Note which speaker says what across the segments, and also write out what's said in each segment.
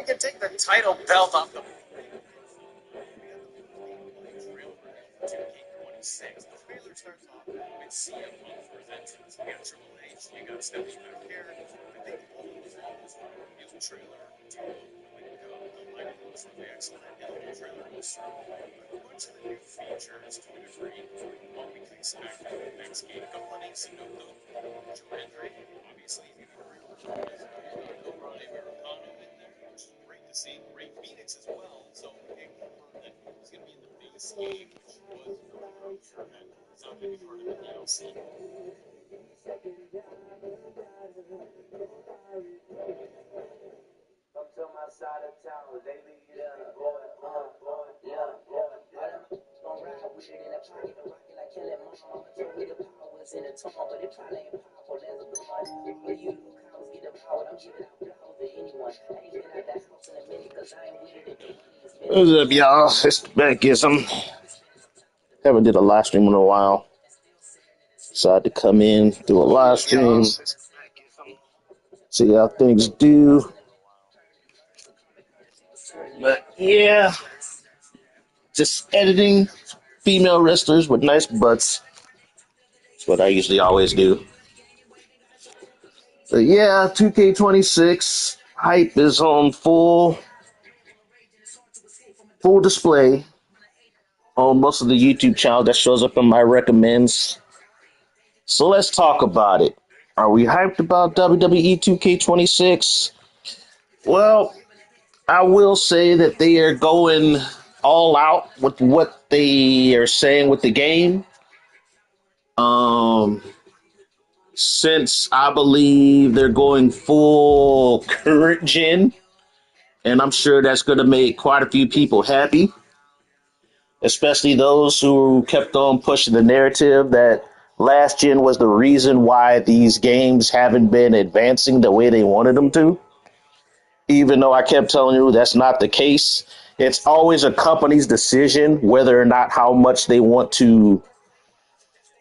Speaker 1: we can take the title belt off the 2k26. The trailer starts off with CM Punk presenting. So you got Triple H, you got Stephanie McMahon. I think all of those roles from the new trailer to the live looks really excellent. And the whole trailer was a bunch of the new features to a degree. What we can expect from the next game. Couple of names to note though. Joe Hendry, obviously, if you can real Ray Americano in there, which is great to see. Ray Phoenix as well. So we can confirm that he's going to be in the base game, which was sure that it's not going to be part of the DLC.
Speaker 2: What's up, y'all? It's Beckism. Haven't did a live stream in a while. Decided to come in, do a live stream, see how things do. But yeah, just editing female wrestlers with nice butts. That's what I usually always do. But yeah, 2K26 hype is on full display on most of the YouTube channel that shows up in my recommends. So let's talk about it. Are we hyped about WWE 2K26? Well, I will say that they are going all out with what they are saying with the game. Since I believe they're going full current gen, and I'm sure that's going to make quite a few people happy, especially those who kept on pushing the narrative that last gen was the reason why these games haven't been advancing the way they wanted them to. Even though I kept telling you that's not the case, it's always a company's decision whether or not how much they want to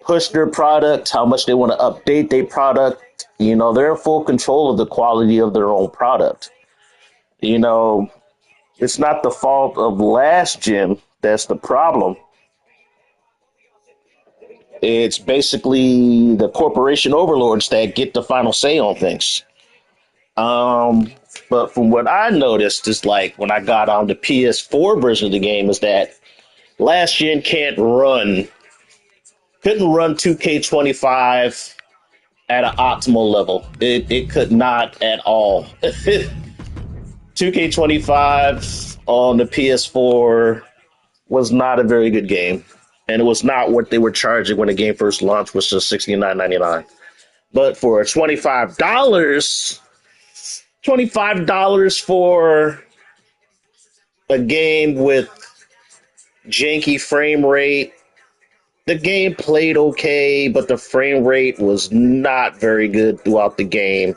Speaker 2: push their product, how much they want to update their product. You know, they're in full control of the quality of their own product. You know, it's not the fault of last gen that's the problem. It's basically the corporation overlords that get the final say on things. But from what I noticed is like when I got on the PS4 version of the game is that last gen couldn't run 2K25 at an optimal level. It could not at all. 2K25 on the PS4 was not a very good game. And it was not what they were charging when the game first launched, which was $69.99. But for $25 for a game with janky frame rate, the game played okay, but the frame rate was not very good throughout the game.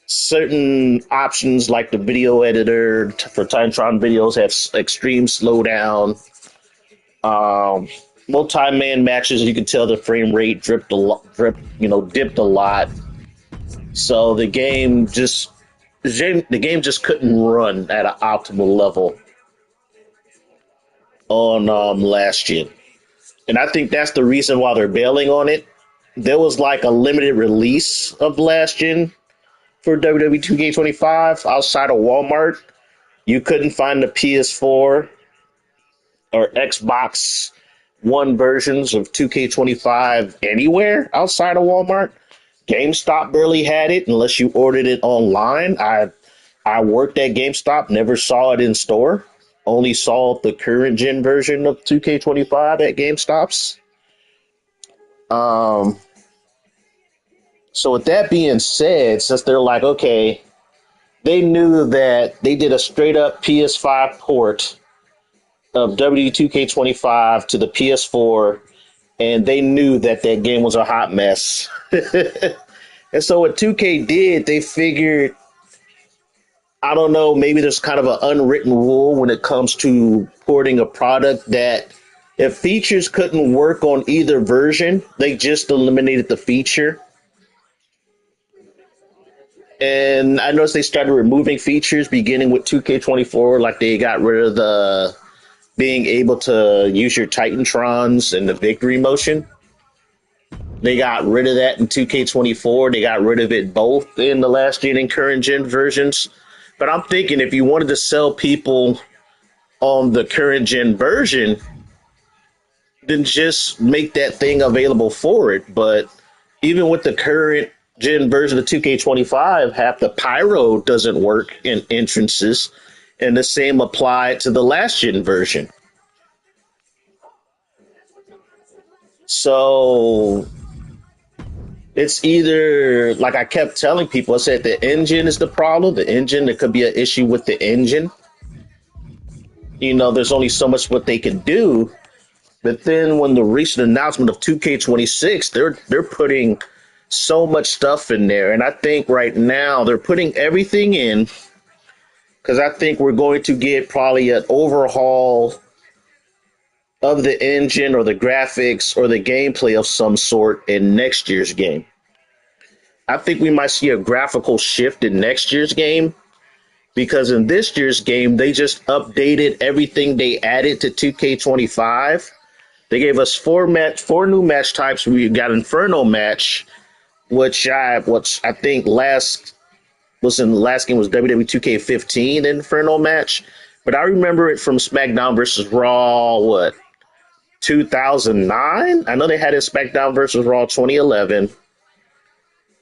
Speaker 2: Certain options like the video editor for Titantron videos have extreme slowdown. Multi-man matches, you can tell the frame rate dipped a lot. So the game just couldn't run at an optimal level on last gen. And I think that's the reason why they're bailing on it. There was like a limited release of last gen for WWE 2K25 outside of Walmart. You couldn't find the PS4 or Xbox One versions of 2K25 anywhere outside of Walmart. GameStop barely had it unless you ordered it online. I worked at GameStop, never saw it in store. Only saw the current gen version of 2K25 at GameStops. So with that being said, since they're like, okay, they knew that they did a straight up PS5 port of W2K25 to the PS4, and they knew that that game was a hot mess. And so what 2K did, they figured, I don't know, maybe there's kind of an unwritten rule when it comes to porting a product that if features couldn't work on either version, they just eliminated the feature. And I noticed they started removing features beginning with 2K24, like they got rid of the being able to use your Titantrons in the victory motion. They got rid of that in 2K24. They got rid of it both in the last gen and current gen versions. But I'm thinking if you wanted to sell people on the current gen version, then just make that thing available for it. But even with the current gen version of 2K25, half the pyro doesn't work in entrances, and the same applied to the last gen version. So it's either, like I kept telling people, I said the engine is the problem. The engine, there could be an issue with the engine. There's only so much what they can do. But then when the recent announcement of 2K26, they're putting so much stuff in there. And I think right now they're putting everything in because I think we're going to get probably an overhaul of the engine or the graphics or the gameplay of some sort in next year's game. I think we might see a graphical shift in next year's game because in this year's game, they just updated everything they added to 2K25. They gave us four new match types. We got Inferno match, which I think last game was WWE2k15 Inferno match, but I remember it from SmackDown versus Raw 2009. I know they had it SmackDown versus Raw 2011.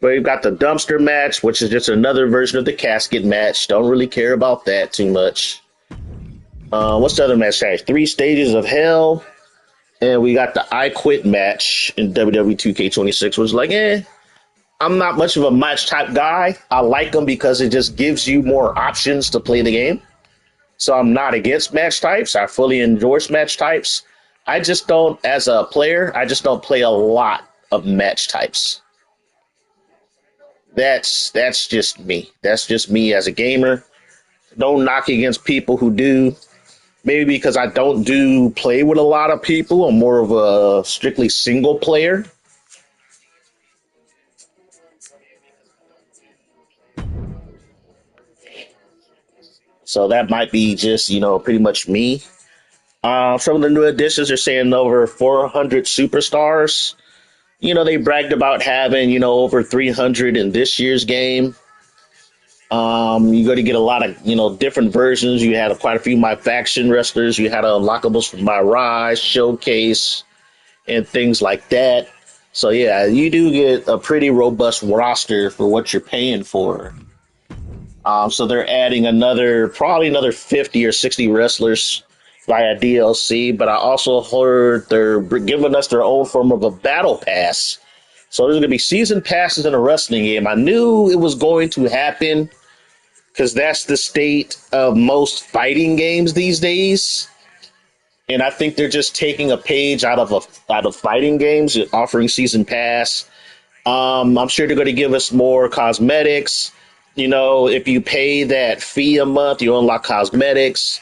Speaker 2: But you've got the dumpster match, which is just another version of the casket match. Don't really care about that too much. What's the other match? 3 Stages of Hell. And we got the I Quit match in WWE2k26, which is like, I'm not much of a match type guy. I like them because it just gives you more options to play the game. So I'm not against match types. I fully endorse match types. I just don't, as a player, I just don't play a lot of match types. That's just me. That's just me as a gamer. Don't knock against people who do. Maybe because I don't play with a lot of people. I'm more of a strictly single player. So that might be just, pretty much me. Some of the new additions are saying over 400 superstars. They bragged about having, over 300 in this year's game. You're going to get a lot of, different versions. You had quite a few My Faction wrestlers. You had unlockables from My Rise, Showcase, and things like that. So, yeah, you do get a pretty robust roster for what you're paying for. So they're adding probably another 50 or 60 wrestlers via DLC. But I also heard they're giving us their own form of a battle pass. So there's going to be season passes in a wrestling game. I knew it was going to happen because that's the state of most fighting games these days. And I think they're just taking a page out of fighting games, offering season pass. I'm sure they're going to give us more cosmetics. If you pay that fee a month, you unlock cosmetics,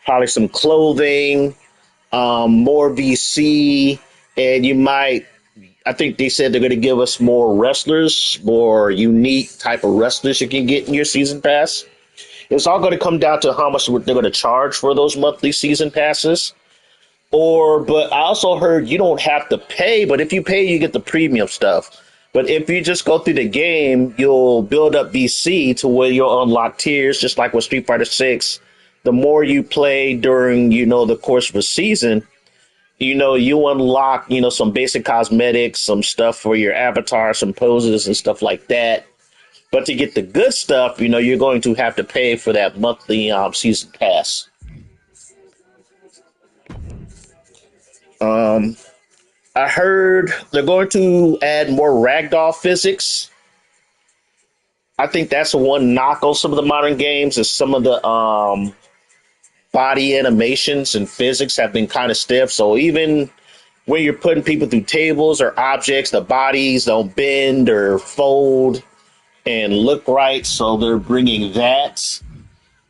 Speaker 2: probably some clothing, more VC, and I think they said they're going to give us more wrestlers, more unique type of wrestlers you can get in your season pass. It's all going to come down to how much they're going to charge for those monthly season passes. But I also heard you don't have to pay, but if you pay, you get the premium stuff. But if you just go through the game, you'll build up VC to where you'll unlock tiers, just like with Street Fighter 6. The more you play during, the course of a season, you unlock, some basic cosmetics, some stuff for your avatar, some poses and stuff like that. But to get the good stuff, you're going to have to pay for that monthly season pass. I heard they're going to add more ragdoll physics. I think that's the one knock on some of the modern games is some of the body animations and physics have been kind of stiff. So even when you're putting people through tables or objects, the bodies don't bend or fold and look right. So they're bringing that,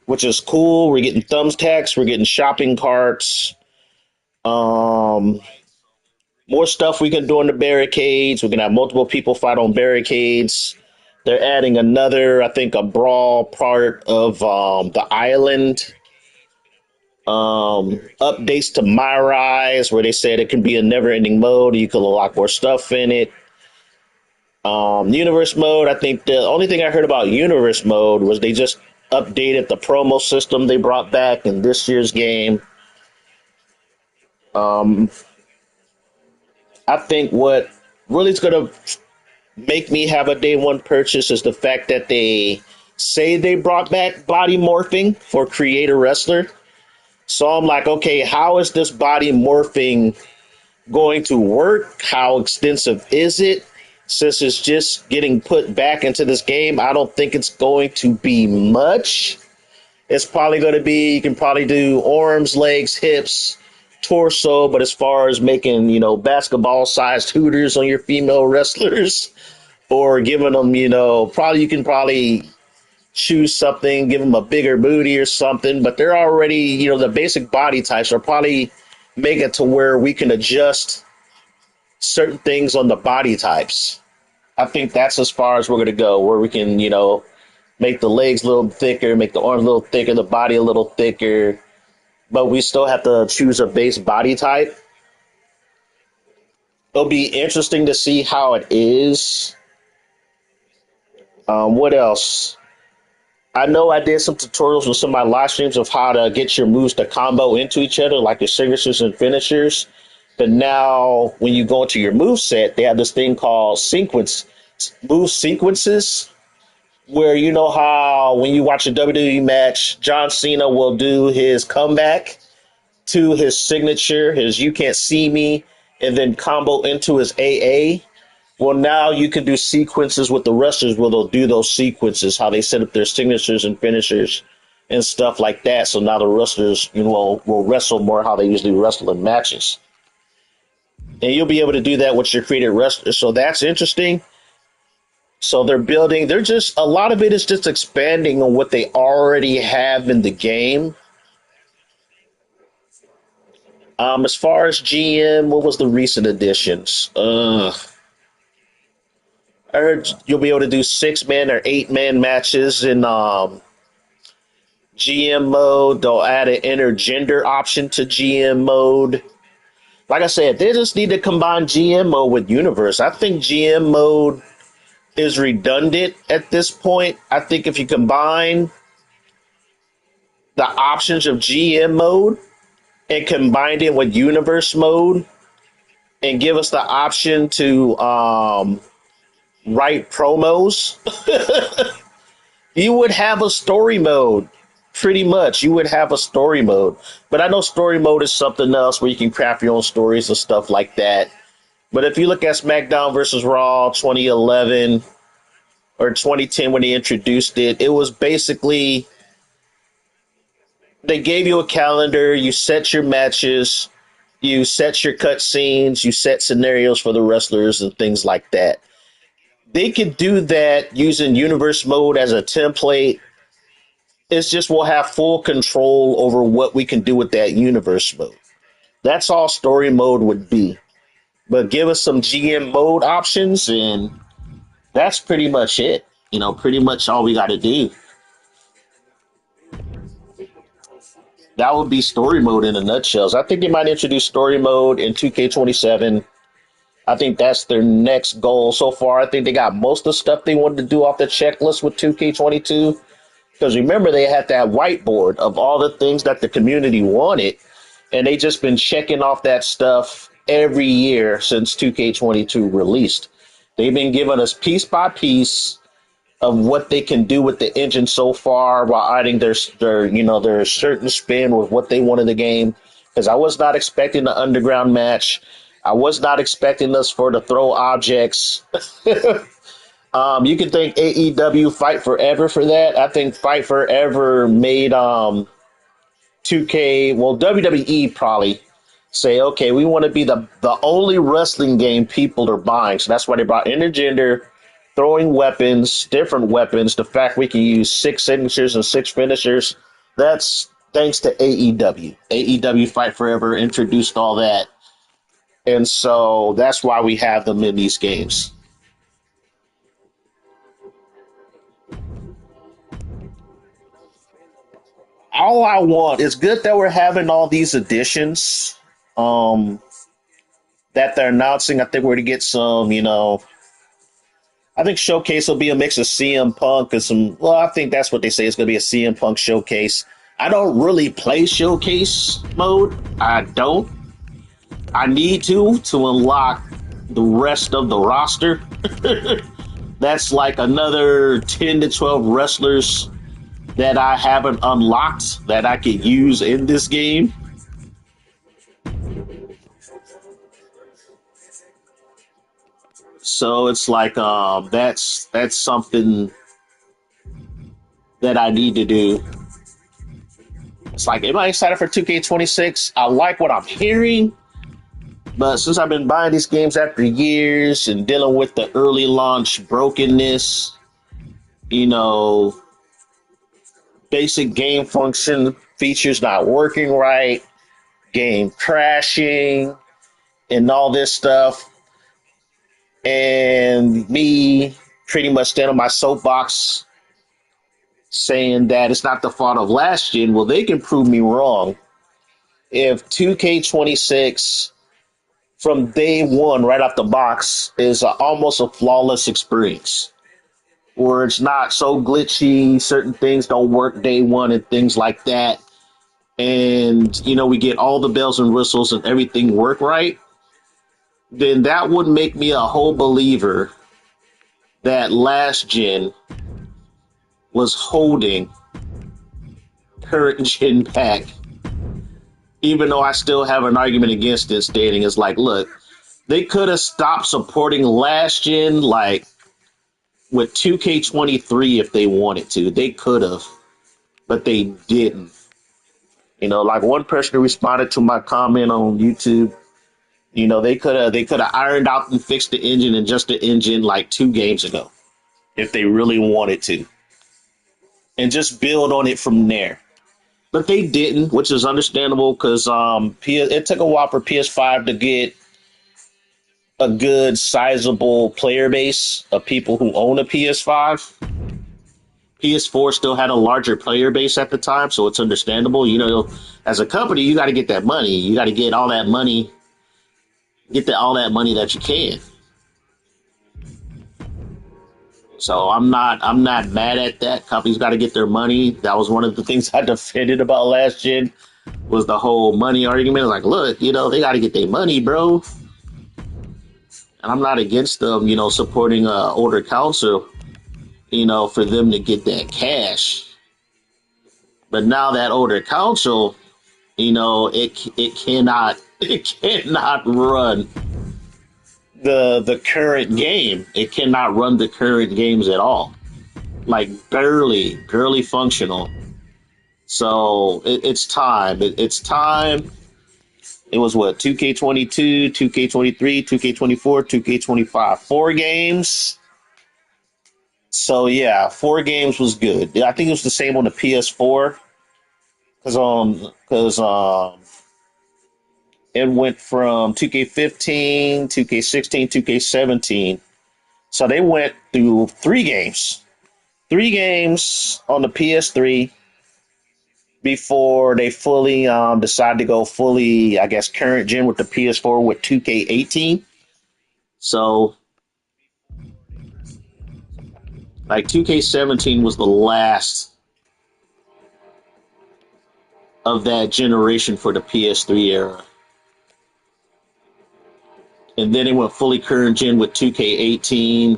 Speaker 2: which is cool. We're getting thumbtacks. We're getting shopping carts. More stuff we can do on the barricades. We can have multiple people fight on barricades. They're adding another, I think, a brawl part of the island. Updates to My Rise, where they said it can be a never-ending mode. You could unlock more stuff in it. Universe mode, I think the only thing I heard about universe mode was they just updated the promo system they brought back in this year's game. I think what really is going to make me have a day one purchase is the fact that they say they brought back body morphing for creator wrestler. So I'm like, okay, how is this body morphing going to work? How extensive is it? Since it's just getting put back into this game, I don't think it's going to be much. It's probably going to be, you can probably do arms, legs, hips, torso, but as far as making, basketball sized hooters on your female wrestlers or giving them, probably you can probably choose something, give them a bigger booty or something, but they're already, the basic body types are probably make it to where we can adjust certain things on the body types. I think that's as far as we're going to go, where we can, make the legs a little thicker, make the arms a little thicker, the body a little thicker, but we still have to choose a base body type. It'll be interesting to see how it is. What else? I know I did some tutorials with some of my live streams of how to get your moves to combo into each other, like your signatures and finishers. But now, when you go into your move set, they have this thing called move sequences, where you know how when you watch a WWE match, John Cena will do his comeback to his signature, his "You Can't See Me," and then combo into his AA. Well, now you can do sequences with the wrestlers where they'll do those sequences, how they set up their signatures and finishers and stuff like that. So now the wrestlers, will wrestle more how they usually wrestle in matches. And you'll be able to do that with your created wrestlers. So that's interesting. So they're just, a lot of it is just expanding on what they already have in the game. As far as GM, what was the recent additions? I heard you'll be able to do 6-man or 8-man matches in GM mode. They'll add an intergender option to GM mode. Like I said, they just need to combine GM mode with Universe. I think GM mode is redundant at this point. I think if you combine the options of GM mode and combine it with Universe mode and give us the option to write promos, you would have a story mode. Pretty much, you would have a story mode. But I know story mode is something else where you can craft your own stories and stuff like that. But if you look at SmackDown versus Raw 2011 or 2010 when they introduced it, it was basically they gave you a calendar, you set your matches, you set your cut scenes, you set scenarios for the wrestlers and things like that. They could do that using universe mode as a template. It's just we'll have full control over what we can do with that universe mode. That's all story mode would be. But give us some GM mode options, and that's pretty much it. Pretty much all we got to do. That would be story mode in a nutshell. So I think they might introduce story mode in 2K27. I think that's their next goal so far. I think they got most of the stuff they wanted to do off the checklist with 2K22. Because remember, they had that whiteboard of all the things that the community wanted, and they just been checking off that stuff every year since 2K22 released. They've been giving us piece by piece of what they can do with the engine so far while adding their certain spin with what they want in the game. Because I was not expecting the underground match. I was not expecting us to throw objects. You can thank AEW Fight Forever for that. I think Fight Forever made 2K, well, WWE probably say, okay, we want to be the only wrestling game people are buying. So that's why they brought intergender, throwing weapons, different weapons. The fact we can use 6 signatures and 6 finishers, that's thanks to AEW. AEW Fight Forever introduced all that. And so that's why we have them in these games. all I want is good that we're having all these additions that they're announcing. I think we're going to get some, I think Showcase will be a mix of CM Punk and some, well, I think that's what they say. It's going to be a CM Punk Showcase. I don't really play Showcase mode. I don't. I need to unlock the rest of the roster. That's like another 10 to 12 wrestlers that I haven't unlocked that I could use in this game. So it's like that's something that I need to do. It's like, am I excited for 2K26? I like what I'm hearing, but since I've been buying these games after years and dealing with the early launch brokenness, basic game function features not working right, game crashing, and all this stuff, and me pretty much standing on my soapbox saying that it's not the fault of last gen. Well, they can prove me wrong. If 2K26 from day one, right off the box, is almost a flawless experience, where it's not so glitchy, certain things don't work day one and things like that, and we get all the bells and whistles and everything work right, then that would make me a whole believer that last gen was holding current gen back. Even though I still have an argument against it, stating it's like, look, they could have stopped supporting last gen like with 2K23 if they wanted to. They could have, but they didn't. Like one person who responded to my comment on YouTube, they could have ironed out and fixed the engine and just the engine like 2 games ago if they really wanted to, and just build on it from there. But they didn't, which is understandable because it took a while for PS5 to get a good, sizable player base of people who own a PS5. PS4 still had a larger player base at the time, so it's understandable. As a company, you got to get that money. You got to get all that money, all that money that you can. So I'm not mad at that. Companies got to get their money. That was one of the things I defended about last gen, was the whole money argument. Like, look, they got to get their money, bro. And I'm not against them, supporting older council, for them to get that cash. But now that older council, it cannot run the current game. It cannot run the current games at all. Like barely functional. So it's time. It's time. It was what, 2K22, 2K23, 2K24, 2K25, 4 games. So yeah, 4 games was good. I think it was the same on the PS4, because it went from 2K15, 2K16, 2K17. So they went through 3 games. 3 games on the PS3 before they fully decided to go fully, I guess, current gen with the PS4 with 2K18. So, like, 2K17 was the last of that generation for the PS3 era. And then it went fully current gen with 2K18.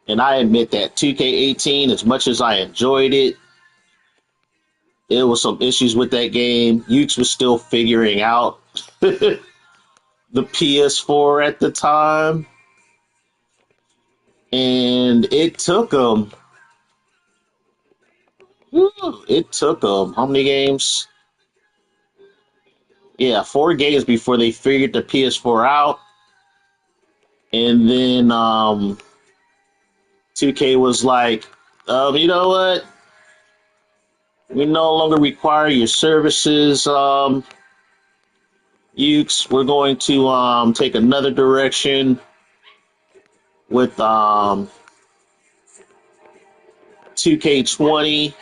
Speaker 2: And I admit that 2K18, as much as I enjoyed it, there was some issues with that game. Ukes was still figuring out the PS4 at the time. And it took them, how many games? Yeah, 4 games before they figured the PS4 out. And then 2K was like, you know what? We no longer require your services, Ukes. We're going to take another direction with 2K20.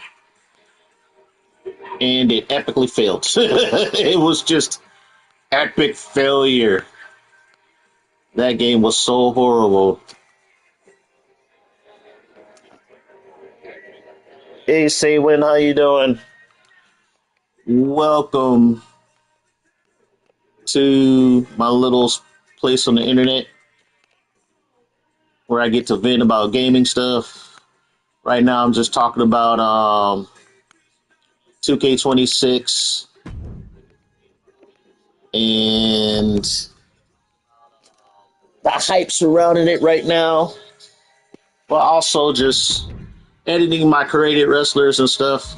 Speaker 2: and it epically failed. It was just epic failure. That game was so horrible. Hey, Saywin, how you doing? Welcome to my little place on the internet where I get to vent about gaming stuff. Right now, I'm just talking about 2K26 and the hype surrounding it right now, but also just editing my created wrestlers and stuff.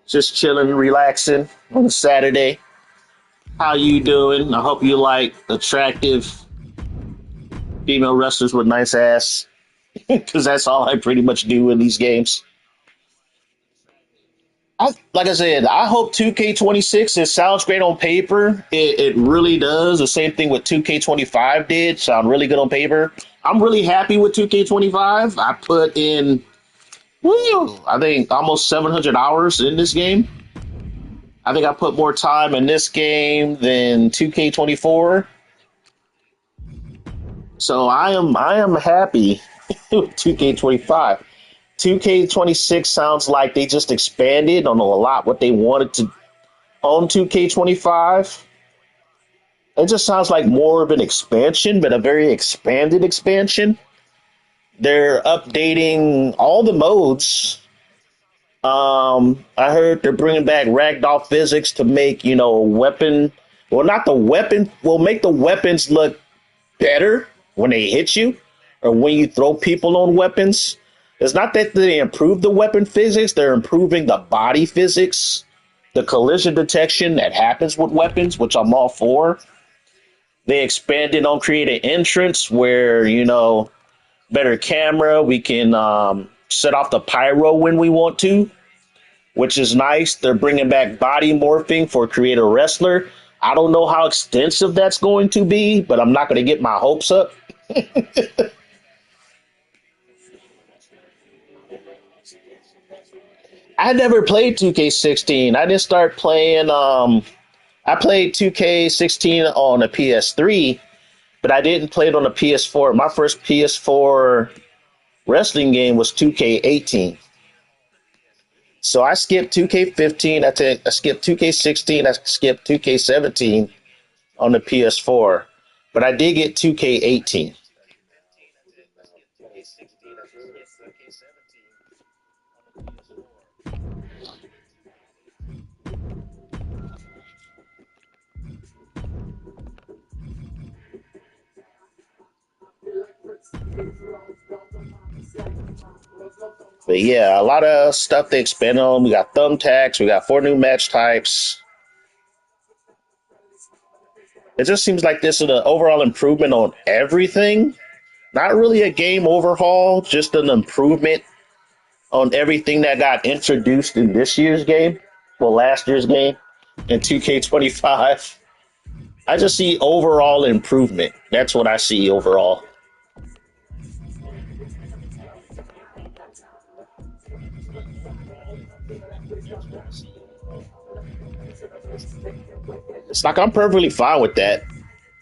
Speaker 2: Just chilling, relaxing on a Saturday. How you doing? I hope you like attractive female wrestlers with nice ass, because that's all I pretty much do in these games. Like I said, I hope 2K26, it sounds great on paper. It really does. The same thing with 2K25 did. Sound really good on paper. I'm really happy with 2K25. I put in, I think almost 700 hours in this game. I think I put more time in this game than 2K24. So I am happy with 2K25. 2K26 sounds like they just expanded on a lot what they wanted to on 2K25. It just sounds like more of an expansion, but a very expanded expansion. They're updating all the modes. I heard they're bringing back ragdoll physics to make, weapon. Well, not the weapon. Will make the weapons look better when they hit you or when you throw people on weapons. It's not that they improve the weapon physics, they're improving the body physics, the collision detection that happens with weapons, which I'm all for. They expanded on creating entrance where, better camera, we can set off the pyro when we want to, which is nice. They're bringing back body morphing for create a wrestler. I don't know how extensive that's going to be, but I'm not going to get my hopes up. I never played 2K16. I didn't start playing. I played 2K16 on a PS3, but I didn't play it on a PS4. My first PS4 wrestling game was 2K18. So I skipped 2K15. I skipped 2K16. I skipped 2K17 on the PS4, but I did get 2K18. But yeah, a lot of stuff they expand on. We got thumbtacks. We got 4 new match types. It just seems like this is an overall improvement on everything. Not really a game overhaul, just an improvement on everything that got introduced in this year's game. Well, last year's game in 2K25. I just see overall improvement. That's what I see overall. It's like I'm perfectly fine with that.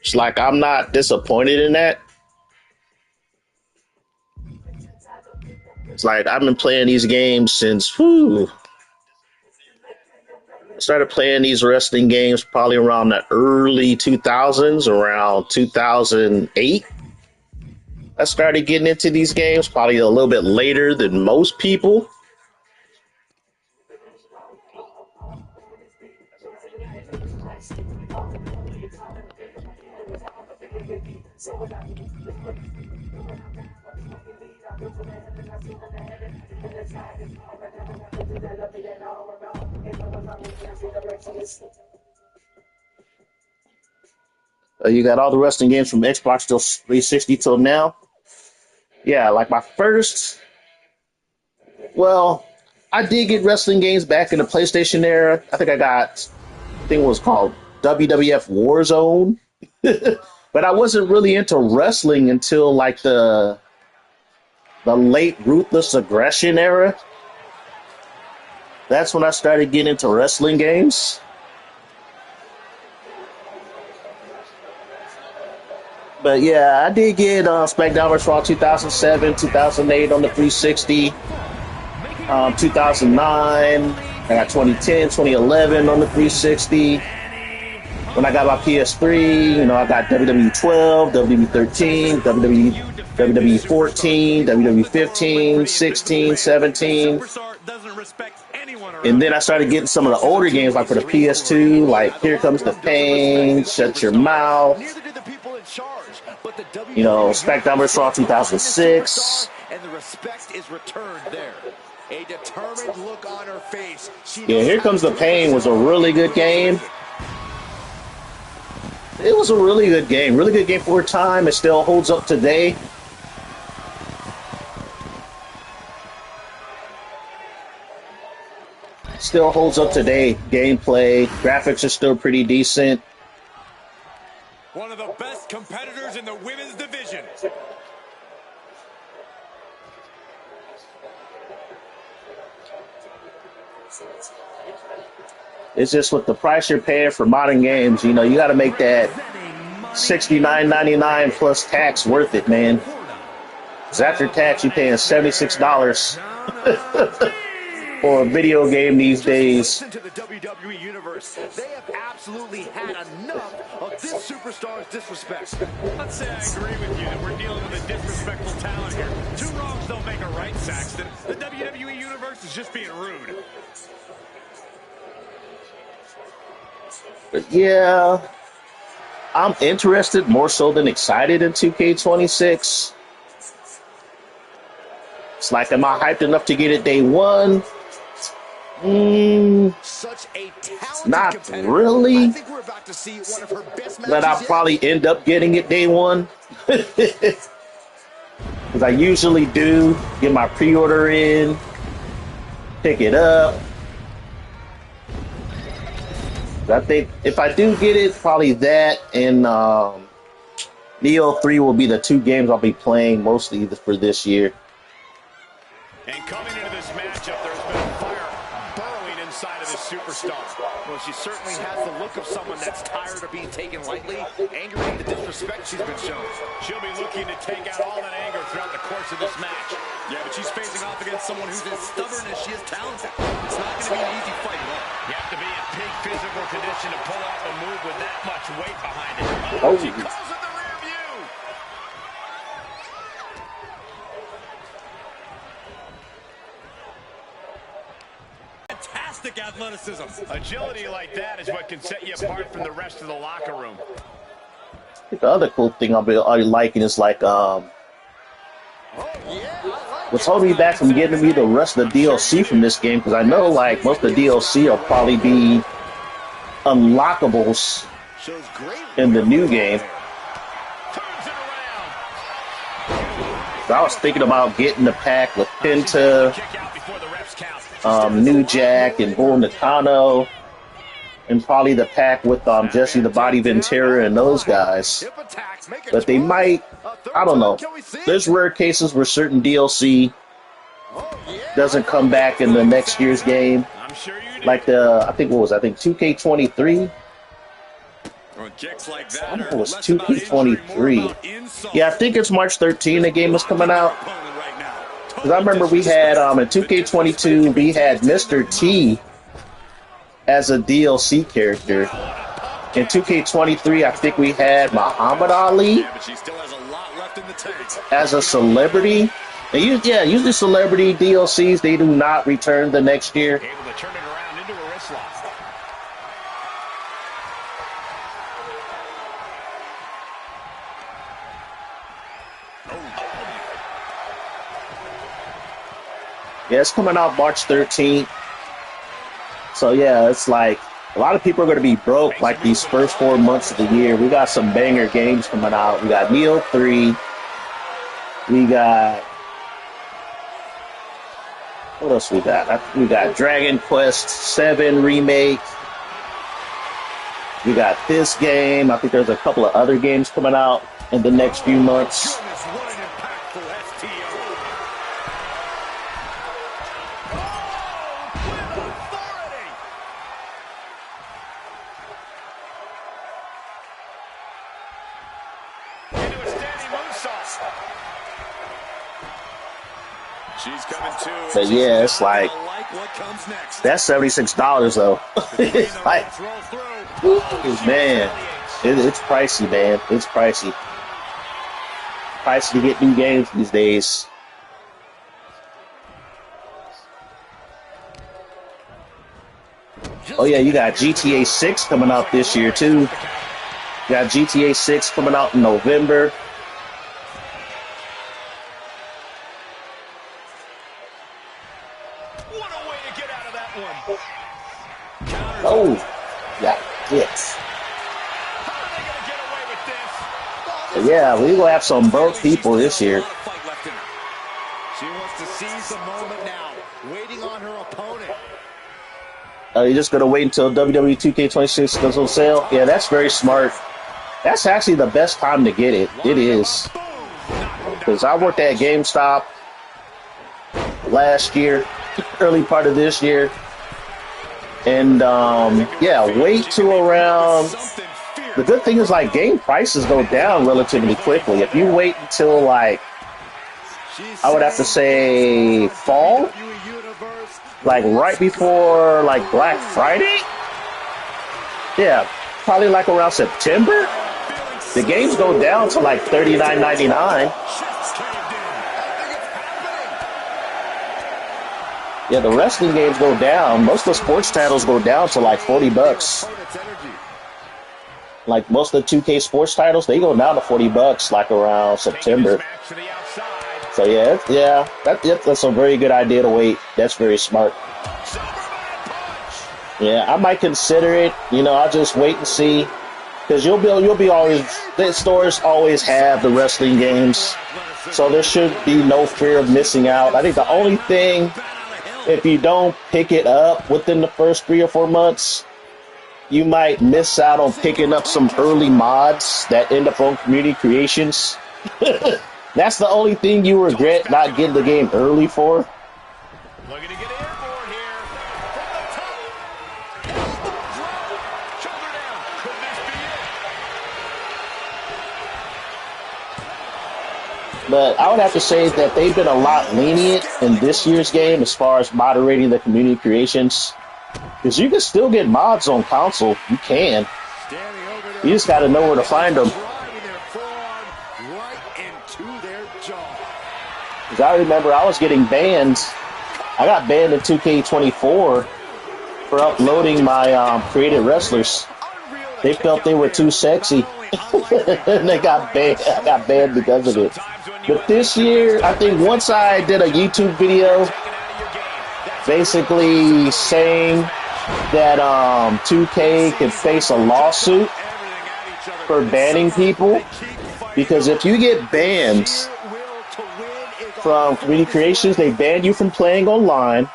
Speaker 2: It's like I'm not disappointed in that. It's like I've been playing these games since I started playing these wrestling games probably around the early 2000s, around 2008. I started getting into these games probably a little bit later than most people. You got all the wrestling games from Xbox till 360 till now. Yeah, like my first. Well, I did get wrestling games back in the PlayStation era. I think it was called WWF Warzone. But I wasn't really into wrestling until like the late Ruthless Aggression era. That's when I started getting into wrestling games. But yeah, I did get SmackDown vs. Raw 2007, 2008 on the 360, 2009. I got 2010, 2011 on the 360. When I got my PS3, you know, I got WWE12, WWE13, WWE14, WWE15, 16, 17. And then I started getting some of the older games, like for the PS2, like Here Comes the Pain, Shut Your Mouth, you know, SmackDown vs. Raw 2006.
Speaker 3: And the respect is returned there. A determined look on her face.
Speaker 2: Yeah, Here Comes the Pain was a really good game. It was a really good game for a time. It still holds up today. Still holds up today. Gameplay, graphics are still pretty decent.
Speaker 3: One of the best competitors in the women's division.
Speaker 2: It's just with the price you're paying for modern games, you know, you got to make that $69.99 plus tax worth it, man. Because after tax, you're paying $76 for a video game these days.
Speaker 3: To the WWE universe, they have absolutely had enough of this superstar's disrespect.
Speaker 4: Let's say I agree with you that we're dealing with a disrespectful talent here. Two wrongs don't make a right, Saxton. The WWE universe is just being rude.
Speaker 2: But yeah, I'm interested more so than excited in 2K26. It's like, am I hyped enough to get it day one?
Speaker 3: Such a talented
Speaker 2: Not
Speaker 3: competitor.
Speaker 2: really.
Speaker 3: I think we're about to see one of her best matches
Speaker 2: But I'll
Speaker 3: yet.
Speaker 2: probably end up getting it day one. Because I usually do get my pre-order in, pick it up. I think if I do get it, probably that and Neo 3 will be the two games I'll be playing mostly for this year.
Speaker 4: And coming into this matchup, there's been a fire burrowing inside of this superstar.
Speaker 3: Well, she certainly has the look of someone that's tired of being taken lightly, angering the disrespect she's been shown.
Speaker 4: She'll be looking to take out all that anger throughout the course of this match.
Speaker 3: Yeah, but she's facing off against someone who's as stubborn as she is talented. It's not going to be an easy fight at all.
Speaker 4: You have to be in peak physical condition to pull off a move with that much weight behind it.
Speaker 2: Oh.
Speaker 4: She calls it the rear view.
Speaker 3: Fantastic athleticism.
Speaker 4: Agility like that is what can set you apart from the rest of the locker room.
Speaker 2: I think the other cool thing I'll be liking is like what's holding me back from getting me the rest of the DLC from this game, because I know like most of the DLC will probably be unlockables
Speaker 3: Shows great
Speaker 2: in the new game.
Speaker 4: Turns it around.
Speaker 2: So I was thinking about getting the pack with Penta,
Speaker 4: Kick out before the refs count.
Speaker 2: New Jack, and Bull Nakano, and probably the pack with Jesse the Body Ventura and those guys.
Speaker 3: hip attack. Make it
Speaker 2: But they
Speaker 3: 12.
Speaker 2: might, I don't know.
Speaker 3: Can we see it?
Speaker 2: There's rare cases where certain DLC
Speaker 3: Oh, yeah.
Speaker 2: doesn't come back in the next year's game.
Speaker 4: I'm sure you do.
Speaker 2: Like I think 2K23.
Speaker 3: Well, kicks like
Speaker 2: I
Speaker 3: that
Speaker 2: don't know if
Speaker 3: are
Speaker 2: it was
Speaker 3: less about injury,
Speaker 2: 2K23.
Speaker 3: more about insult.
Speaker 2: Yeah, I think it's March 13th the game is coming out.
Speaker 3: Opponent right now.
Speaker 2: Because I remember we had, in 2K22, we had Mr. T as a DLC character. In 2K23, I think we had Muhammad Ali
Speaker 3: Yeah, but she still has a lot left in the tank.
Speaker 2: as a celebrity. And usually celebrity DLCs, they do not return the next year.
Speaker 4: Able to turn it around into a wrist lock.
Speaker 2: Yeah, it's coming out March 13th. So yeah, it's like a lot of people are going to be broke like these first 4 months of the year. We got some banger games coming out. We got Neo 3. We got, what else we got? We got Dragon Quest 7 remake. We got this game. I think there's a couple of other games coming out in the next few months.
Speaker 3: Goodness, what an impactful STO.
Speaker 4: moonsault. She's coming to.
Speaker 2: But yeah, it's like
Speaker 4: What comes next.
Speaker 2: that's $76 though. It's like, man, it's pricey, man. It's pricey. Pricey to get new games these days. Oh yeah, you got GTA 6 coming out this year too. You got GTA 6 coming out in November.
Speaker 4: What a way to get out of that one.
Speaker 2: Oh, yeah, yes.
Speaker 4: How are they going to get away with this?
Speaker 2: Yeah, we're gonna have some broke people this year.
Speaker 3: She wants to seize the moment now, waiting on her opponent.
Speaker 2: You're just gonna wait until WWE2k26 goes on sale? Yeah, that's very smart. That's actually the best time to get it. It is. Because I worked at GameStop last year, early part of this year. And, yeah, wait till around... The good thing is, like, game prices go down relatively quickly. If you wait until, like, I would have to say fall, like right before like Black Friday. Yeah, probably like around September. The games go down to like $39.99. Yeah, the wrestling games go down. Most of the sports titles go down to like $40. Like most of the 2K sports titles, they go down to $40 like around September. So yeah, that's a very good idea to wait. That's very smart. Yeah, I might consider it. You know, I'll just wait and see, because you'll be always, the stores always have the wrestling games, so there should be no fear of missing out. I think the only thing, if you don't pick it up within the first 3 or 4 months, you might miss out on picking up some early mods that end up on community creations. That's the only thing you regret not getting the game early for.
Speaker 4: Looking to get airborne here. From the top. Shoulder down. Could this be it?
Speaker 2: But I would have to say that they've been a lot lenient in this year's game as far as moderating the community creations. Because you can still get mods on console. You can. You just got to know where to find them. Because I remember I was getting banned. I got banned in 2K24 for uploading my created wrestlers. They felt they were too sexy. And they got banned. I got banned because of it. But this year, I think once I did a YouTube video basically saying that 2K could face a lawsuit for banning people. Because if you get banned from community creations, they ban you from playing online.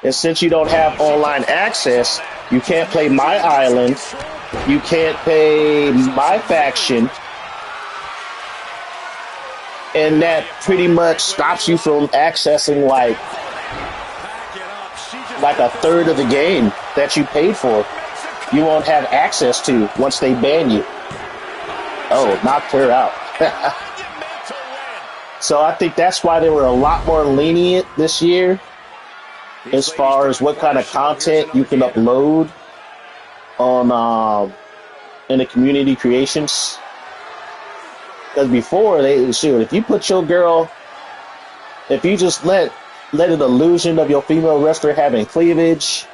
Speaker 2: And since you don't have online access, you can't play My Island. You can't play My Faction. And that pretty much stops you from accessing like a third of the game that you paid for. You won't have access to once they ban you. Oh, knocked her out. So I think that's why they were a lot more lenient this year as far as what kind of content you can upload on in the community creations. Because before, if you put your girl, if you just let an illusion of your female wrestler having cleavage,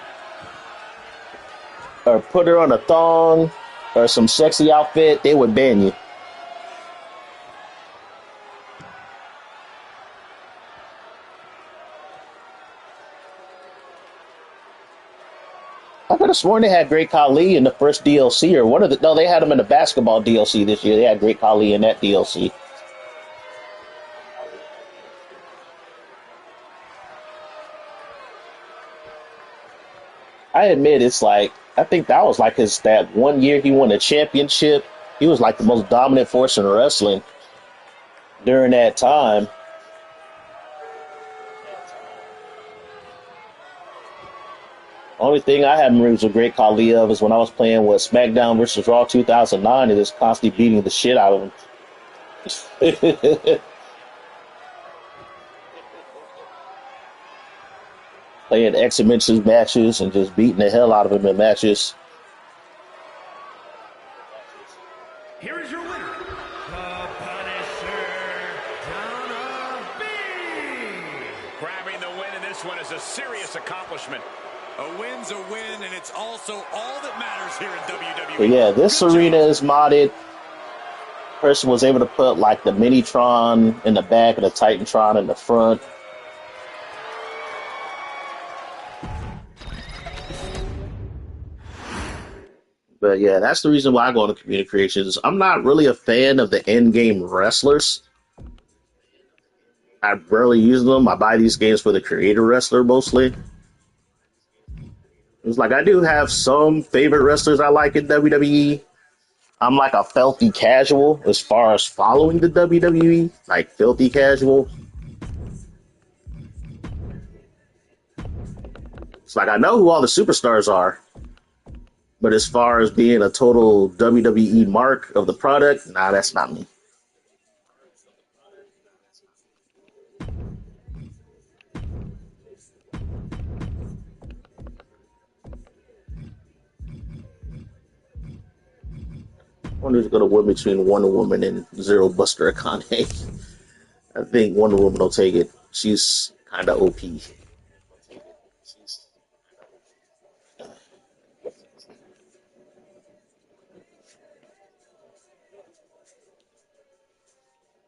Speaker 2: or put her on a thong or some sexy outfit, they would ban you. I could have sworn they had Great Khali in the first DLC, or one of the... No, they had him in the basketball DLC this year. They had Great Khali in that DLC. I admit, it's like... I think that was like that 1 year he won a championship. He was like the most dominant force in wrestling during that time. Only thing I have memories of Great Khali of is when I was playing with SmackDown vs. Raw 2009 and just constantly beating the shit out of him. Playing exhibition matches and just beating the hell out of him in matches.
Speaker 4: Here is your winner, the Punisher, Donna B. Grabbing the win in this one is a serious accomplishment. A win's a win, and it's also all that matters here in WWE.
Speaker 2: But yeah, this arena is modded. Person was able to put like the Minitron in the back and the Titantron in the front. But yeah, that's the reason why I go into community creations. I'm not really a fan of the in-game wrestlers. I barely use them. I buy these games for the creator wrestler mostly. It's like I do have some favorite wrestlers I like in WWE. I'm like a filthy casual as far as following the WWE, like filthy casual. It's like I know who all the superstars are, but as far as being a total WWE mark of the product, nah, that's not me. I wonder who's going to win between Wonder Woman and Zero Buster Akane. I think Wonder Woman will take it. She's kind of OP.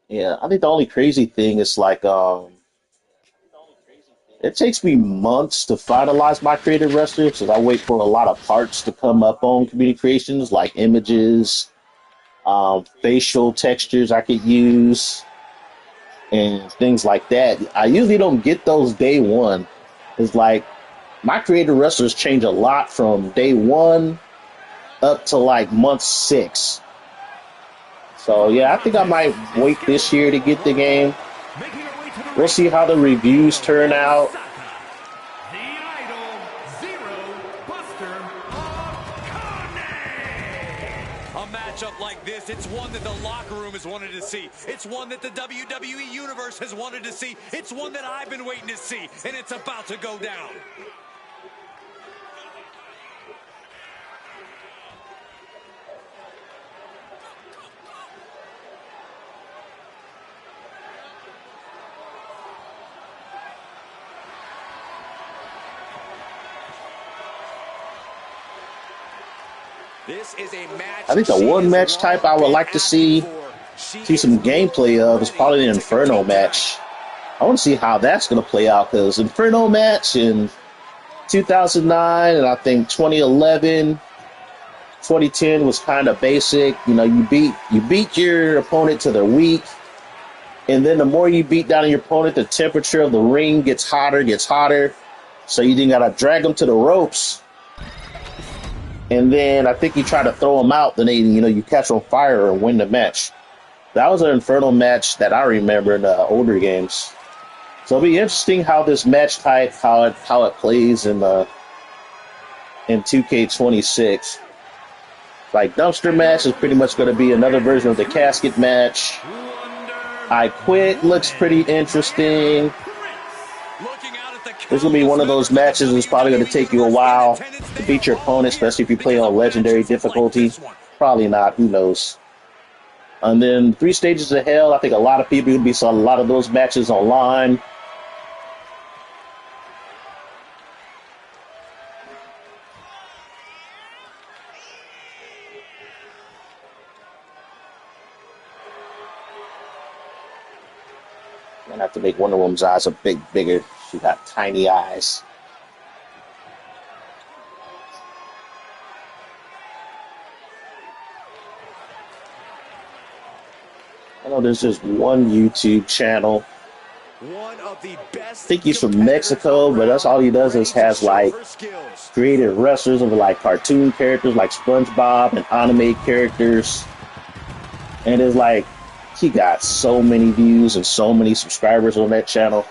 Speaker 2: Yeah, I think the only crazy thing is like it takes me months to finalize my creative wrestler because I wait for a lot of parts to come up on community creations like images, facial textures I could use, and things like that. I usually don't get those day one. It's like my creative wrestlers change a lot from day one up to like month 6. So yeah, I think I might wait this year to get the game. We'll see how the reviews turn out.
Speaker 4: The Idol, Zero Buster Akane. A matchup like this, it's one that the locker room has wanted to see. It's one that the WWE Universe has wanted to see. It's one that I've been waiting to see, and it's about to go down. This is a match.
Speaker 2: I think the one match type I would like to see some gameplay of is probably the Inferno match. I want to see how that's going to play out because Inferno match in 2009 and I think 2011, 2010 was kind of basic. You know, you beat your opponent to their weak, and then the more you beat down your opponent, the temperature of the ring gets hotter. So you then got to drag them to the ropes. And then I think you try to throw them out, then you catch on fire and win the match. That was an Inferno match that I remember in the older games. So it'll be interesting how this match type, how it plays in 2K26. Like Dumpster Match is pretty much going to be another version of the Casket Match. I Quit looks pretty interesting. This will be one of those matches that's probably going to take you a while to beat your opponent, especially if you play on legendary difficulty. Probably not, who knows. And then 3 Stages of Hell, I think a lot of people will be seeing a lot of those matches online. I'm going to have to make Wonder Woman's eyes a bit bigger. She got tiny eyes. I know there's just one YouTube channel.
Speaker 3: One of the best.
Speaker 2: I think he's from Mexico, but that's all he does is has like creative wrestlers of like cartoon characters like SpongeBob and anime characters. And it's like he got so many views and so many subscribers on that channel.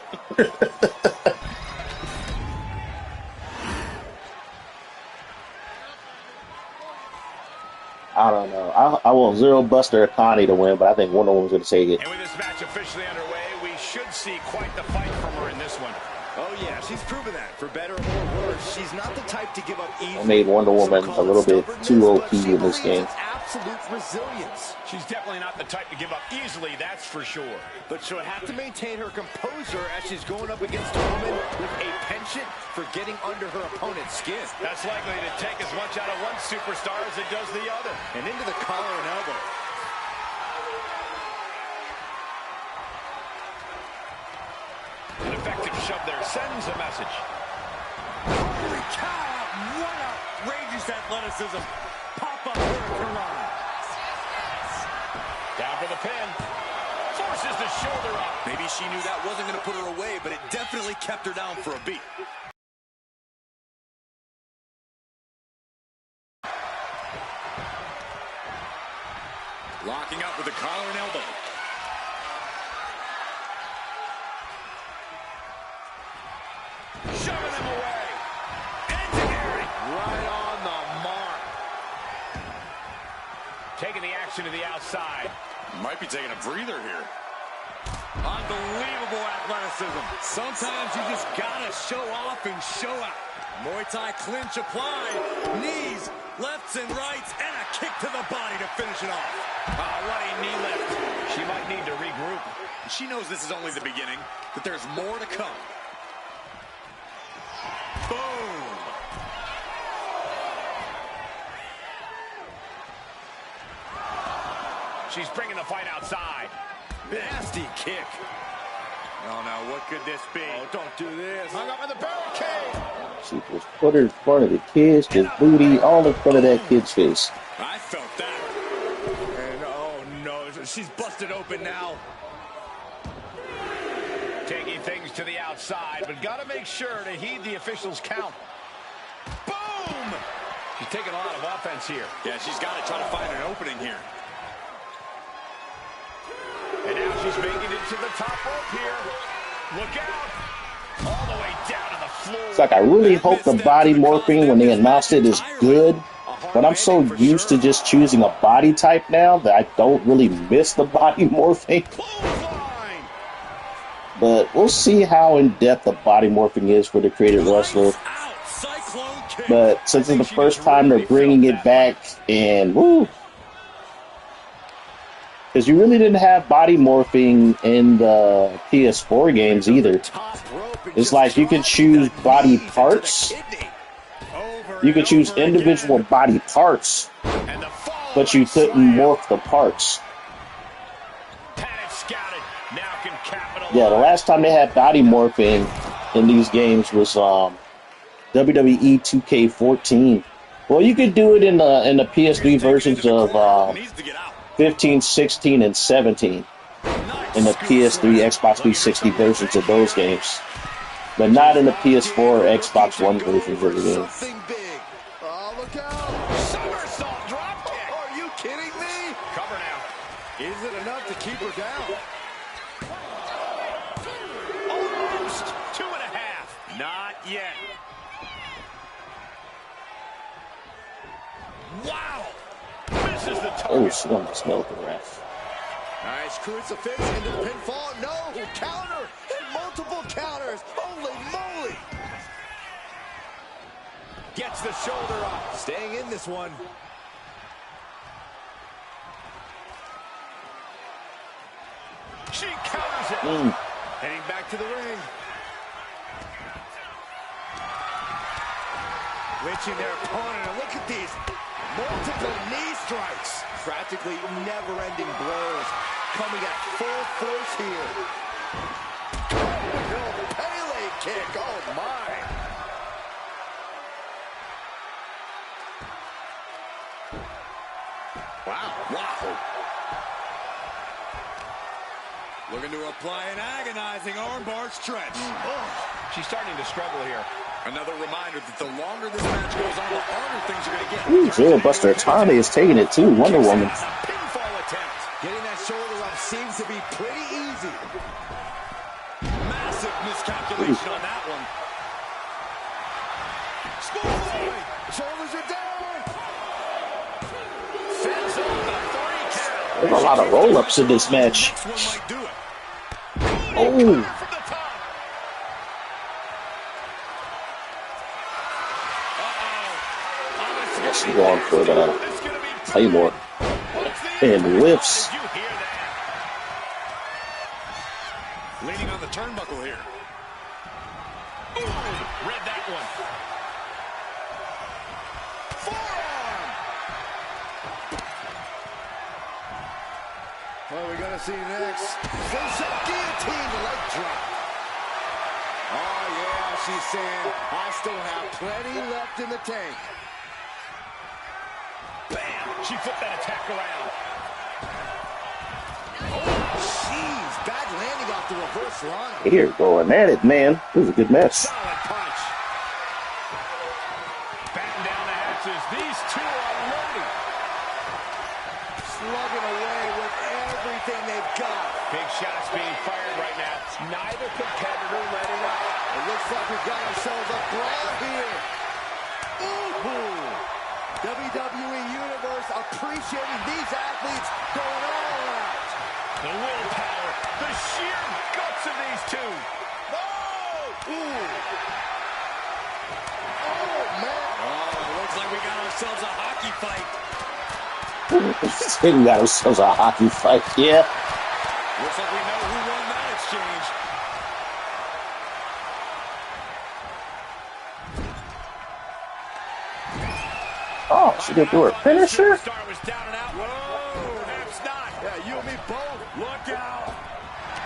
Speaker 2: I don't know. I want Zero Buster or Connie to win, but I think Wonder Woman's going to take it.
Speaker 3: And with this match officially underway, we should see quite the fight from her in this one.
Speaker 5: Oh, yeah, she's proven that. For better or worse, she's not the type to give up easily.
Speaker 2: I made Wonder Woman a little bit too OP in this game.
Speaker 5: Absolute resilience.
Speaker 3: She's definitely not the type to give up easily, that's for sure.
Speaker 5: But she'll have to maintain her composure as she's going up against a woman with a penchant for getting under her opponent's skin.
Speaker 3: That's likely to take as much out of one superstar as it does the other.
Speaker 5: And into the collar and elbow.
Speaker 3: An effective shove there sends a message.
Speaker 4: Holy cow! What outrageous athleticism! Pop-up hurricane.
Speaker 3: Down for the pin. Forces the shoulder up.
Speaker 4: Maybe she knew that wasn't going to put her away, but it definitely kept her down for a beat. Locking up with the collar and elbow.
Speaker 3: Shoving him away. Engineering.
Speaker 5: Right on the mark.
Speaker 3: Taking the action to the outside.
Speaker 4: Might be taking a breather here. Unbelievable athleticism. Sometimes you just gotta show off and show out. Muay Thai clinch applied. Knees, lefts and rights, and a kick to the body to finish it off.
Speaker 3: Running knee lift. She might need to regroup.
Speaker 4: She knows this is only the beginning, that there's more to come. Boom!
Speaker 3: She's bringing the fight outside.
Speaker 5: Nasty kick.
Speaker 3: Oh, no, what could this be?
Speaker 5: Oh, don't do this.
Speaker 3: Hung up in the barricade.
Speaker 2: She just put her in front of the kids, just booty all in front of that kid's face.
Speaker 4: I felt that.
Speaker 5: And oh no, she's busted open now.
Speaker 3: Taking things to the outside, but got to make sure to heed the officials' count. Boom! She's taking a lot of offense here.
Speaker 4: Yeah, she's got to try to find an opening here.
Speaker 3: And now she's making it to the top rope here. Look out! All the way down to the floor.
Speaker 2: It's like I really hope the body morphing when they announced it is good, but I'm so used to just choosing a body type now that I don't really miss the body morphing.
Speaker 3: Clothesline.
Speaker 2: But we'll see how in-depth the body morphing is for the creative wrestler. But since it's the first time they're bringing it back, and woo, because you really didn't have body morphing in the PS4 games either. It's like you can choose body parts. You could choose individual body parts, but you couldn't morph the parts. Yeah, the last time they had body morphing in these games was WWE2k14. Well, you could do it in the PS3 versions of 15, 16, and 17 in the PS3, Xbox 360 versions of those games, but not in the PS4 or Xbox One versions of the game.
Speaker 5: Something big. Oh, look out.
Speaker 3: Somersault drop kick.
Speaker 5: Are you kidding me?
Speaker 3: Cover now.
Speaker 5: Is it enough to keep her down?
Speaker 3: Almost 2.5. Not yet. Wow. Misses the target.
Speaker 2: Oh, she almost nailed the ref.
Speaker 5: Nice crucifix into the pinfall. No, counter and multiple counters. Holy moly. Gets the shoulder up. Staying in this one.
Speaker 3: She counters it.
Speaker 5: Heading back to the ring. Lynching their opponent. And look at these multiple knee strikes. Practically never-ending blows. Coming at full force here. Oh, Pele kick. Oh, my.
Speaker 4: Wow. Looking to apply an agonizing armbar stretch.
Speaker 3: She's starting to struggle here.
Speaker 4: Another reminder that the longer this match goes on, the harder things are going to get.
Speaker 2: Ooh, Zero Buster Tane is taking it too. Wonder Woman.
Speaker 3: Pinfall attempt.
Speaker 5: Getting that shoulder up seems to be pretty easy.
Speaker 4: Massive miscalculation on that one.
Speaker 5: Schoolboy. Shoulders are down.
Speaker 3: Fends off the
Speaker 2: There's a lot of roll-ups in this match. Oh. She's going for the Claymore. And lifts.
Speaker 3: Leaning on the turnbuckle here. Ooh, read that one. Forearm. What are we going to see next? Face up, guillotine, the leg drop. Oh, yeah, she's saying, I still have plenty left in the tank. Bam! She flipped that attack around. Oh, jeez. Bad landing off the reverse line.
Speaker 2: Here, going at it, man. This is a good match.
Speaker 3: Solid punch. Batten down the hatches. These two are loading. Slugging away with everything they've got. Big shots being fired right now. Neither competitor letting up. It looks like we've got ourselves a brawl here. Ooh. WWE Universe appreciating these athletes going all out. The willpower, the sheer guts of these two. Oh! Ooh. Oh, man. Oh, looks like we got ourselves a hockey fight.
Speaker 2: We got ourselves a hockey fight, yeah.
Speaker 3: Looks like we know who won that exchange.
Speaker 2: Oh, she did do her finisher?
Speaker 3: Star was down and out. Whoa, perhaps not. Yeah, you and me both. Look out.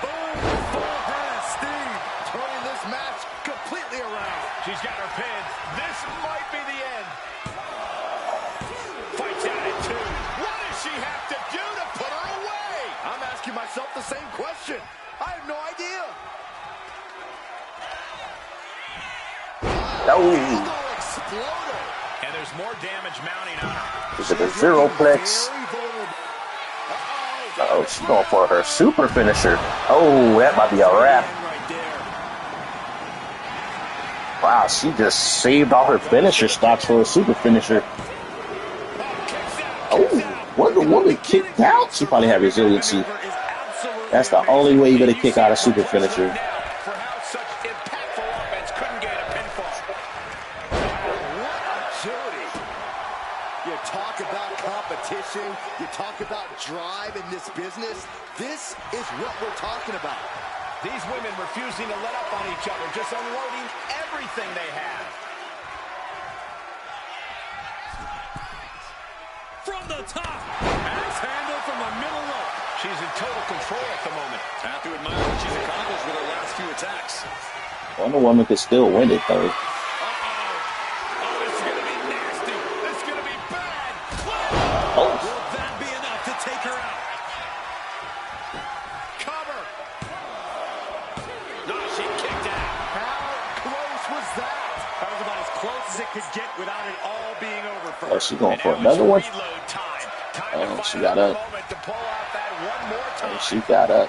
Speaker 3: Boom, full head of steam. Turning this match completely around. She's got her pin. This might be the end. Fights out at 2. What does she have to do to put her away? I'm asking myself the same question. I have no idea.
Speaker 2: Oh.
Speaker 3: Exploder. And there's more damage mounting on her.
Speaker 2: Is it a Zeroplex? Oh, she's going for her super finisher. Oh, that might be a wrap. Wow, she just saved all her finisher stocks for a super finisher. Oh, what the woman kicked out? She probably had resiliency. That's the only way you're going to kick out a super finisher.
Speaker 5: You talk about drive in this business. This is what we're talking about.
Speaker 3: These women refusing to let up on each other, just unloading everything they have.
Speaker 4: From the top. Axe handle from the middle rope.
Speaker 3: She's in total control at the moment.
Speaker 4: I have to admire what she's accomplished with her last few attacks.
Speaker 2: Wonder Woman could still win it, though. Oh, she's going for another one? Oh, she got up. Oh, she got up.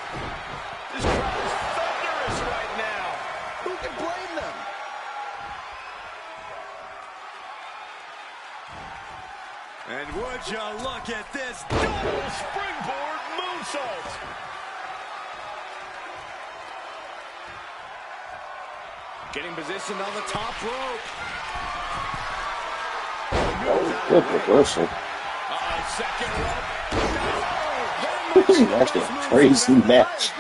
Speaker 3: This crowd is thunderous right now. Who can blame them? And would you look at this double springboard moonsault. Getting positioned on the top rope.
Speaker 2: Oh, good reversal.
Speaker 3: Second rope.
Speaker 2: This is actually a crazy match.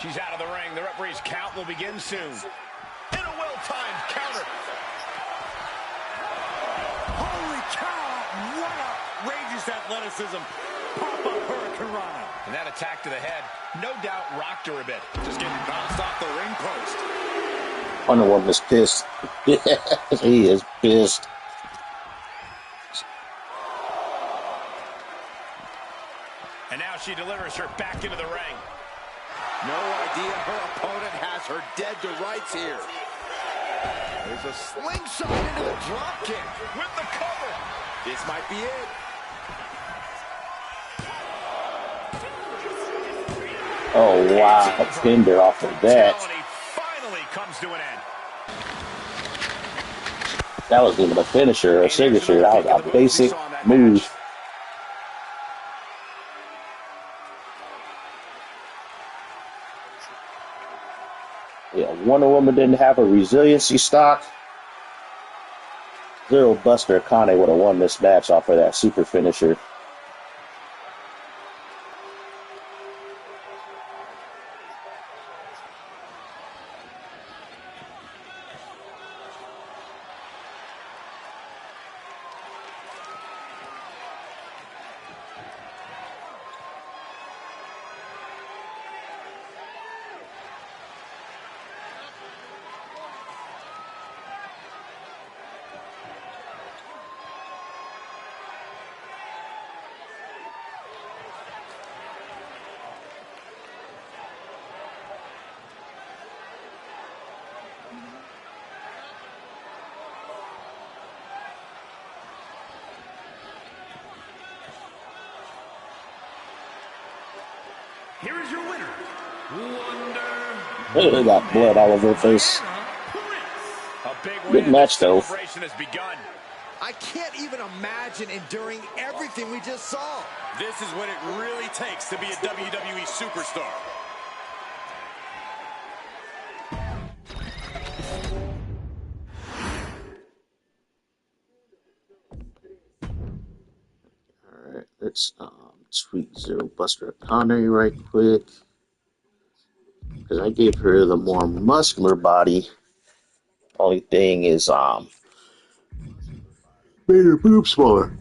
Speaker 3: She's out of the ring. The referee's count will begin soon. In a well-timed counter.
Speaker 4: Holy cow! What outrageous athleticism. Pop-up hurricanrana.
Speaker 3: And that attack to the head, no doubt rocked her a bit. Just getting bounced off the ring post.
Speaker 2: Wonder Woman's pissed. He is pissed.
Speaker 3: And now she delivers her back into the ring.
Speaker 5: No idea her opponent has her dead to rights here. There's a slingshot into the drop kick
Speaker 3: with the cover.
Speaker 5: This might be it.
Speaker 2: Oh, wow. A fender off of that.
Speaker 3: Finally comes to an end.
Speaker 2: That wasn't even a finisher or a signature. That was a basic move. Yeah, Wonder Woman didn't have a resiliency stock. Zero Buster Kane would have won this match off of that super finisher.
Speaker 4: Here is your winner, Wonder
Speaker 2: Oh, they got blood all over their face.
Speaker 3: A big
Speaker 2: Good
Speaker 3: win.
Speaker 2: match, though.
Speaker 3: Celebration has begun.
Speaker 5: I can't even imagine enduring everything we just saw.
Speaker 4: This is what it really takes to be a WWE superstar.
Speaker 2: Alright, let's tweak Zero Buster Kane right quick. Because I gave her the more muscular body. Only thing is, made her boobs smaller.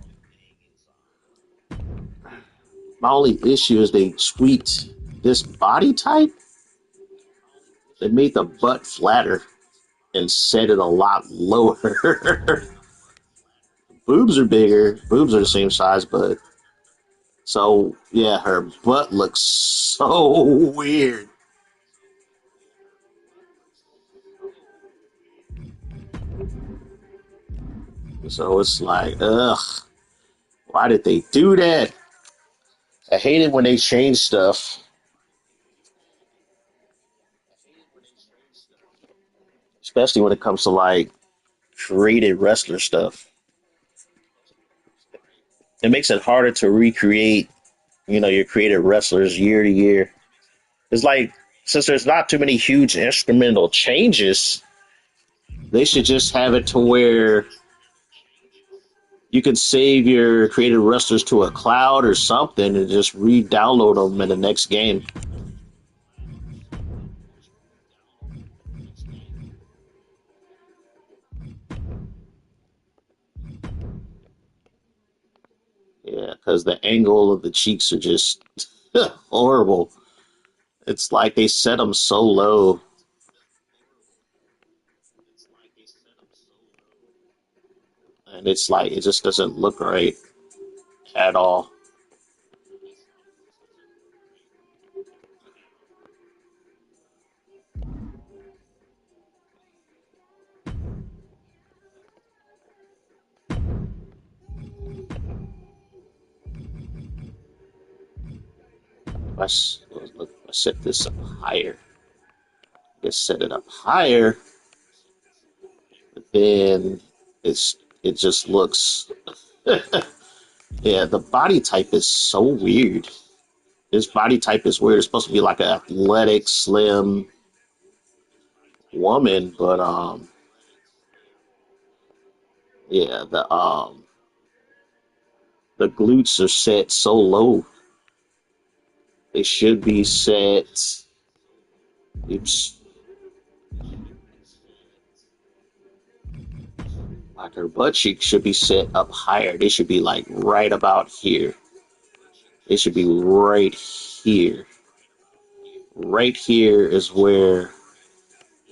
Speaker 2: My only issue is they tweaked this body type. They made the butt flatter and set it a lot lower. Boobs are bigger. Boobs are the same size, but so yeah, her butt looks so weird. So it's like, ugh, why did they do that? I hate it when they change stuff, especially when it comes to like created wrestler stuff. It makes it harder to recreate, your created wrestlers year to year. It's like, since there's not too many huge instrumental changes, they should just have it to where you can save your created wrestlers to a cloud or something and just re-download them in the next game. Yeah, because the angle of the cheeks are just horrible. It's like they set them so low. And it's like, it just doesn't look right at all. If I set this up higher, just set it up higher, but then it just looks. Yeah, the body type is so weird. This body type is weird. It's supposed to be like an athletic, slim woman, but yeah, the glutes are set so low. They should be set. Oops. Like her butt cheeks should be set up higher. They should be like right about here. They should be right here. Right here is where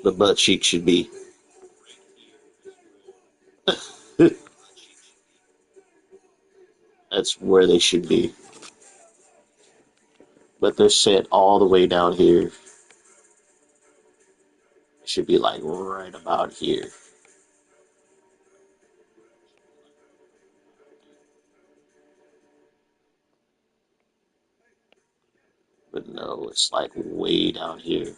Speaker 2: the butt cheek should be. That's where they should be. But they're set all the way down here. It should be like right about here. But no, it's like way down here.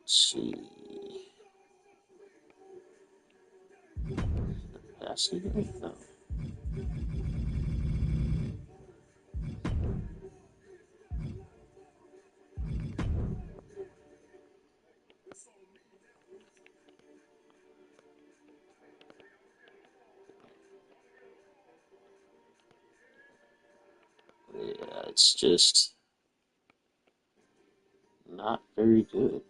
Speaker 2: Let's see. see it? No. Yeah, it's just not very good.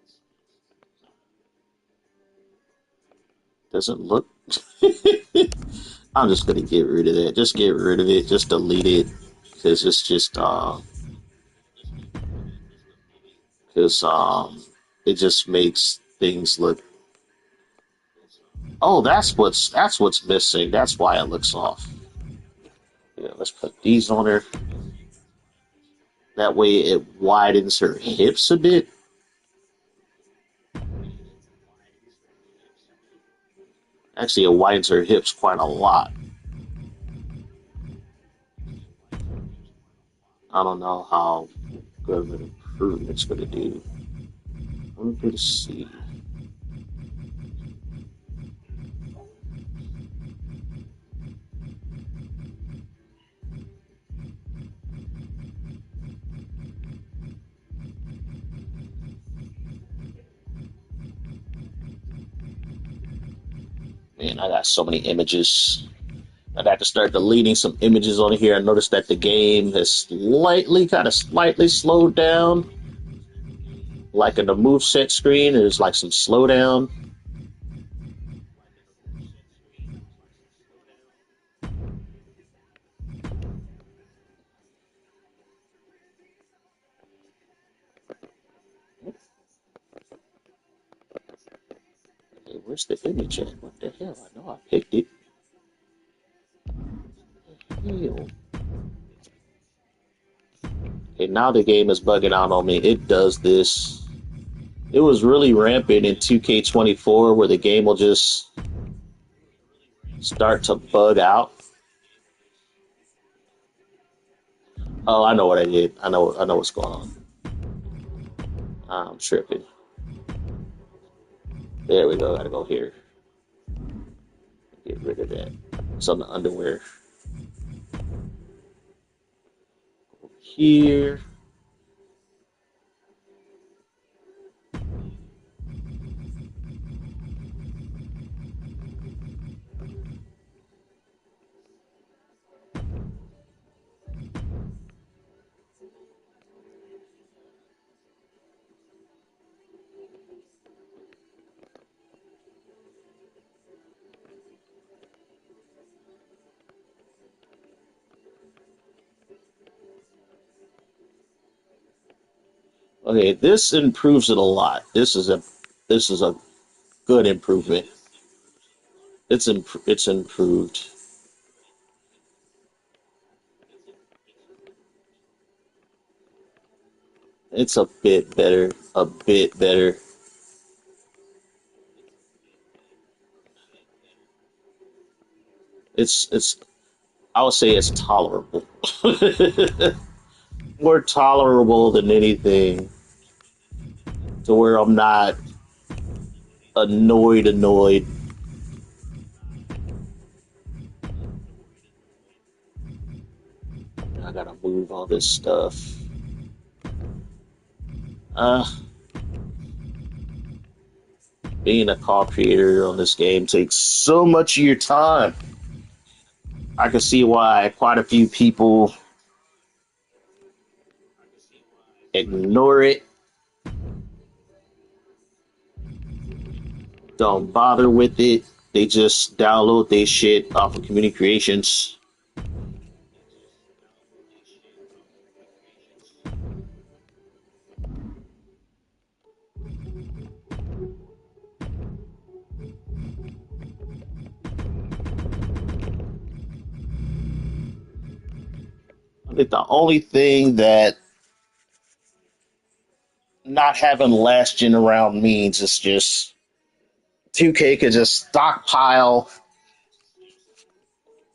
Speaker 2: Doesn't look. I'm just gonna get rid of that. Just get rid of it. Just delete it because it's just because it just makes things look. Oh, that's what's missing. That's why it looks off. Yeah, let's put these on her. That way it widens her hips a bit. Actually, it widens her hips quite a lot. I don't know how good of an improvement it's going to do. I'm going to see. Man, I got so many images. I'd have to start deleting some images on here. I noticed that the game has slightly slowed down. Like in the moveset screen, there's like some slowdown. Hey, where's the image at? What the hell? I know I picked it. Hell. Okay, now the game is bugging out on me. It does this. It was really rampant in 2K24 where the game will just start to bug out. Oh, I know what I did. I know what's going on. I'm tripping. There we go. Gotta go here. Get rid of that. It's on the underwear. Here. Okay, this improves it a lot. This is a good improvement. It's improved. It's a bit better. A bit better. It's I would say it's tolerable. More tolerable than anything. To where I'm not annoyed. I gotta move all this stuff. Uh, Being a call creator on this game takes so much of your time. I can see why quite a few people ignore it, don't bother with it. They just download their shit off of Community Creations. I think the only thing that not having last gen around means is just 2K could just stockpile,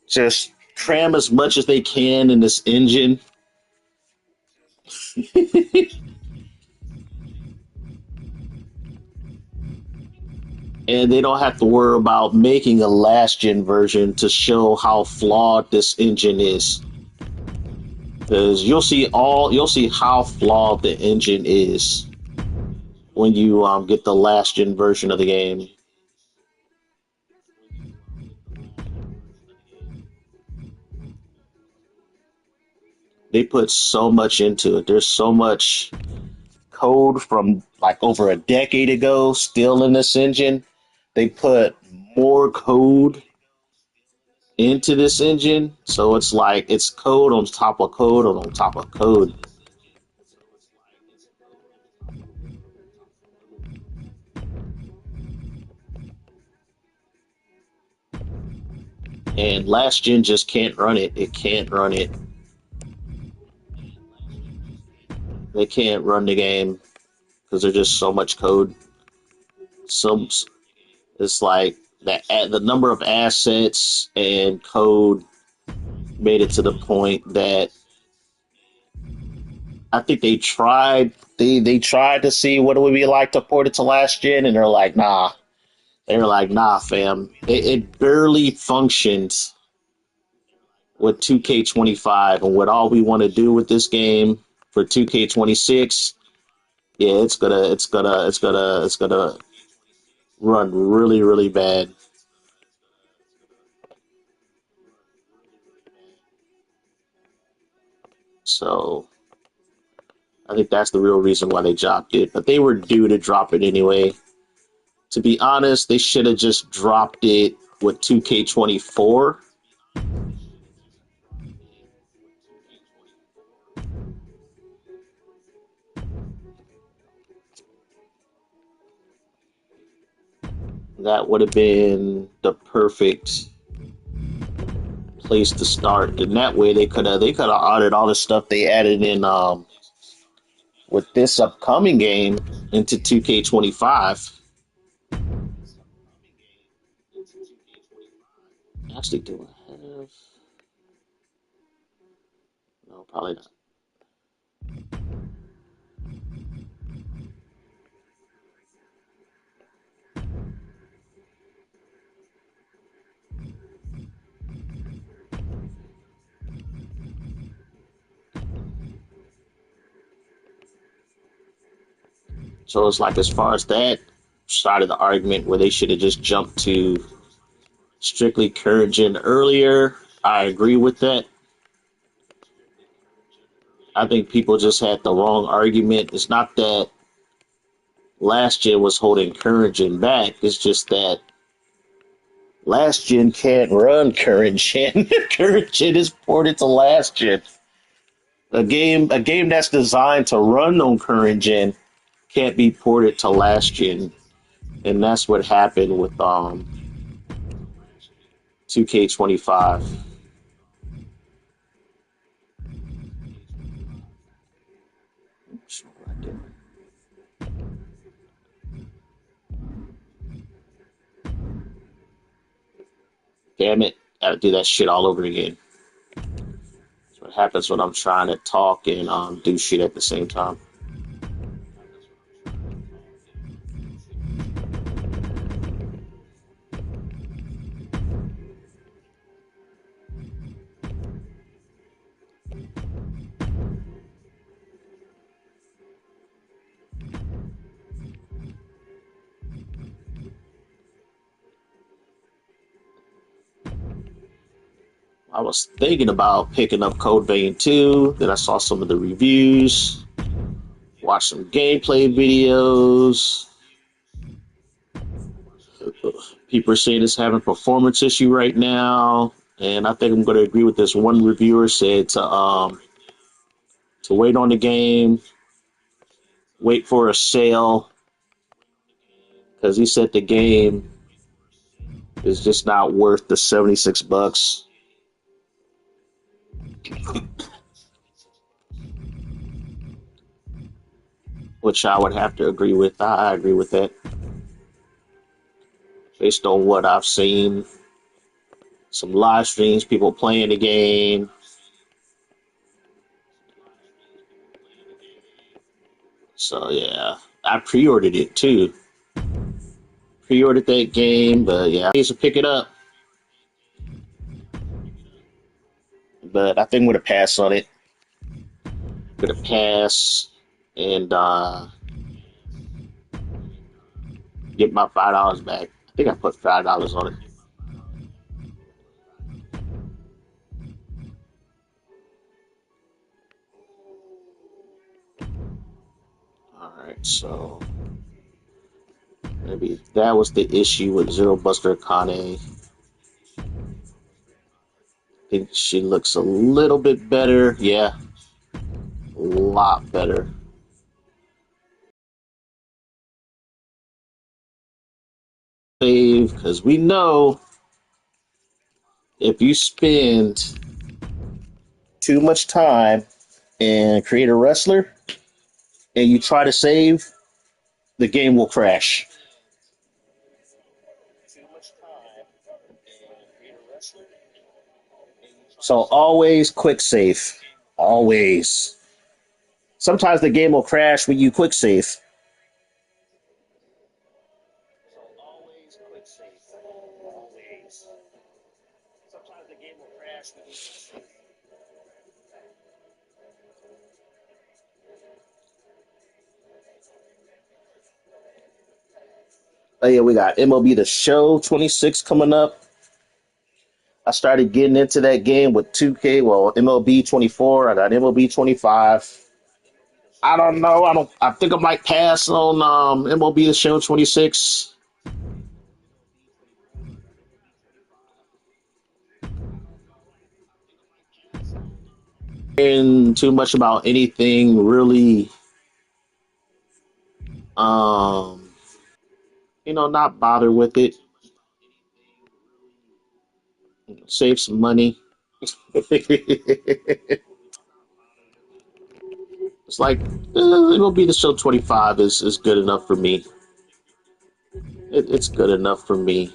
Speaker 2: just cram as much as they can in this engine. and they don't have to worry about making a last gen version to show how flawed this engine is. Because you'll see how flawed the engine is when you get the last gen version of the game. They put so much into it. There's so much code from like over a decade ago still in this engine. They put more code into this engine, so it's like it's code on top of code on top of code. And last gen just can't run it. It can't run it. They can't run the game because there's just so much code. Some it's like the number of assets and code made it to the point that I think they tried to see what it would be like to port it to last gen, and they're like, nah. They're like, nah, fam. It barely functions with 2K25, and what all we want to do with this game for 2K26, yeah, it's gonna run really, really bad. So I think that's the real reason why they dropped it. But they were due to drop it anyway. To be honest, they should have just dropped it with 2K24. That would have been the perfect place to start. And that way they could have added all the stuff they added in with this upcoming game into 2K25. Actually, do I have? No, probably not. So it's like as far as that side of the argument where they should have just jumped to strictly current gen earlier, I agree with that. I think people just had the wrong argument. It's not that last gen was holding current gen back. It's just that last gen can't run current gen. Current gen is ported to last gen. A game that's designed to run on current gen can't be ported to last gen, and that's what happened with 2K25. Damn it! Gotta do that shit all over again. That's what happens when I'm trying to talk and do shit at the same time. I was thinking about picking up Code Vein 2, then I saw some of the reviews, watched some gameplay videos. People are saying it's having a performance issue right now, and I think I'm going to agree with this. One reviewer said to wait on the game, wait for a sale, because he said the game is just not worth the $76. Which I would have to agree with. I agree with that. Based on what I've seen, some live streams, people playing the game. So yeah, I pre-ordered it too. pre-ordered that game, but yeah, I need to pick it up. But I think I'm gonna pass on it. Gonna pass and get my $5 back. I think I put $5 on it. All right, so maybe that was the issue with Zero Buster Kane. I think she looks a little bit better. Yeah, a lot better. Save, because we know if you spend too much time and create a wrestler and you try to save, the game will crash. So always quick save. Always. Sometimes the game will crash when you quick save. Oh yeah, we got MLB The Show 26 coming up. I started getting into that game with 2K. Well, MLB 24. I got MLB 25. I don't know. I think I might pass on MLB The Show 26. And too much about anything really. Not bother with it. Save some money. It's like MLB The Show 25 is good enough for me. It's good enough for me.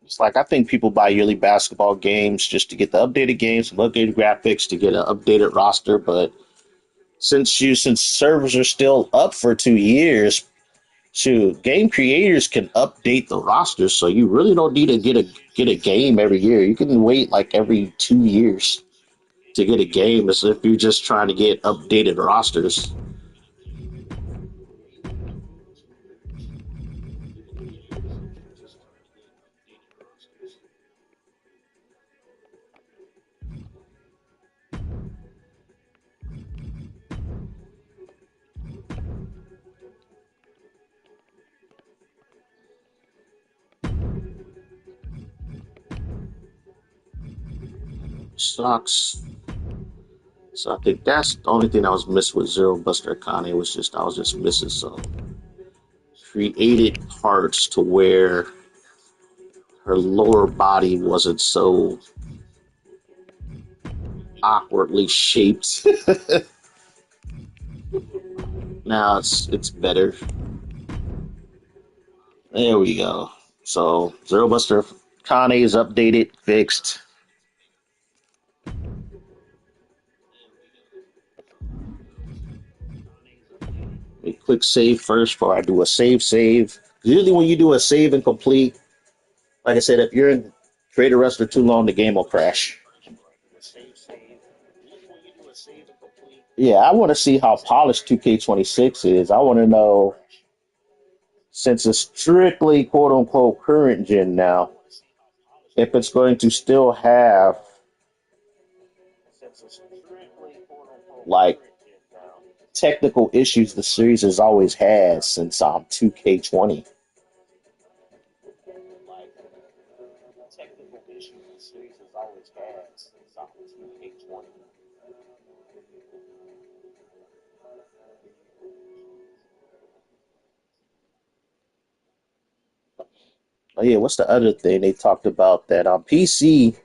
Speaker 2: It's like I think people buy yearly basketball games just to get the updated games, some updated graphics, to get an updated roster. But since servers are still up for 2 years, shoot, game creators can update the roster, so you really don't need to get a game every year. You can wait like every 2 years to get a game, as if you're just trying to get updated rosters. Sucks. So I think that's the only thing I was missing with Zero Buster Kane. I was just missing some created parts to where her lower body wasn't so awkwardly shaped. Now it's better. There we go. So Zero Buster Kane is updated, fixed. We click save first before I do a save. Usually when you do a save and complete, like I said, if you're in Create a Wrestler too long, the game will crash. Yeah, I want to see how polished 2K26 is. I want to know, since it's strictly quote unquote current gen now, if it's going to still have like technical issues the series has always had since 2K20. Oh yeah, what's the other thing they talked about that on PC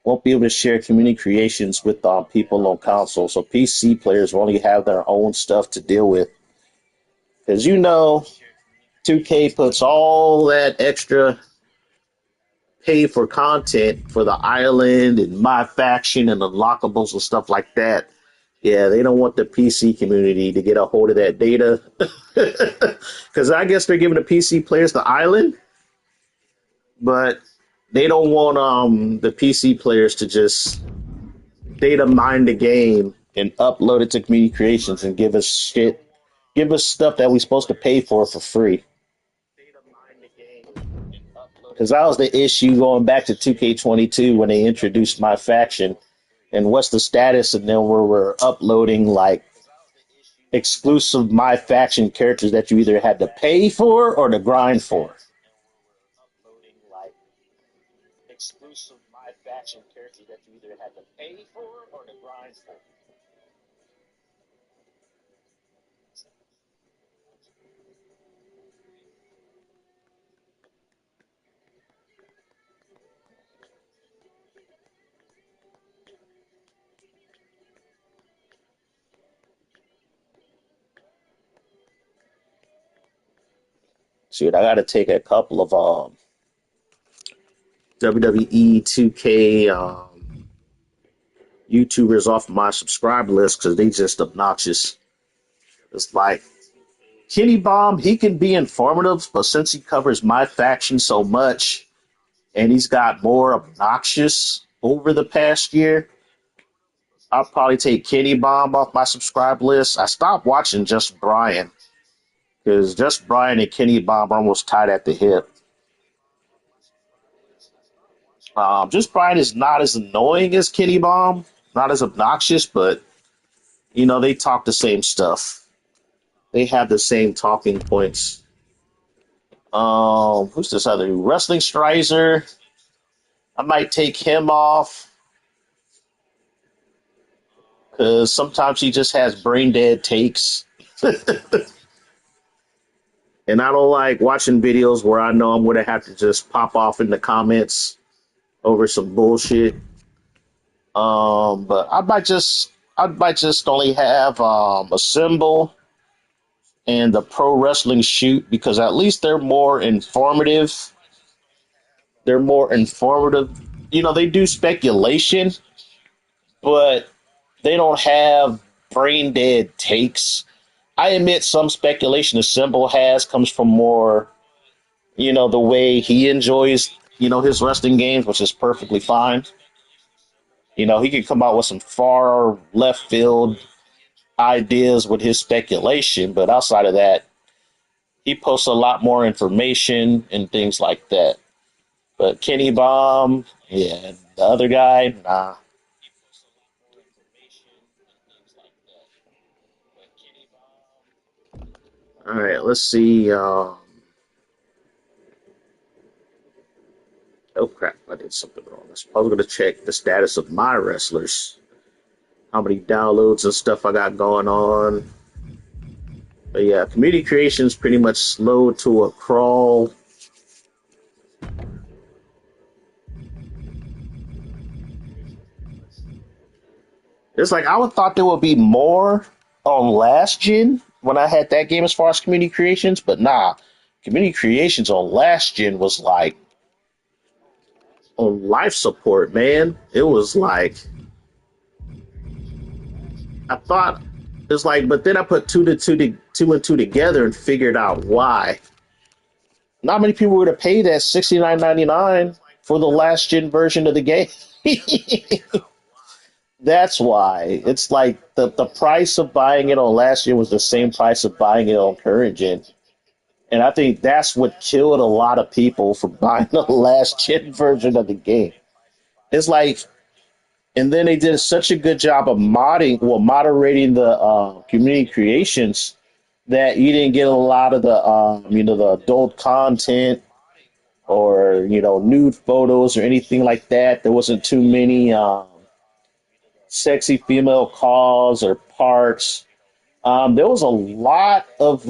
Speaker 2: won't be able to share community creations with people on console. So PC players will only have their own stuff to deal with. Because 2K puts all that extra pay for content for the island and my faction and unlockables and stuff like that. Yeah, they don't want the PC community to get a hold of that data. Because I guess they're giving the PC players the island, but they don't want the PC players to just data mine the game and upload it to community creations and give us stuff that we're supposed to pay for free. Because that was the issue going back to 2K22 when they introduced my faction. And what's the status? And then we're uploading like exclusive my faction characters that you either had to pay for or to grind for. Exclusive my faction characters that you either had to pay for or to grind for. Shoot, I got to take a couple of WWE 2K YouTubers off my subscribe list because they just obnoxious. It's like Kenny Bomb, he can be informative, but since he covers my faction so much and he's got more obnoxious over the past year, I'll probably take Kenny Bomb off my subscribe list. I stopped watching Just Brian because Just Brian and Kenny Bomb are almost tied at the hip. Just Brian is not as annoying as Kenny Bomb, not as obnoxious, but they talk the same stuff. They have the same talking points. Who's this other Wrestling Strizer? I might take him off because sometimes he just has brain dead takes. And I don't like watching videos where I know I'm going to have to just pop off in the comments over some bullshit. But I might just only have a symbol and the Pro Wrestling Shoot because at least they're more informative. They're more informative. They do speculation, but they don't have brain dead takes. I admit some speculation the symbol has comes from more, the way he enjoys, his wrestling games, which is perfectly fine. He could come out with some far left field ideas with his speculation, but outside of that, he posts a lot more information and things like that. But Kenny Bomb, yeah, the other guy, nah. All right, let's see. Oh crap, I did something wrong. I was going to check the status of my wrestlers, how many downloads and stuff I got going on. But yeah, community creation is pretty much slow to a crawl. It's like I would thought there would be more on last gen when I had that game as far as community creations, but nah, community creations on last gen was like on life support, man. It was like I thought it's like, but then I put two and two together and figured out why. Not many people would have paid that $69.99 for the last gen version of the game. That's why. It's like the price of buying it on last gen was the same price of buying it on current gen. And I think that's what killed a lot of people for buying the last gen version of the game. It's like, and then they did such a good job of moderating the community creations that you didn't get a lot of the, the adult content or, nude photos or anything like that. There wasn't too many sexy female calls or parts. There was a lot of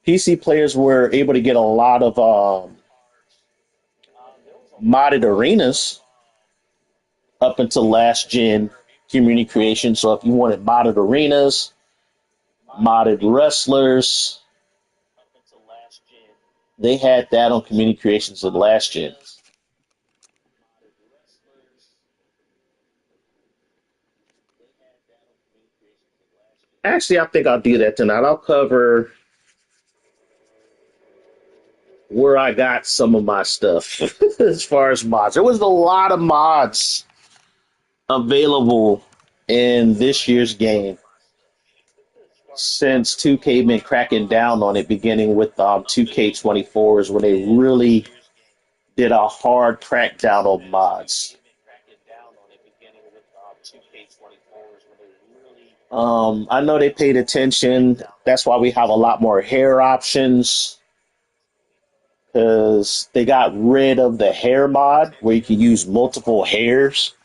Speaker 2: PC players were able to get a lot of modded arenas up until last gen community creation. So if you wanted modded arenas, Modded wrestlers. They had that on Community Creations in last gen. Actually, I think I'll do that tonight. I'll cover where I got some of my stuff as far as mods. There was a lot of mods available in this year's game since 2K been cracking down on it, beginning with 2K24 is when they really did a hard crackdown on mods. I know they paid attention. That's why we have a lot more hair options, because they got rid of the hair mod where you can use multiple hairs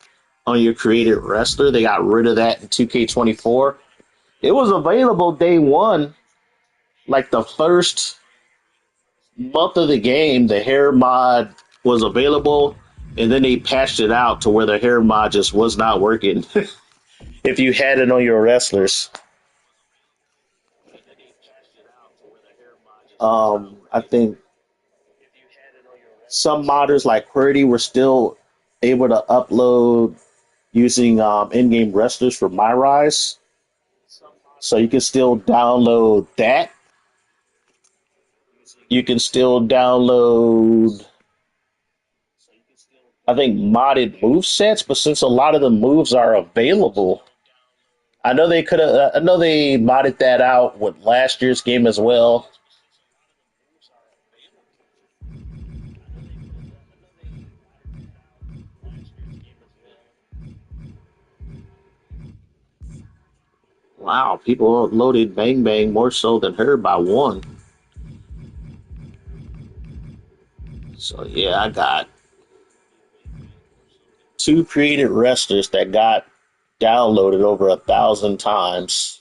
Speaker 2: on your created wrestler. They got rid of that in 2K24. It was available day one, like the first month of the game, the hair mod was available, and then they patched it out to where the hair mod just was not working if you had it on your wrestlers. I think some modders like QWERTY were still able to upload using in-game wrestlers for MyRise. So you can still download that. You can still download, I think, modded move sets, but since a lot of the moves are available, I know they could have. I know they modded that out with last year's game as well. Wow, people loaded Bang Bang more so than her by one. So yeah, I got two created wrestlers that got downloaded over 1,000 times.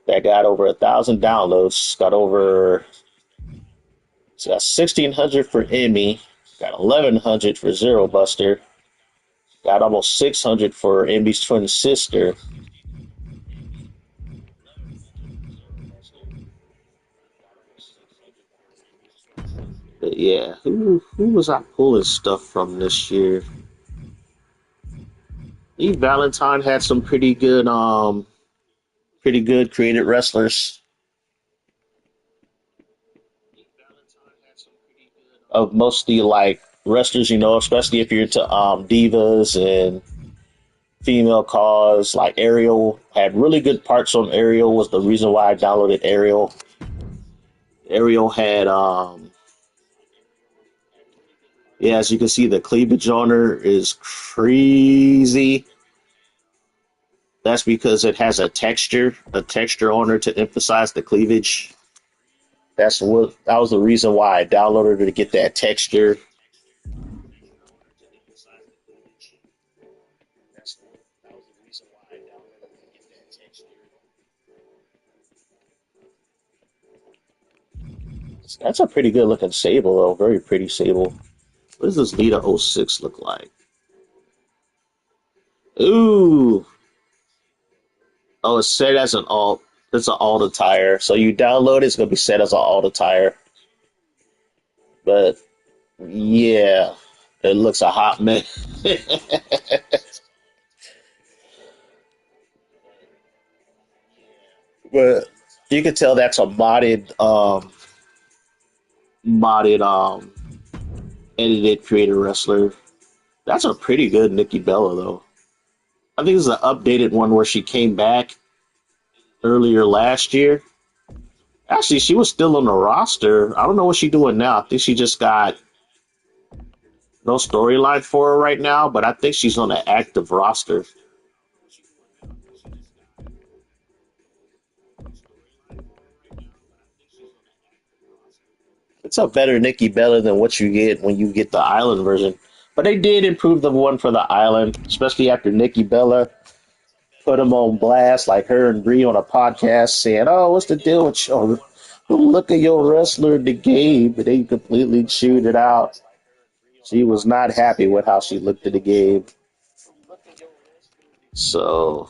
Speaker 2: That got over 1,000 downloads. Got over, so got 1,600 for Emmy. Got 1,100 for Zero Buster. Got almost 600 for Emmy's twin sister. But yeah, who was I pulling stuff from this year? Eve Valentine had some pretty good created wrestlers of mostly like wrestlers, especially if you're into divas and female cause. Like Ariel had really good parts on Ariel, was the reason why I downloaded Ariel. Ariel had yeah, as you can see, the cleavage on her is crazy. That's because it has a texture on her to emphasize the cleavage. That was the reason why I downloaded her, to get that texture. That's a pretty good looking Sable though, very pretty Sable. What does this Lita 06 look like? Ooh. Oh, it's set as an alt. It's an alt attire. So you download it, it's gonna be set as an alt attire. But yeah, it looks a hot mess. But you can tell that's a modded edited creator wrestler. That's a pretty good Nikki Bella though. I think this is an updated one where she came back earlier last year. Actually, she was still on the roster. I don't know what she's doing now. I think she just got no storyline for her right now, but I think she's on an active roster. It's a better Nikki Bella than what you get when you get the Island version. But they did improve the one for the Island, especially after Nikki Bella put them on blast, like her and Bree on a podcast saying, "Oh, what's the deal with you? Look at your wrestler in the game." But they completely chewed it out. She was not happy with how she looked at the game. So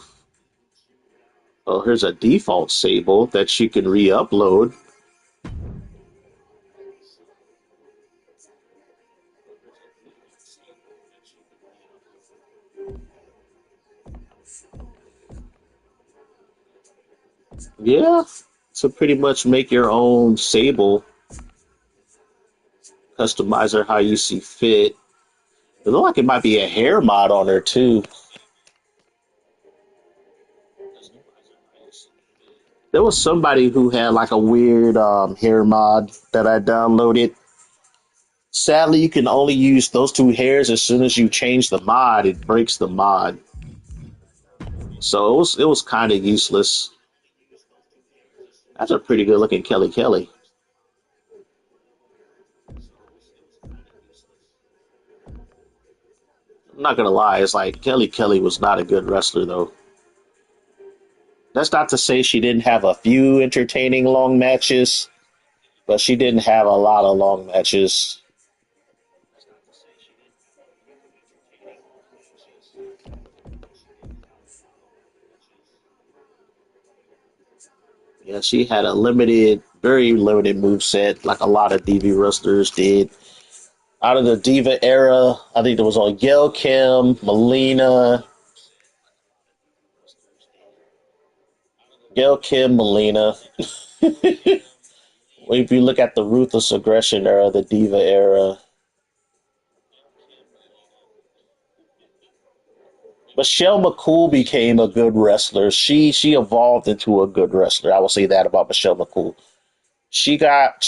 Speaker 2: Oh, here's a default Sable that you can re-upload. Yeah, to pretty much make your own Sable, customize her how you see fit. It looks like it might be a hair mod on her too. There was somebody who had like a weird hair mod that I downloaded. Sadly, you can only use those two hairs as soon as you change the mod. It breaks the mod, so it was kind of useless. That's a pretty good looking Kelly Kelly. I'm not gonna lie, it's like Kelly Kelly was not a good wrestler though. That's not to say she didn't have a few entertaining long matches, but she didn't have a lot of long matches. Yeah, she had a limited, very limited move set, like a lot of DV wrestlers did. Out of the Diva era, I think there was on Gail Kim, Melina, Gail Kim, Melina. If you look at the Ruthless Aggression era, the Diva era, Michelle McCool became a good wrestler. She evolved into a good wrestler. I will say that about Michelle McCool. She got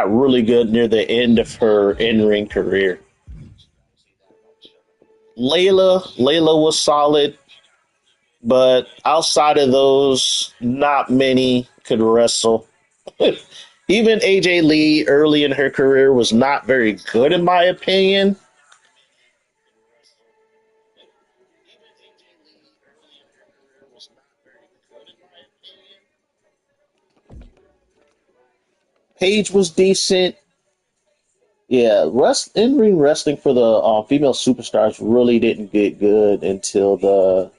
Speaker 2: really good near the end of her in ring career. Layla was solid, but outside of those, not many could wrestle. Even AJ Lee early in her career was not very good in my opinion. Paige was decent. Yeah, in ring wrestling for the female superstars really didn't get good until the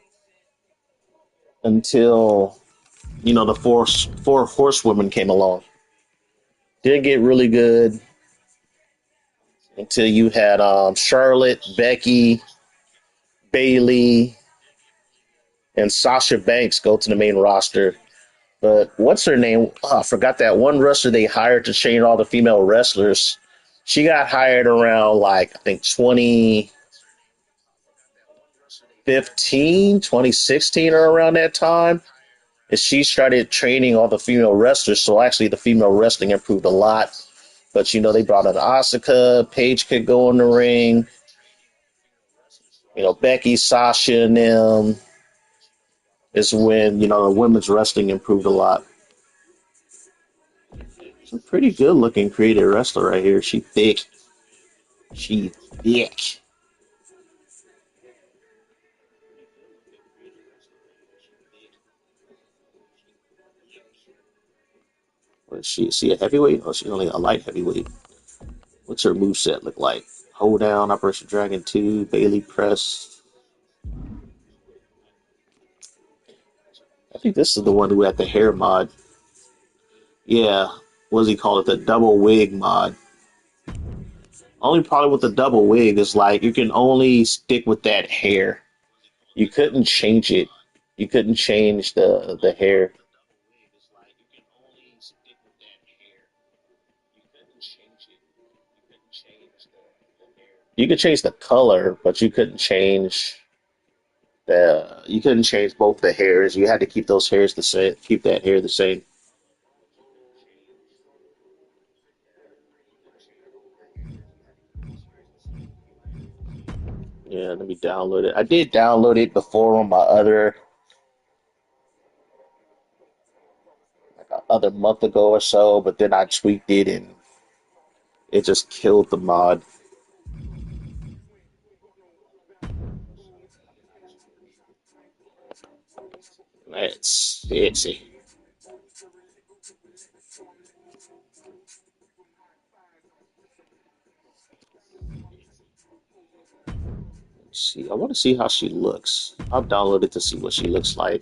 Speaker 2: four horsewomen came along. Didn't get really good until you had Charlotte, Becky, Bailey, and Sasha Banks go to the main roster. But what's her name? Oh, I forgot that one wrestler they hired to train all the female wrestlers. She got hired around like I think 2015, 2016, or around that time. And she started training all the female wrestlers. So actually the female wrestling improved a lot. But they brought in Asuka, Paige could go in the ring, Becky, Sasha, and them is when, the women's wrestling improved a lot. It's a pretty good looking creative wrestler right here. She thick. She thick. What is she? Is she a heavyweight? Oh, she's only a light heavyweight. What's her moveset look like? Hold down, Operation Dragon 2, Bailey press. I think this is the one who had the hair mod. Yeah. What does he call it? The double wig mod. Only problem with the double wig is like you can only stick with that hair. You couldn't change it. You couldn't change the hair. You could change the color, but you couldn't change both the hairs. You had to keep those hairs the same, keep that hair the same. Yeah, let me download it. I did download it before on my other month ago or so, but then I tweaked it and it just killed the mod. Let's see. Let's see. I want to see how she looks. I'll download it to see what she looks like.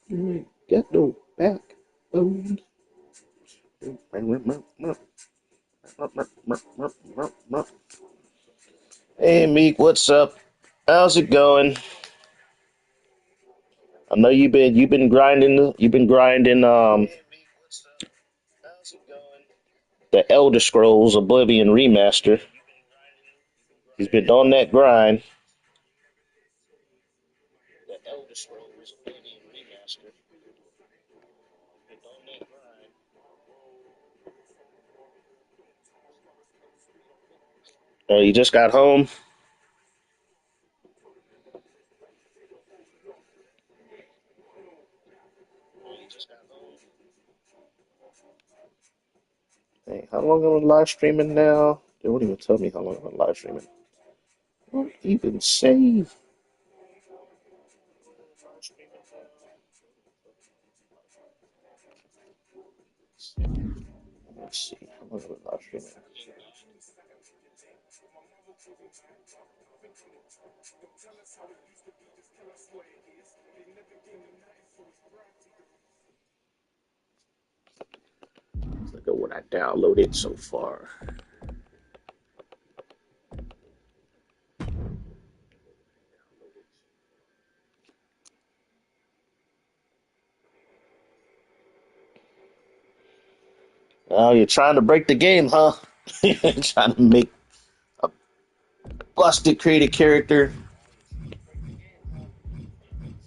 Speaker 2: You ain't got no backbone. Hey Meek, what's up? How's it going? I know you've been grinding the Elder Scrolls Oblivion remaster. He's been on that grind. You just got home. Hey, how long am I live streaming now? They won't even tell me how long I'm live streaming. Won't even say. Let's see. How long am I live streaming? Look at what I downloaded so far. Oh, you're trying to break the game, huh? Trying to make a busted created character.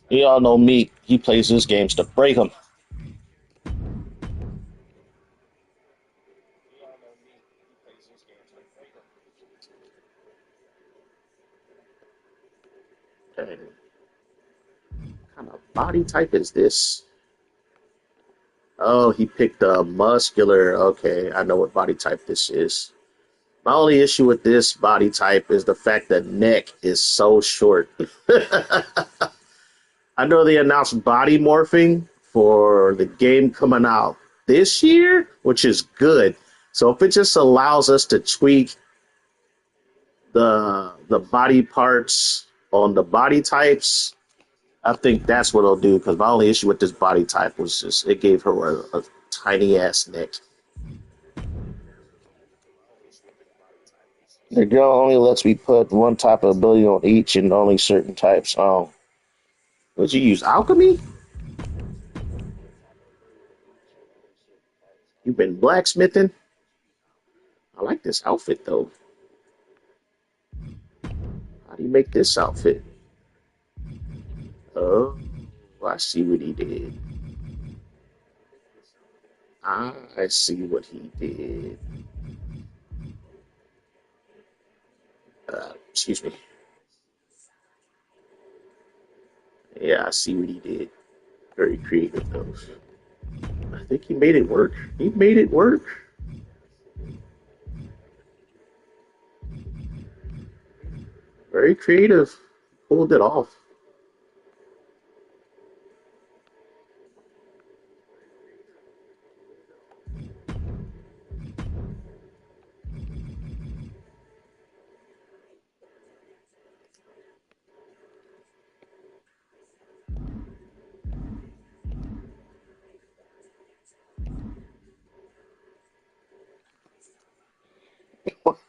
Speaker 2: You all know me. He plays his games to break them. What kind of body type is this? Oh, he picked a muscular. Okay, I know what body type this is. My only issue with this body type is the fact that neck is so short. I know they announced body morphing for the game coming out this year, which is good. So if it just allows us to tweak the body parts on the body types, I think that's what it'll do. Because my only issue with this body type was just it gave her a tiny ass neck. The girl only lets me put one type of ability on each and only certain types. Oh, would you use alchemy? You've been blacksmithing? I like this outfit though. How do you make this outfit? Oh, I see what he did. I see what he did. Excuse me. Yeah, I see what he did. Very creative though. I think he made it work. He made it work. Very creative. Pulled it off.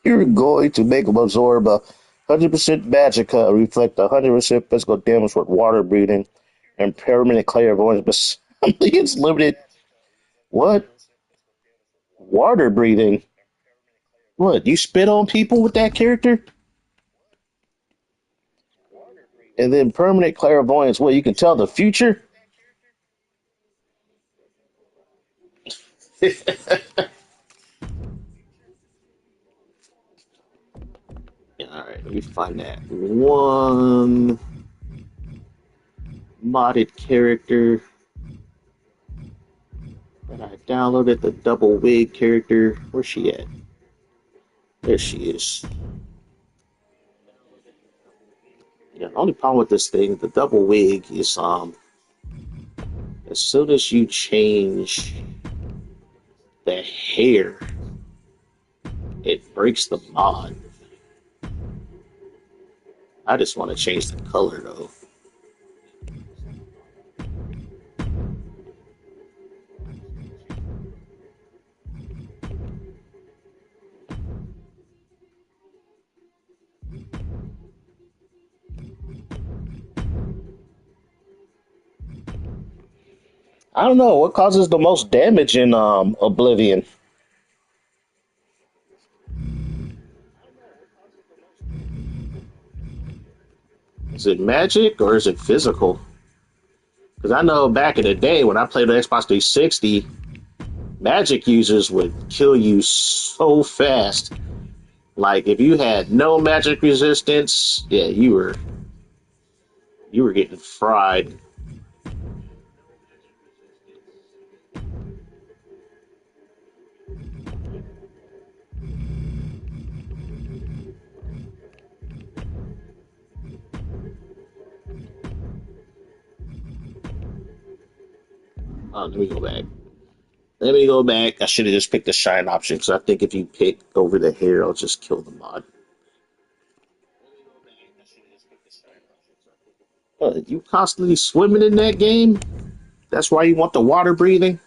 Speaker 2: You're going to make him absorb 100% magic, reflect 100% physical damage with water breathing and permanent clairvoyance. But it's limited. What? Water breathing? What? You spit on people with that character? And then permanent clairvoyance. What? You can tell the future? All right, let me find that one modded character that I downloaded. The double wig character. Where's she at? There she is. Yeah, the only problem with this thing, the double wig, is As soon as you change the hair, it breaks the mod. I just want to change the color though. I don't know what causes the most damage in Oblivion. Is it magic or is it physical? Because I know back in the day when I played the Xbox 360, magic users would kill you so fast. Like if you had no magic resistance, yeah, you were getting fried. Let me go back. Let me go back. I should have just picked the shine option because I think if you pick over the hair, I'll just kill the mod. You constantly swimming in that game? That's why you want the water breathing?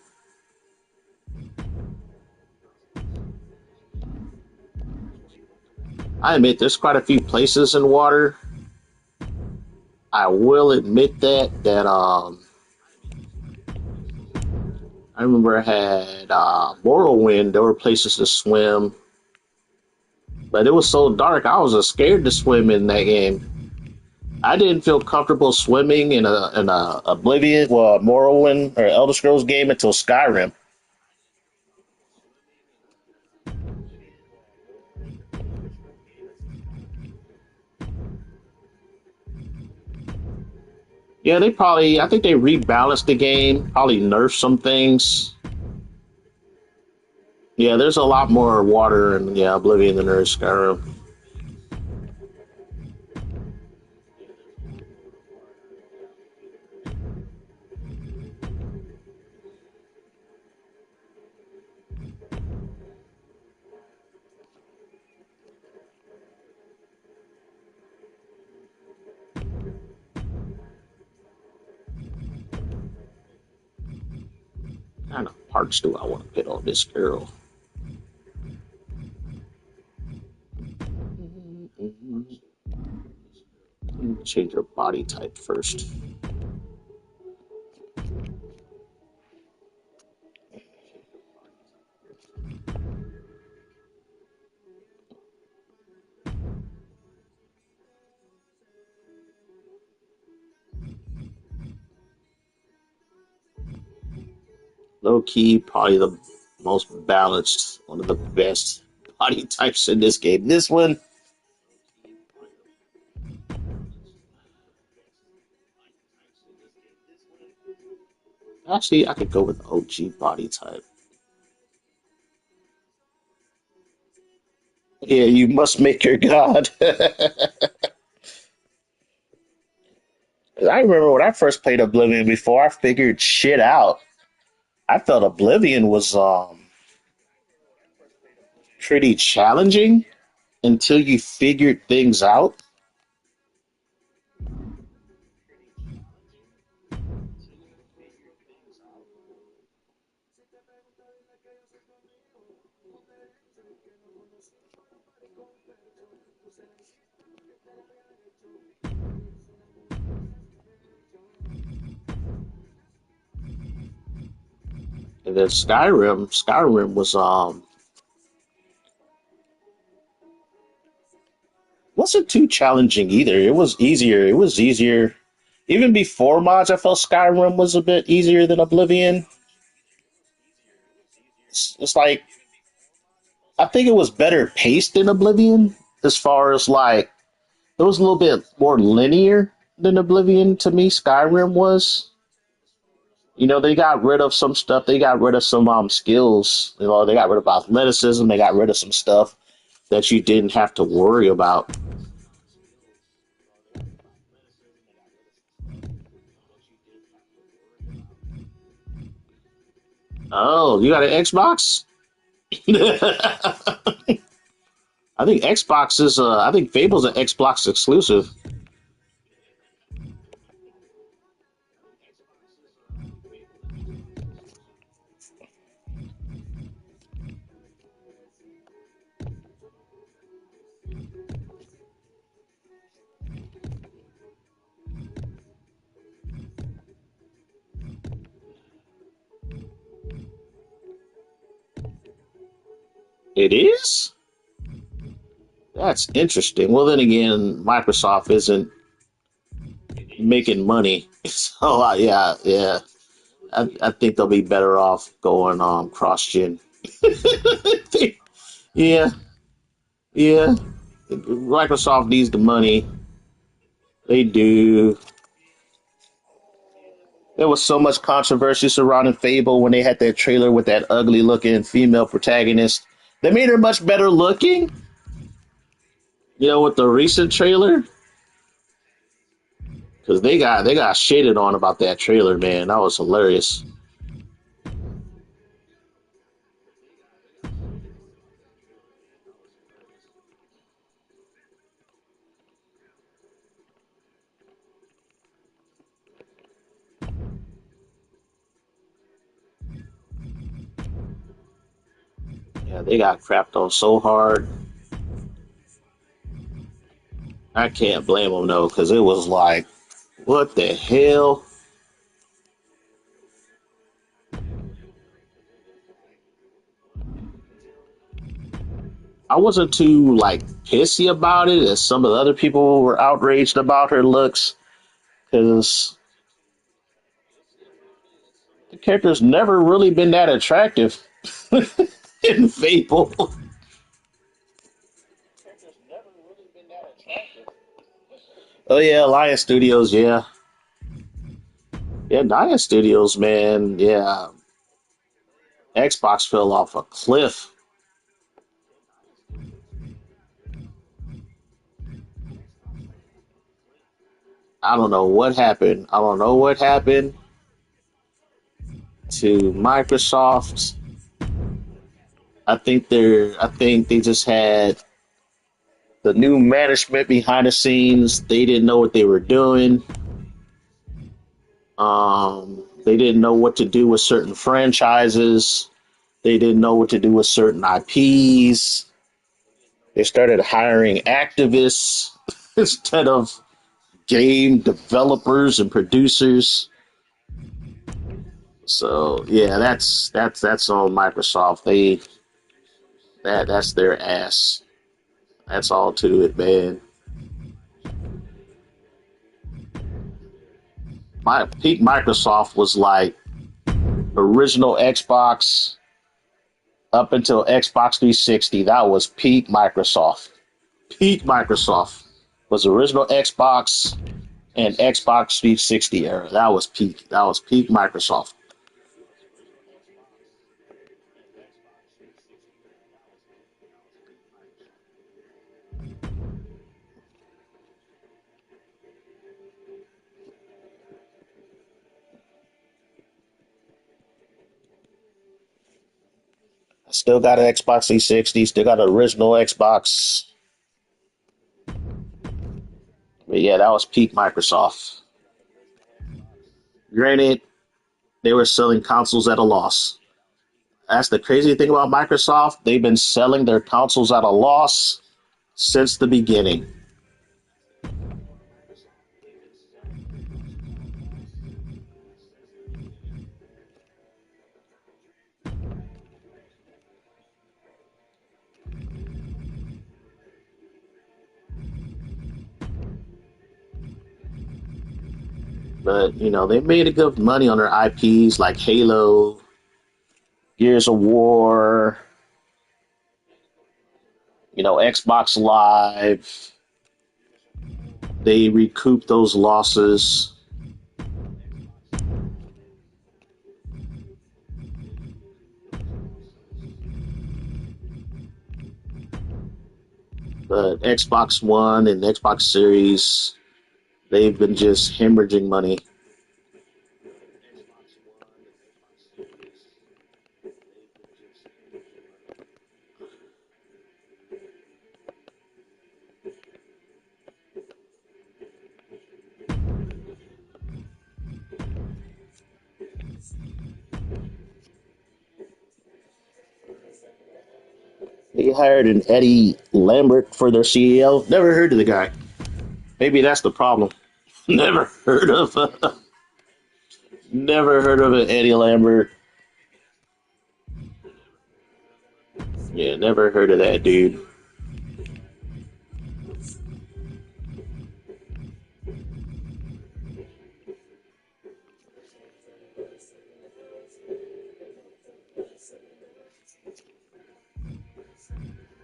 Speaker 2: I admit there's quite a few places in water. I will admit that I remember I had Morrowind. There were places to swim, but it was so dark. I was scared to swim in that game. I didn't feel comfortable swimming in a Oblivion, well, Morrowind or Elder Scrolls game until Skyrim. Yeah, they probably. I think they rebalanced the game, probably nerfed some things. Yeah, there's a lot more water in Oblivion than there is Skyrim. What kind of parts do I want to put on this girl? Change her body type first. Low key, probably the most balanced, one of the best body types in this game. This one, actually, I could go with the OG body type. Yeah, you must make your god. I remember when I first played Oblivion before I figured shit out. I felt Oblivion was pretty challenging until you figured things out. And then Skyrim was wasn't too challenging either. It was easier. It was easier. Even before mods, I felt Skyrim was a bit easier than Oblivion. It's like I think it was better paced than Oblivion as far as like it was a little bit more linear than Oblivion to me. Skyrim was. They got rid of some stuff. They got rid of some skills. They got rid of athleticism. They got rid of some stuff that you didn't have to worry about. Oh, you got an Xbox? I think Xbox is. I think Fable's an Xbox exclusive. It is. That's interesting. Well, then again, Microsoft isn't making money, so yeah. I think they'll be better off going cross gen. Yeah, yeah. Microsoft needs the money. They do. There was so much controversy surrounding Fable when they had that trailer with that ugly looking female protagonist. They made her much better looking. With the recent trailer, because they got shaded on about that trailer, man. That was hilarious. Yeah, they got crapped on so hard. I can't blame them though, because it was like, what the hell? I wasn't too like pissy about it, as some of the other people were outraged about her looks, because the character's never really been that attractive in Fable. Oh yeah, Alliance Studios, yeah. Yeah, Alliance Studios, man, yeah. Xbox fell off a cliff. I don't know what happened. I don't know what happened to Microsoft. I think they just had the new management behind the scenes. They didn't know what they were doing. They didn't know what to do with certain franchises. They didn't know what to do with certain IPs. They started hiring activists instead of game developers and producers. So yeah, that's on Microsoft. That's their ass. That's all to it, man. My peak Microsoft was like original Xbox up until Xbox 360. That was peak Microsoft. Peak Microsoft was original Xbox and Xbox 360 era. That was peak. That was peak Microsoft. I still got an Xbox 360. Still got an original Xbox. But yeah, that was peak Microsoft. Granted, they were selling consoles at a loss. That's the crazy thing about Microsoft. They've been selling their consoles at a loss since the beginning. But, they made a good money on their IPs like Halo, Gears of War, Xbox Live. They recouped those losses. But Xbox One and Xbox Series, they've been just hemorrhaging money. They hired an Eddie Lambert for their CEO. Never heard of the guy. Maybe that's the problem. Never heard of never heard of an Eddie Lambert. Yeah, never heard of that dude.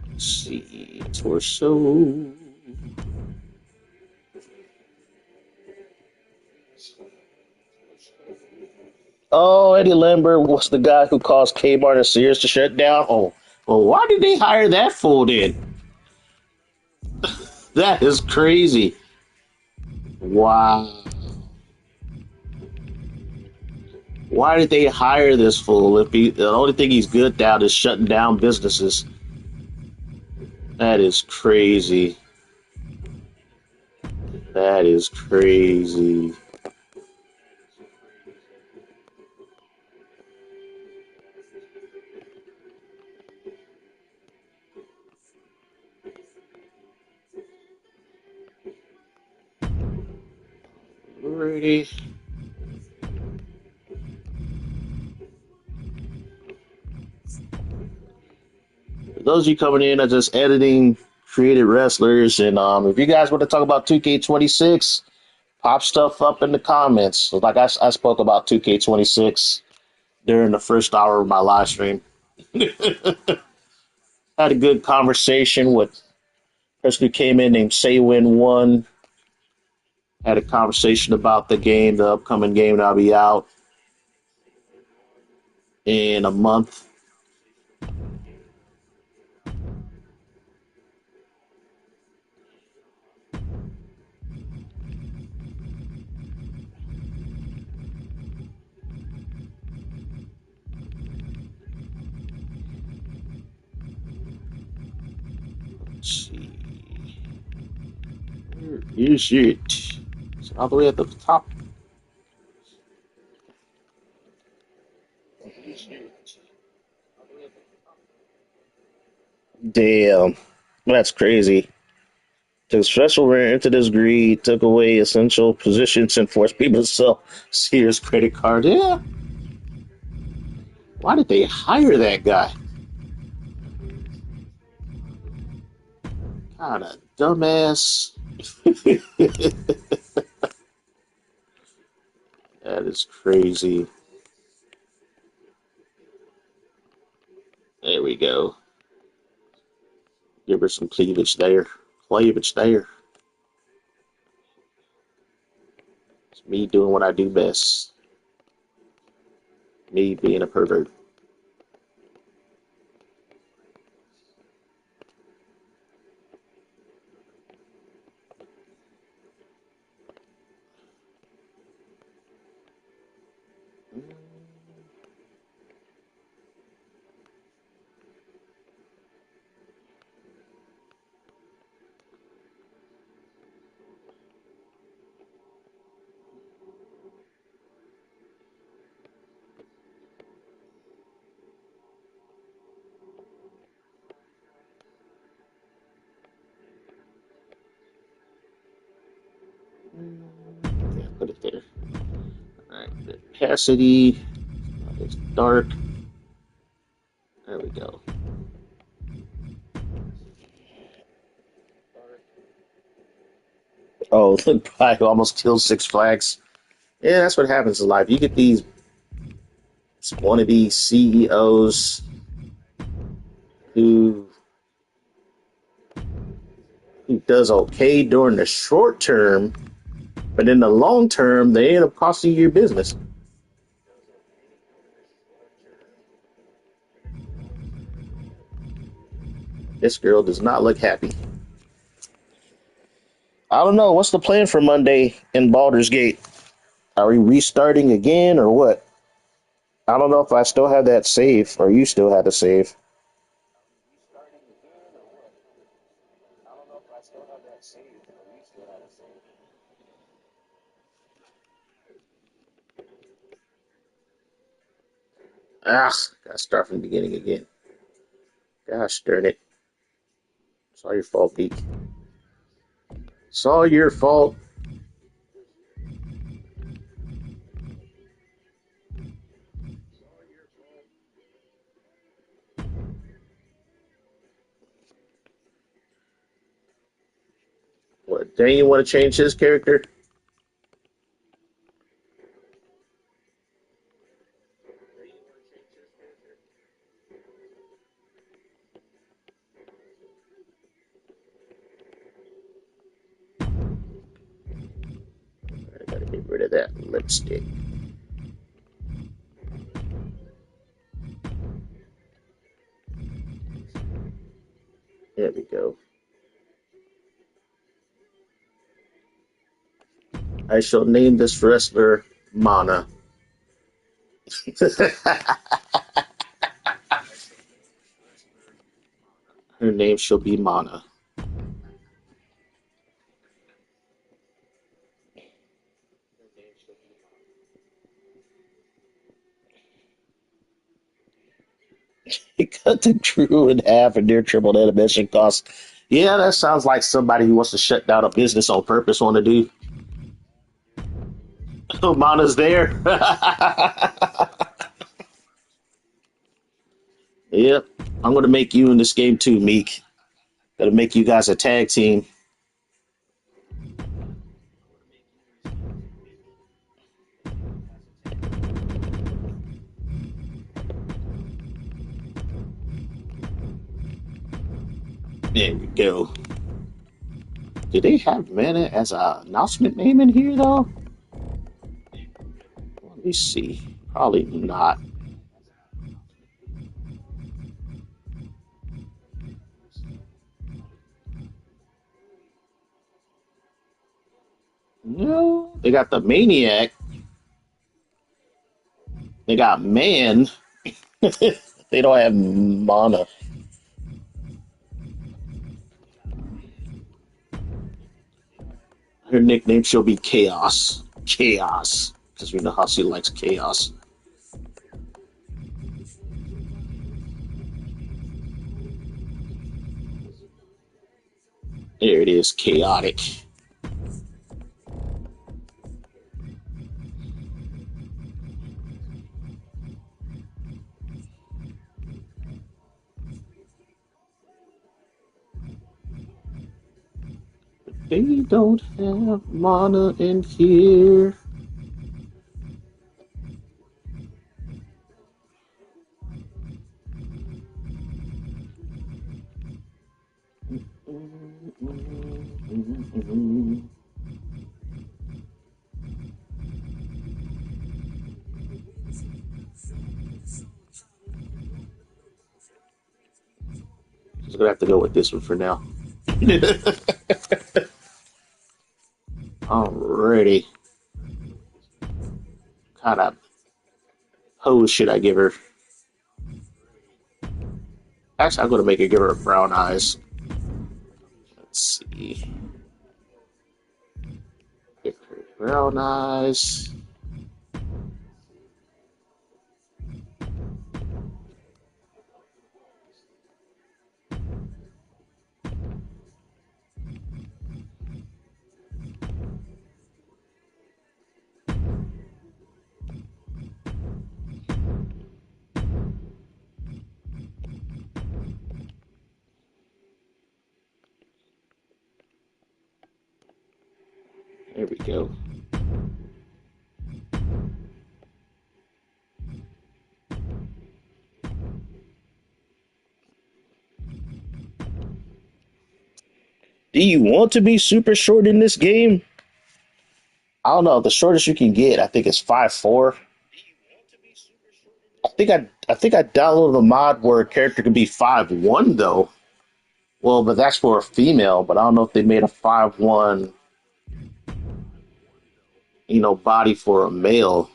Speaker 2: Let's see, torso. Oh, Eddie Lambert was the guy who caused Kmart and Sears to shut down. Oh, well, why did they hire that fool then? That is crazy. Wow. Why did they hire this fool if the only thing he's good at is shutting down businesses? That is crazy. That is crazy. Alrighty. For those of you coming in, are just editing created wrestlers, and if you guys want to talk about 2K26, pop stuff up in the comments. So like I spoke about 2K26 during the first hour of my live stream. Had a good conversation with a person who came in named Saywin1. Had a conversation about the game, the upcoming game that'll be out in a month. Let's see. Where is it? It's all the way at the top. Damn. That's crazy. Took special rare into this greed, took away essential positions, and forced people to sell Sears credit card. Yeah. Why did they hire that guy? God, a dumbass. That is crazy. There we go. Give her some cleavage there. Cleavage there. It's me doing what I do best. Me being a pervert. Yeah, put it there. Alright, the opacity. It's dark. There we go. Oh, look, I almost killed Six Flags. Yeah, that's what happens in life. You get these wannabe CEOs who does okay during the short term, but in the long term, they end up costing you your business. This girl does not look happy. I don't know. What's the plan for Monday in Baldur's Gate? Are we restarting again or what? I don't know if I still have that save or you still have the save. Ah, gotta start from the beginning again. Gosh darn it. It's all your fault, Geek. It's all your fault. What, Dane want to change his character? I gotta get rid of that lipstick. There we go. I shall name this wrestler Mana. Her name shall be Mana. He cut the crew in half and near tripled animation costs. Yeah, that sounds like somebody who wants to shut down a business on purpose want to do. Oh, Mana's there. Yep. I'm going to make you in this game too, Meek. Gonna make you guys a tag team. There we go. Do they have Mana as an announcement name in here, though? Let me see. Probably not. No, they got the Maniac. They got Man. They don't have Mana. Her nickname shall be Chaos. Chaos. Because we know how she likes chaos. There it is, chaotic. They don't have Mana in here. Just gonna have to go with this one for now. Alrighty. Kind of pose should I give her? Actually, I'm gonna make her give her brown eyes. Let's see. Give her brown eyes. There we go. Do you want to be super short in this game? I don't know. The shortest you can get, I think, is 5'4". I think I downloaded a mod where a character can be 5'1" though. Well, but that's for a female. But I don't know if they made a 5'1", body for a male.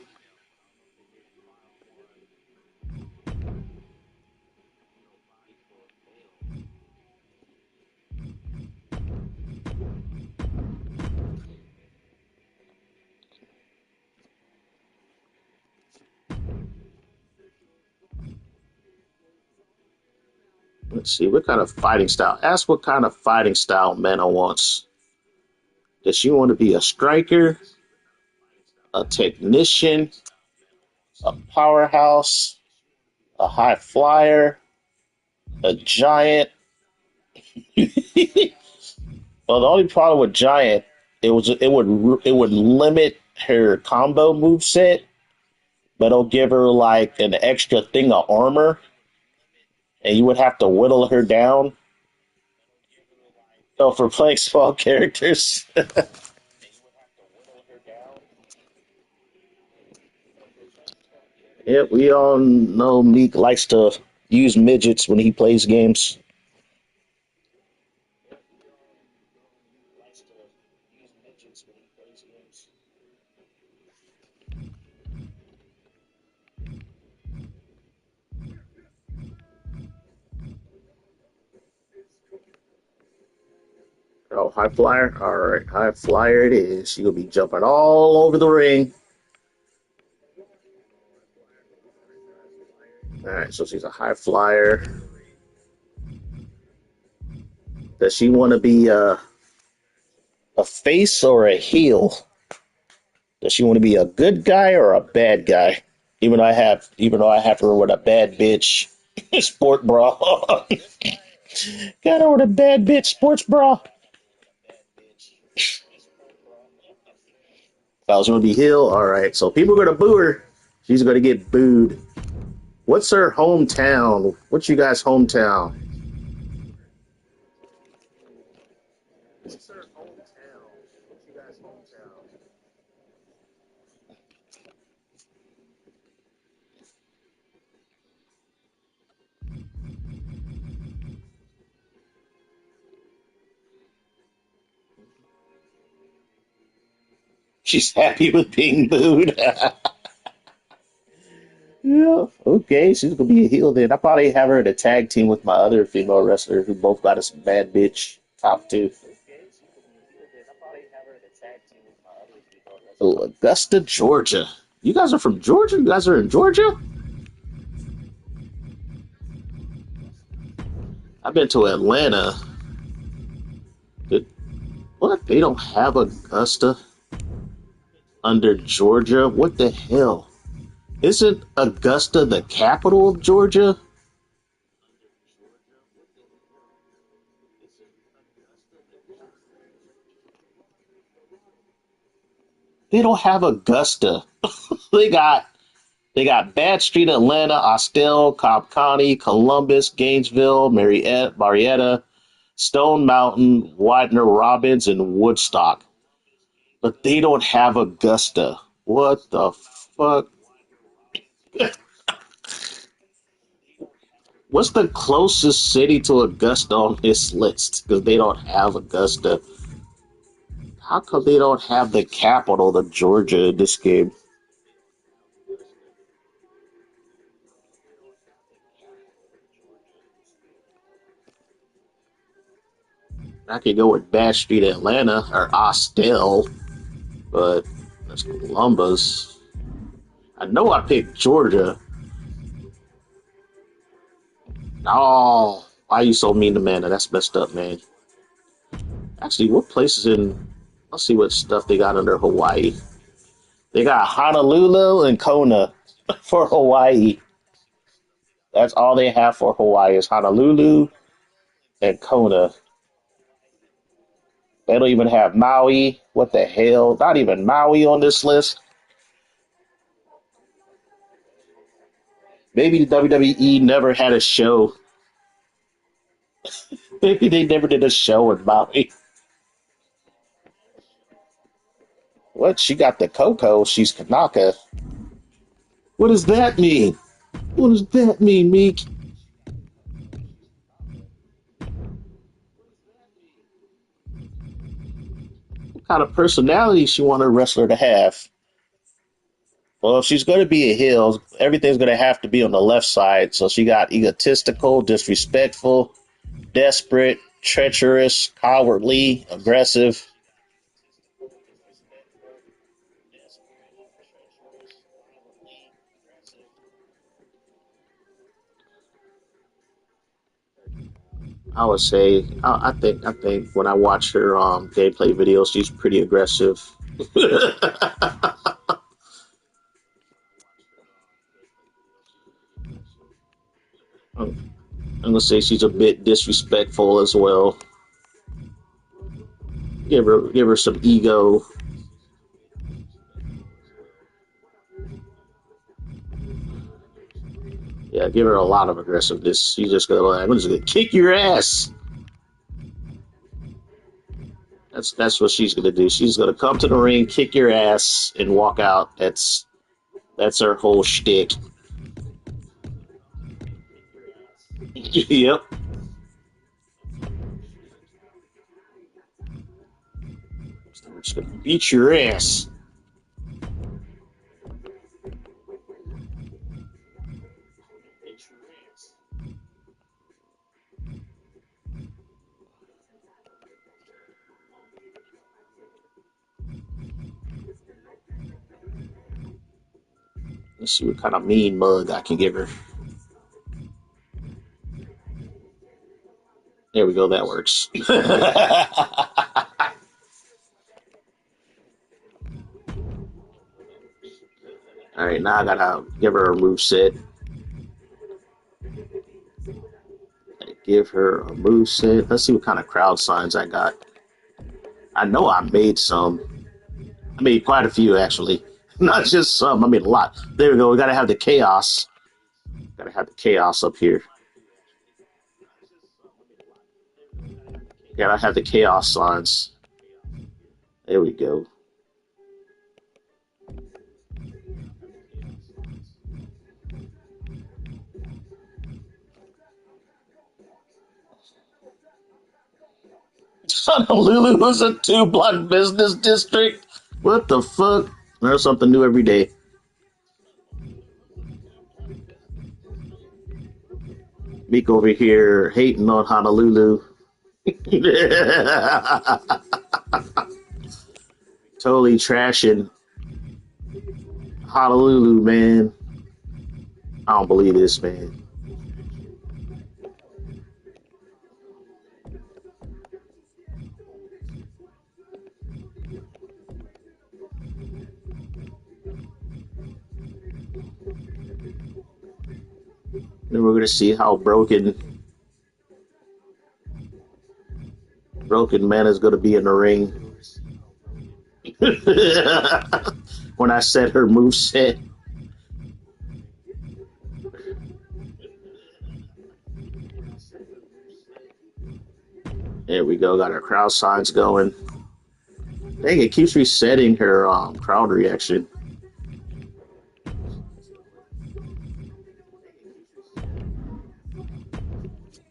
Speaker 2: Let's see, what kind of fighting style? Ask what kind of fighting style Mana wants. Does she want to be a striker, a technician, a powerhouse, a high flyer, a giant? Well, the only problem with giant, it would limit her combo move set, but it'll give her like an extra thing of armor, and you would have to whittle her down. So for playing small characters, yeah, we all know Meek likes to use midgets when he plays games. Oh, high flyer? All right, high flyer it is. She'll be jumping all over the ring. All right, so she's a high flyer. Does she want to be a face or a heel? Does she want to be a good guy or a bad guy? Even though I have her with a bad bitch sport bra. Got her with a bad bitch sports bra. If I was going to be heel, all right. So people are going to boo her. She's going to get booed. What's her hometown? What's you guys' hometown? She's happy with being booed. Yeah, okay, she's gonna be a heel then. I probably have her in a tag team with my other female wrestler who both got us bad bitch top two. Oh, Augusta, Georgia. You guys are from Georgia? You guys are in Georgia? I've been to Atlanta. Did, what? They don't have Augusta under Georgia? What the hell? Isn't Augusta the capital of Georgia? They don't have Augusta. they got they got Bad Street, Atlanta, Austell, Cobb County, Columbus, Gainesville, Marietta, Stone Mountain, Widener, Robbins, and Woodstock. But they don't have Augusta. What the fuck? What's the closest city to Augusta on this list? Because they don't have Augusta. How come they don't have the capital of Georgia in this game? I could go with Bash Street, Atlanta, or Austell, but that's Columbus. I know I picked Georgia. Oh, why are you so mean to Mana? That's messed up, man. Actually, what places in? Let's see what stuff they got under Hawaii. They got Honolulu and Kona for Hawaii. That's all they have for Hawaii is Honolulu and Kona. They don't even have Maui. What the hell? Not even Maui on this list. Maybe the WWE never had a show. Maybe they never did a show in Maui. What? She got the Coco. She's Kanaka. What does that mean? What does that mean, Meek? What kind of personality she want a wrestler to have? Well, if she's going to be a heel, everything's going to have to be on the left side. So she got egotistical, disrespectful, desperate, treacherous, cowardly, aggressive. I would say I think when I watch her gameplay videos, she's pretty aggressive. I'm gonna say she's a bit disrespectful as well. Give her some ego. Yeah, give her a lot of aggressiveness. She's just gonna like, I'm just gonna kick your ass. That's what she's gonna do. She's gonna come to the ring, kick your ass, and walk out. That's her whole shtick. Yep. I'm just gonna beat your ass. Let's see what kind of mean mug I can give her. There we go. That works. All right, now I gotta give her a move set. Give her a move set. Let's see what kind of crowd signs I got. I know I made some. I made quite a few actually, not just some. I made a lot. There we go. We gotta have the chaos. Gotta have the chaos up here. Gotta have the chaos signs. There we go. Honolulu was a 2-block business district. What the fuck? There's something new every day. Meek over here hating on Honolulu. Totally trashing Honolulu, man. I don't believe this, man. Then we're gonna see how broken man is gonna be in the ring. When I set her move set. There we go. Got our crowd signs going. Dang, it keeps resetting her crowd reaction.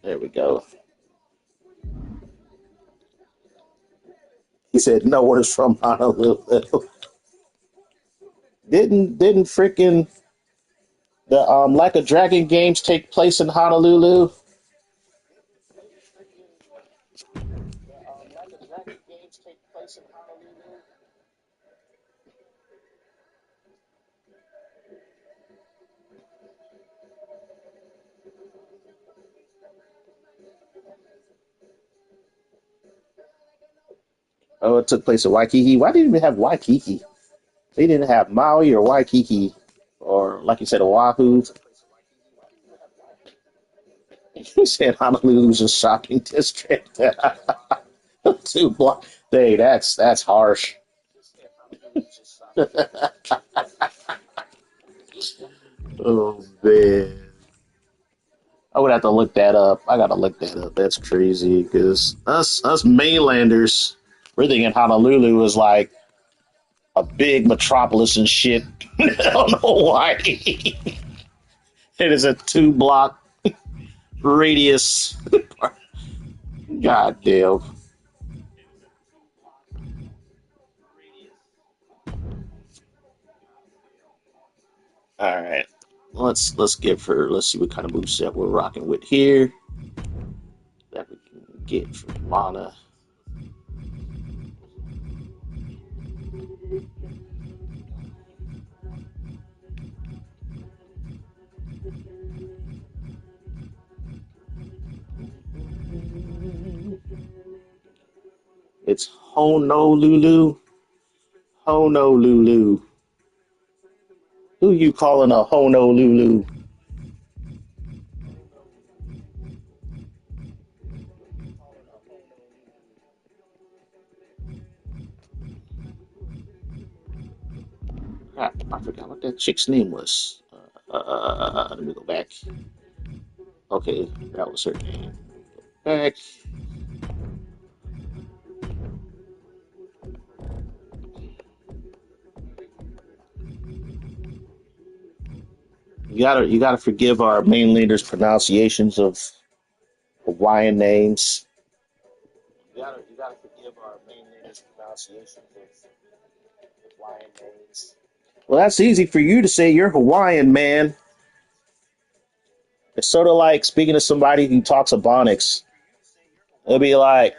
Speaker 2: There we go. He said no one is from Honolulu. Didn't freaking the Like a Dragon games take place in Honolulu? Oh, it took place in Waikiki. Why didn't we have Waikiki? They didn't have Maui or Waikiki, or like you said, Oahu. He said Honolulu's a shopping district. 2 block. Hey, that's harsh. Oh man. I would have to look that up. I gotta look that up. That's crazy because us mainlanders, we're thinking Honolulu is like a big metropolis and shit. I don't know why. It is a 2-block radius. God damn. All right. Let's give her. Let's see what kind of moveset we're rocking with here. That we can get from Lana. Honolulu. Honolulu. Who you calling a Honolulu? I forgot what that chick's name was. Let me go back. Okay, that was her name. Back. You gotta forgive our main leader's pronunciations of Hawaiian names. You gotta forgive our main leader's pronunciations of Hawaiian names. Well, that's easy for you to say. You're Hawaiian, man. It's sort of like speaking to somebody who talks Ebonics. It'll be like,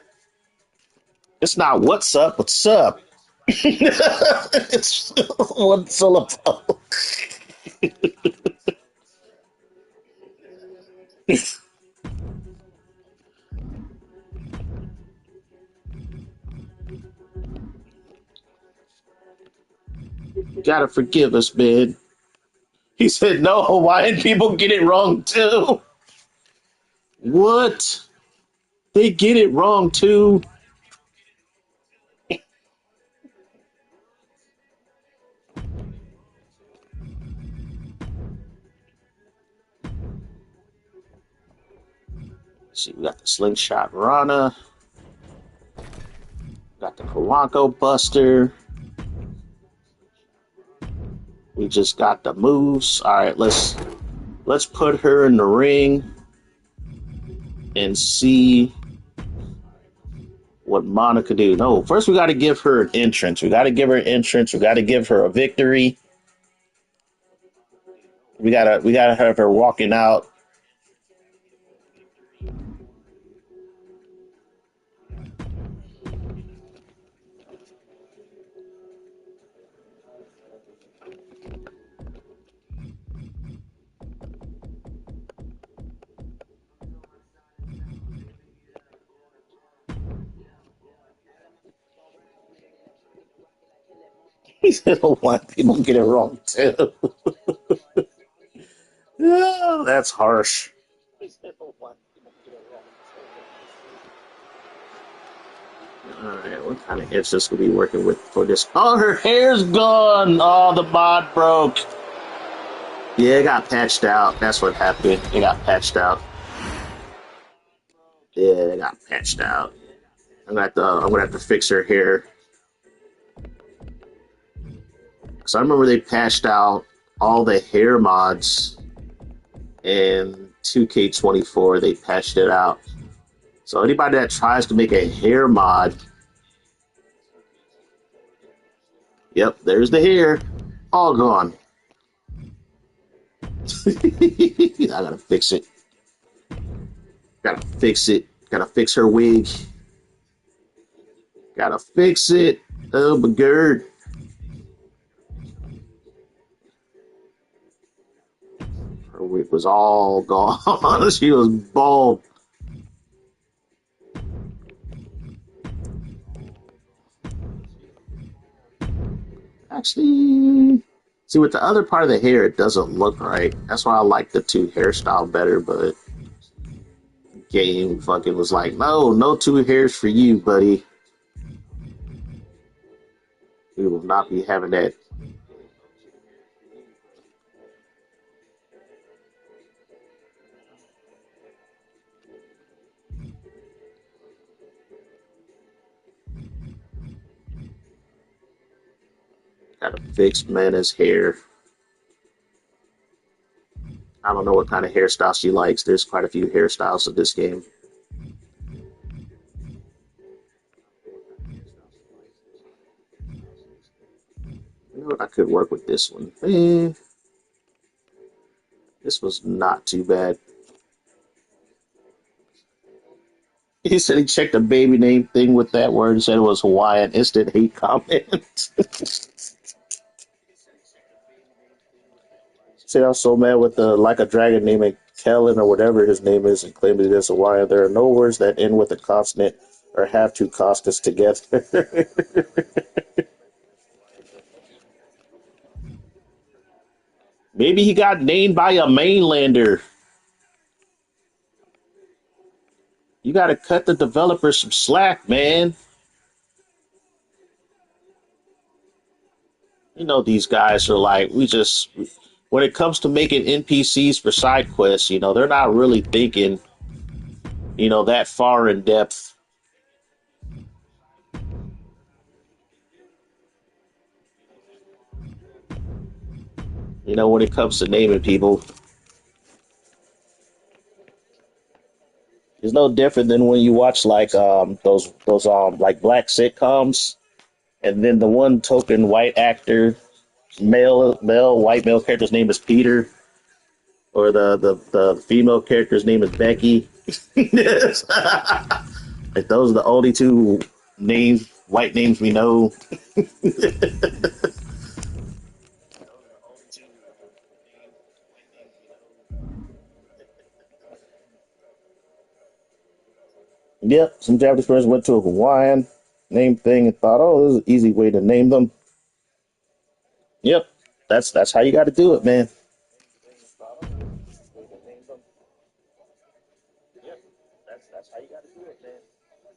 Speaker 2: it's not what's up, what's up. It's one syllable. You gotta forgive us, man. He said, no, Hawaiian people get it wrong too. What? They get it wrong too. Let's see, we got the Slingshot Rana. Got the Polanco Buster. We just got the moves. All right, let's put her in the ring and see what Monica do. No, first we got to give her an entrance. We got to give her an entrance. We got to give her a victory. We gotta have her walking out. He said, "Oh, why people get it wrong too." Oh, that's harsh. Alright, what kind of hits this will be working with for this? Oh, her hair's gone! Oh, the mod broke. Yeah, it got patched out. That's what happened. It got patched out. Yeah, it got patched out. I'm gonna have to fix her hair. Cause I remember they patched out all the hair mods in 2K24. They patched it out. So anybody that tries to make a hair mod, yep, there's the hair, all gone. I gotta fix it. Gotta fix it. Gotta fix her wig. Gotta fix it. Oh my god. Her wig was all gone. She was bald. Actually, see, with the other part of the hair, it doesn't look right. That's why I like the two hairstyle better, but game fucking was like, no two hairs for you, buddy. We will not be having that. Gotta fix Mana's hair. I don't know what kind of hairstyle she likes. There's quite a few hairstyles in this game. You know what? I could work with this one. This was not too bad. He said he checked the baby name thing with that word and said it was Hawaiian. Instant hate comment. Said I was so mad with the like a dragon naming Kellen or whatever his name is and claiming it as Hawaiian. There are no words that end with a consonant or have to cost us together. Maybe he got named by a mainlander. You got to cut the developers some slack, man. You know, these guys are like, when it comes to making NPCs for side quests, you know, they're not really thinking, you know, that far in depth. You know, when it comes to naming people, it's no different than when you watch like those like black sitcoms, and then the one token white actor, white male character's name is Peter, or the female character's name is Becky. Like those are the only two white names we know. Yep, some Japanese person went to a Hawaiian name thing and thought, oh, this is an easy way to name them. Yep, that's how you got to do it, man.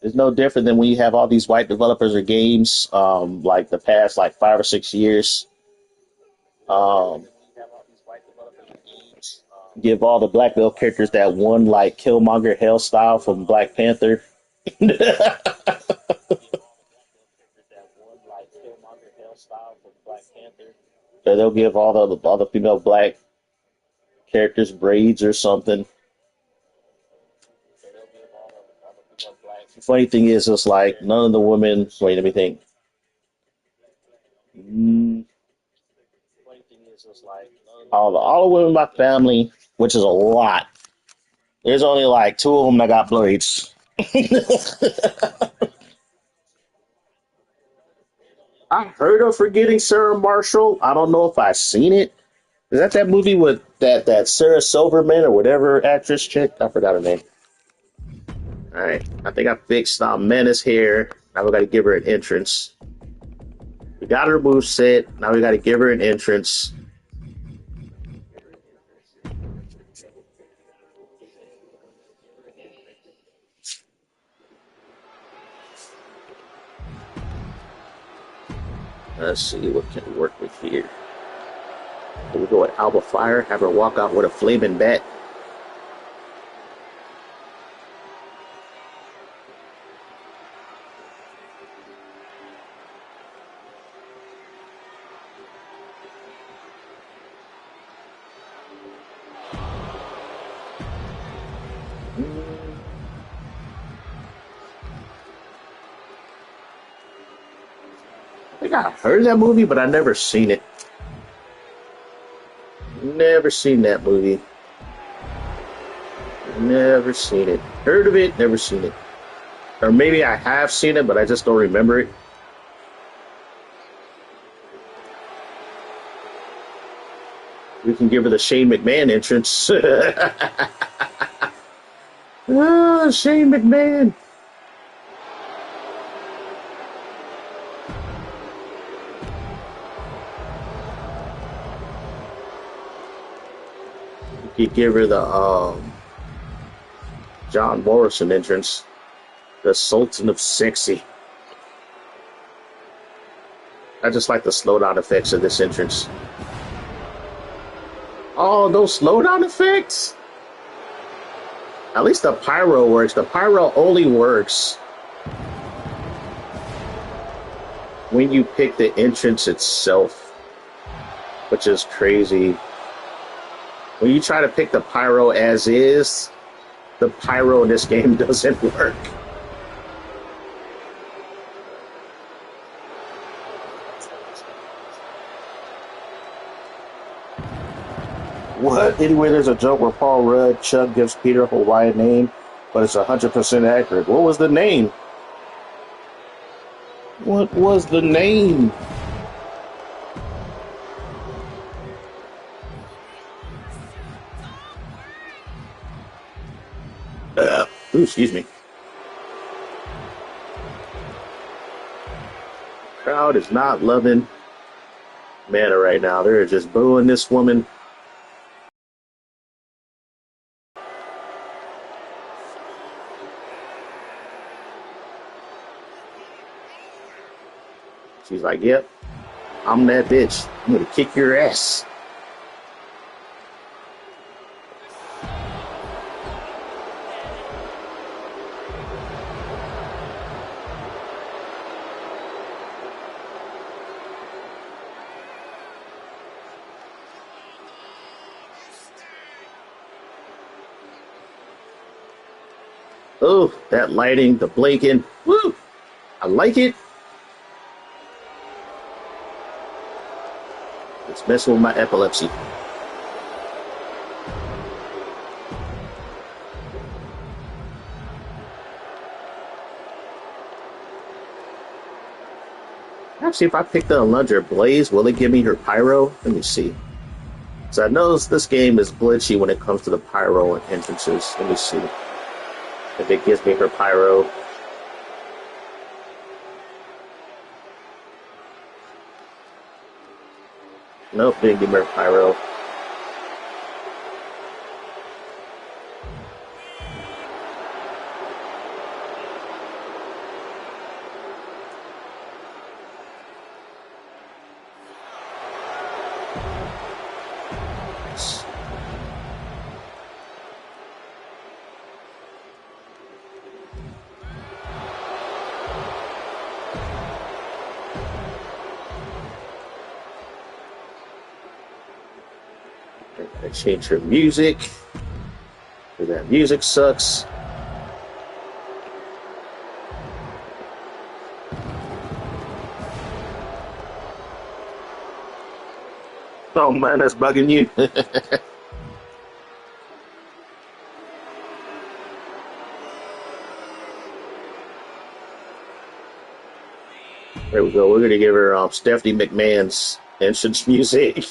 Speaker 2: It's no different than when you have all these white developers or games, like the past like 5 or 6 years. Um, give all the black male characters that one like Killmonger Hell style from Black Panther. So they'll give all the female black characters braids or something. The funny thing is, it's like none of the women. Wait, let me think. All the women in my family, which is a lot. There's only like two of them that got braids. I heard of Forgetting Sarah Marshall. I don't know if I've seen it. Is that movie with that Sarah Silverman or whatever actress chick? I forgot her name. All right, I think I fixed Menace here. Now we got to give her an entrance. We got her move set. Now we got to give her an entrance. Let's see what can we work with here. Can we go with Alba Fire? Have her walk out with a flaming bat. I think I heard of that movie, but I never seen it. Never seen that movie. Never seen it. Heard of it, never seen it. Or maybe I have seen it, but I just don't remember it. We can give her the Shane McMahon entrance. Oh, Shane McMahon. You could give her the John Morrison entrance, the Sultan of Sexy. I just like the slowdown effects of this entrance. Oh, those slowdown effects? At least the pyro works. The pyro only works when you pick the entrance itself, which is crazy. When you try to pick the pyro as is, the pyro in this game doesn't work. What? Anyway, there's a joke where Paul Rudd Chuck gives Peter a Hawaiian name, but it's 100% accurate. What was the name? What was the name? Ooh, excuse me. Crowd is not loving Mana right now. They're just booing this woman. She's like, yep, I'm that bitch. I'm gonna kick your ass. Oh, that lighting, the blinking. Woo! I like it. It's messing with my epilepsy. Actually, if I pick the Alundra Blaze, will it give me her Pyro? Let me see. So I know this game is glitchy when it comes to the Pyro and entrances. Let me see if it gives me her Pyro. Nope, didn't give me her Pyro. I change her music. That music sucks. Oh man, that's bugging you. There we go. We're gonna give her Stephanie McMahon's entrance music.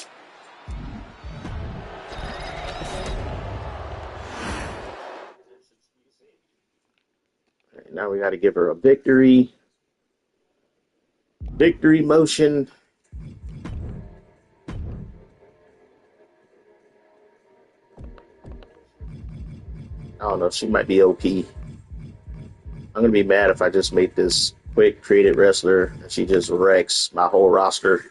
Speaker 2: Now we got to give her a victory motion. I don't know. She might be OP. I'm going to be mad if I just make this quick created wrestler and she just wrecks my whole roster.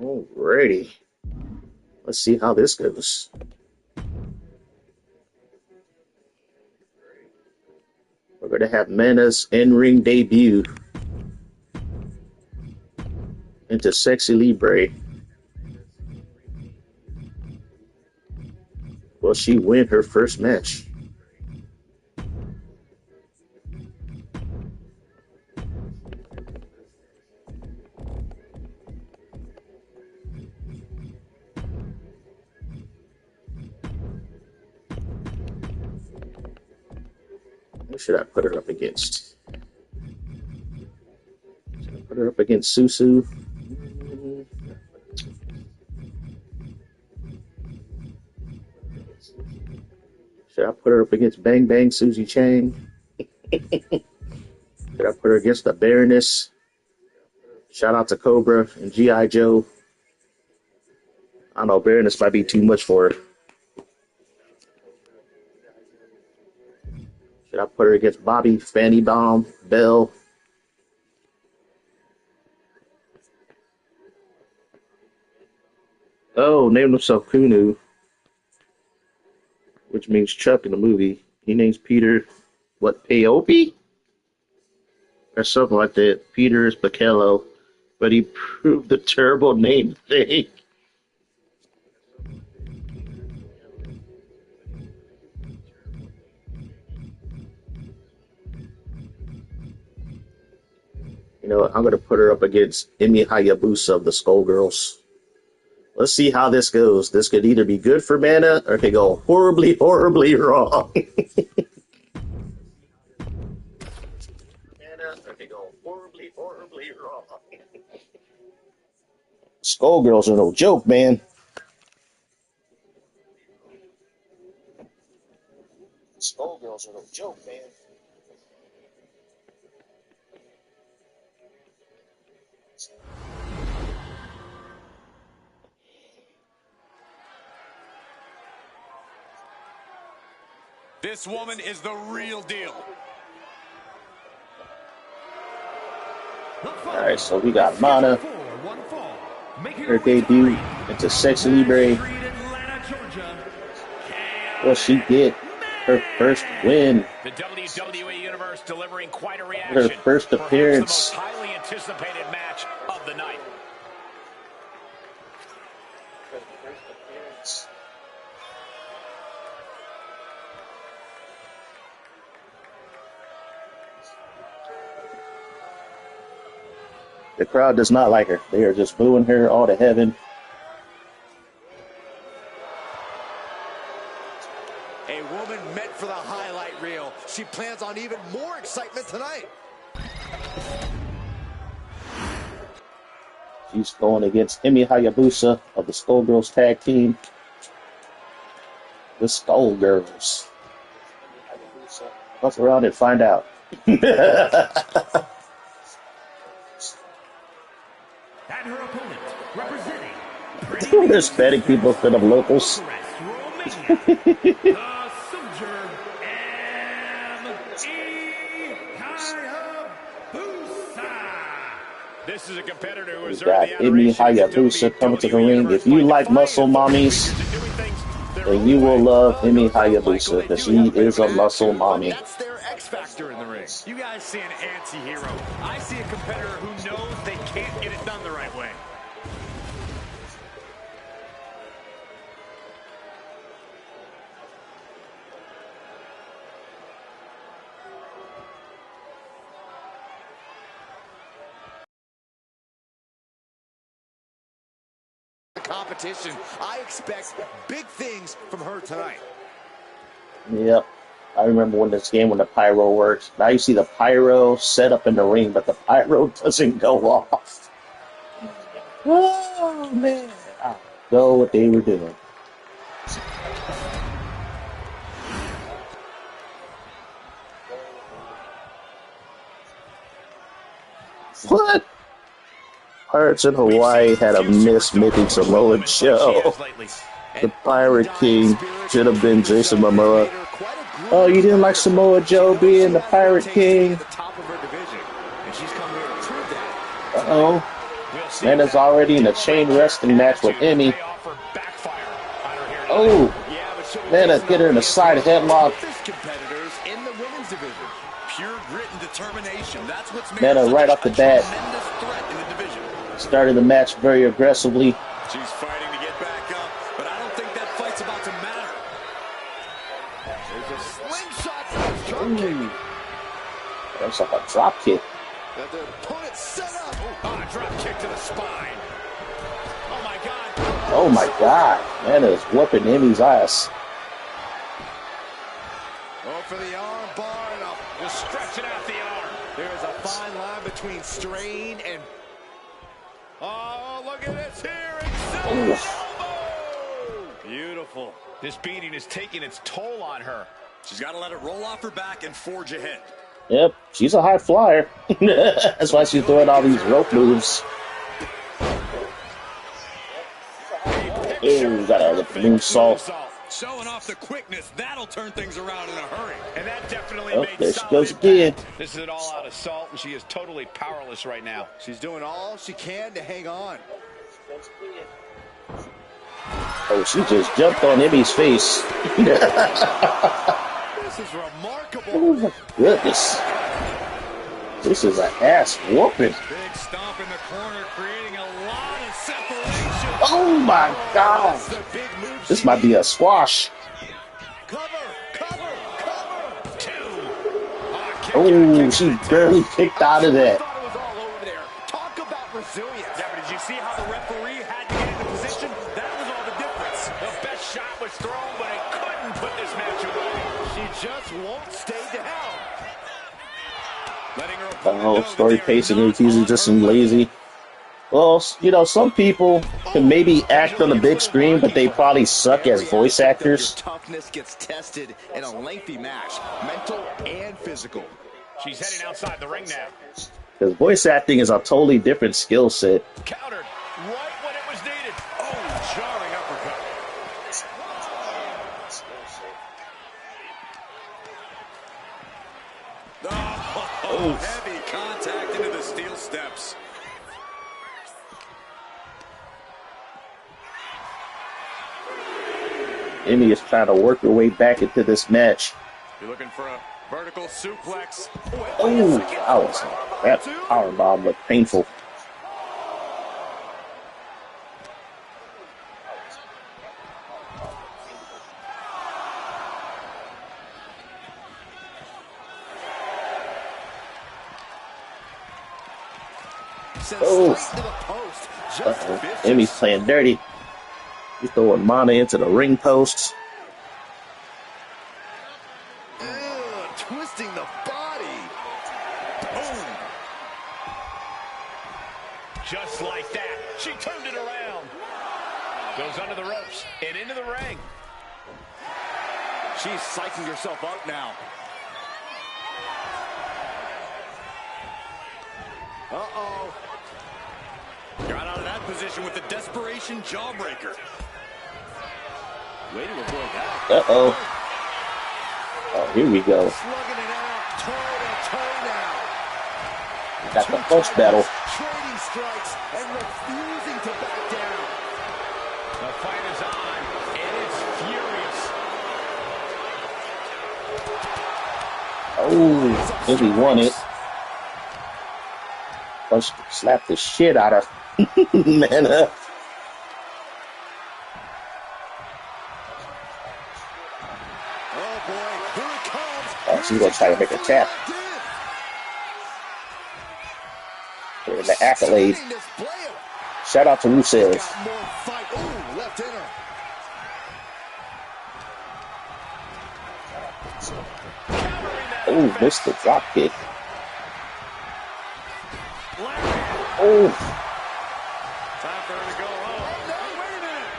Speaker 2: Alrighty. Let's see how this goes. We're going to have Mana's in-ring debut into Sexy Libre. Will she win her first match? Who should I put her up against? Should I put her up against Susu? Should I put her up against Bang Bang Susie Chang? Should I put her against the Baroness? Shout out to Cobra and G.I. Joe. I don't know, Baroness might be too much for her. Should I put her against Bobby, Fanny Bomb, Bell? Oh, named himself Kunu, which means Chuck in the movie. He names Peter, what, Peyope? Or something like that. Peter is Bakello, but he proved the terrible name thing. You know what? I'm going to put her up against Emi Hayabusa of the Skullgirls. Let's see how this goes. This could either be good for Mana or it could go horribly, horribly wrong. Skullgirls are no joke, man. Skullgirls are no joke, man.
Speaker 4: This woman is the real deal.
Speaker 2: Alright, so we got Mana. Her debut into Sexy Libre. Will she get her first win?
Speaker 4: The WWE Universe delivering quite a reaction.
Speaker 2: Her first appearance.
Speaker 4: The most highly anticipated match of the night.
Speaker 2: The crowd does not like her. They are just booing her all to heaven.
Speaker 5: A woman meant for the highlight reel. She plans on even more excitement tonight.
Speaker 2: She's going against Emi Hayabusa of the Skullgirls tag team. The Skullgirls. Look around and find out.
Speaker 6: And her opponent, representing
Speaker 2: Hispanic people instead of locals.
Speaker 6: the Soldier
Speaker 4: This is a competitor who has
Speaker 2: We got Emi Hayabusa coming to the ring. If you like muscle mommies, then you will love Emi Hayabusa because she is a muscle mommy.
Speaker 5: That's their X factor in the ring.
Speaker 4: You guys see an anti-hero. I see a competitor who knows they can't get it done the right way.
Speaker 5: Competition. I expect big things from her tonight.
Speaker 2: Yep. I remember when this game when the pyro works. Now you see the pyro set up in the ring, but the pyro doesn't go off. Oh, man. I know what they were doing. What? Pirates in Hawaii had a Miss Mythic Samoa show. The Pirate King should have been Jason Momoa. Oh, you didn't like Samoa Joe being the Pirate King? Uh-oh. Mana's already in a chain wrestling match with Emi. Oh, Mana get her in a side headlock. Mana right off the bat started the match very aggressively.
Speaker 4: She's fighting to get back up, but I don't think that fight's about to matter.
Speaker 5: There's a slingshot drop kick.
Speaker 2: That's like a drop kick.
Speaker 5: That the opponent set up.
Speaker 4: Drop kick to the spine. Oh my God.
Speaker 2: Oh my God. Mana is whooping Emi's ass.
Speaker 5: Oh, for the arm bar and
Speaker 4: Just stretching out the arm.
Speaker 5: there's a fine line between strain and...
Speaker 4: Oh, look at this here. Beautiful. This beating is taking its toll on her. She's got to let it roll off her back and forge ahead.
Speaker 2: Yep, she's a high flyer. That's why she's doing all these rope moves. Ooh, got a moonsault.
Speaker 4: Showing off the quickness, that'll turn things around in a hurry. And that definitely
Speaker 2: Oh,
Speaker 4: made
Speaker 2: there she
Speaker 4: solid
Speaker 2: goes
Speaker 4: impact.
Speaker 2: again.
Speaker 4: This is an all-out assault, and she is totally powerless right now.
Speaker 5: She's doing all she can to hang on.
Speaker 2: Oh, she just jumped on Emi's face.
Speaker 5: This is remarkable.
Speaker 2: Oh my goodness. This is an ass whooping.
Speaker 4: Big stomp in the corner, creating a lot of separation.
Speaker 2: Oh my God.
Speaker 5: The big move.
Speaker 2: This might be a squash.
Speaker 5: Cover, cover, cover.
Speaker 4: Two.
Speaker 2: Oh, she barely kicked out of that.
Speaker 5: Thought it was all over
Speaker 4: letting her
Speaker 2: The
Speaker 4: opponent
Speaker 2: whole
Speaker 4: know that
Speaker 2: story
Speaker 4: they are
Speaker 2: pacing
Speaker 4: not
Speaker 2: is usually
Speaker 4: on
Speaker 2: just
Speaker 4: her
Speaker 2: some
Speaker 4: level.
Speaker 2: lazy. Well, you know, some people can maybe act on the big screen, but they probably suck as
Speaker 5: Every
Speaker 2: voice
Speaker 5: aspect of your
Speaker 2: actors.
Speaker 5: toughness gets tested in a lengthy match, mental and physical.
Speaker 4: She's heading outside the ring now.
Speaker 2: Because voice acting is a totally different skill set.
Speaker 4: Countered right when it was needed. Oh, jarring uppercut. Oh, heavy contact into the steel steps.
Speaker 2: Emmy is trying to work her way back into this match.
Speaker 4: You're looking for a vertical suplex.
Speaker 2: Oh, that powerbomb looked painful. Oh, Emmy's playing dirty. He's throwing Mana into the ring post.
Speaker 5: Twisting the body.
Speaker 4: Boom. Just like that, she turned it around. Goes under the ropes and into the ring.
Speaker 5: She's psyching herself out now. Uh-oh.
Speaker 4: Got out of that position with the desperation jawbreaker.
Speaker 5: Way to avoid that.
Speaker 2: Uh-oh. Oh, here we go.
Speaker 5: Slugging it out, toe to toe now.
Speaker 2: Got the punch battle.
Speaker 5: Trading strikes and refusing to back down.
Speaker 4: The fight is on, and it's furious.
Speaker 2: Oh, Emmy won it. Punch slapped the shit out of Mana.
Speaker 5: Oh boy, here it comes.
Speaker 2: Oh, she's gonna try to make a tap. And the accolade. Shout out to Rusev.
Speaker 5: Got more fight. Ooh, left inner.
Speaker 2: Oh, missed the drop kick. Oh.
Speaker 4: Time for her to go home.
Speaker 5: No, wait a minute.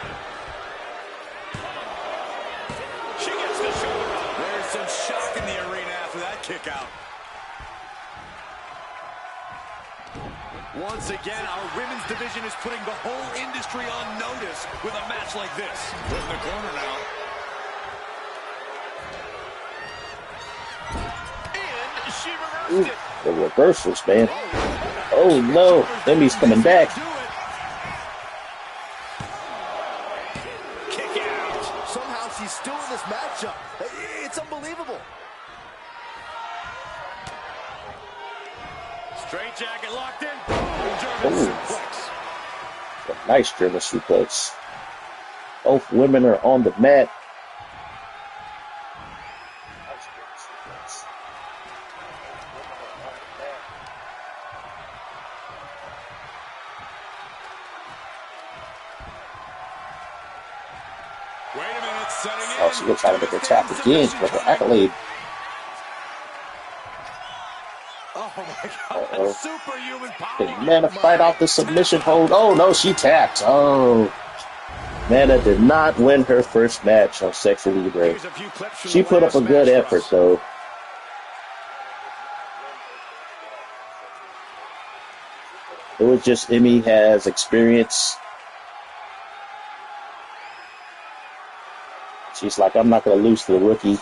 Speaker 4: She gets the shoulder up. There's some shock in the arena after that kick out. Once again, our women's division is putting the whole industry on notice with a match like this. Put in the corner now. And she reversed it.
Speaker 2: The reversals, man. Oh no, Emmy's coming back.
Speaker 4: Kick out.
Speaker 5: Somehow she's still in this matchup. It's unbelievable.
Speaker 4: Straight jacket locked in. German suplex.
Speaker 2: A nice German suplex. Both women are on the mat.
Speaker 4: Wait a minute, setting in.
Speaker 2: Oh, she's gonna try to make her tap again for the accolade.
Speaker 4: Oh my God! Superhuman power.
Speaker 2: Did Mana fight off the submission hold? Oh no, she tapped. Oh, Mana did not win her first match on S3XY LIBRE.
Speaker 4: Here's a few clips from
Speaker 2: She
Speaker 4: the
Speaker 2: put up a
Speaker 4: last
Speaker 2: good
Speaker 4: match for
Speaker 2: effort
Speaker 4: us.
Speaker 2: though. It was just Emmy has experience. She's like, I'm not going to lose to the rookie.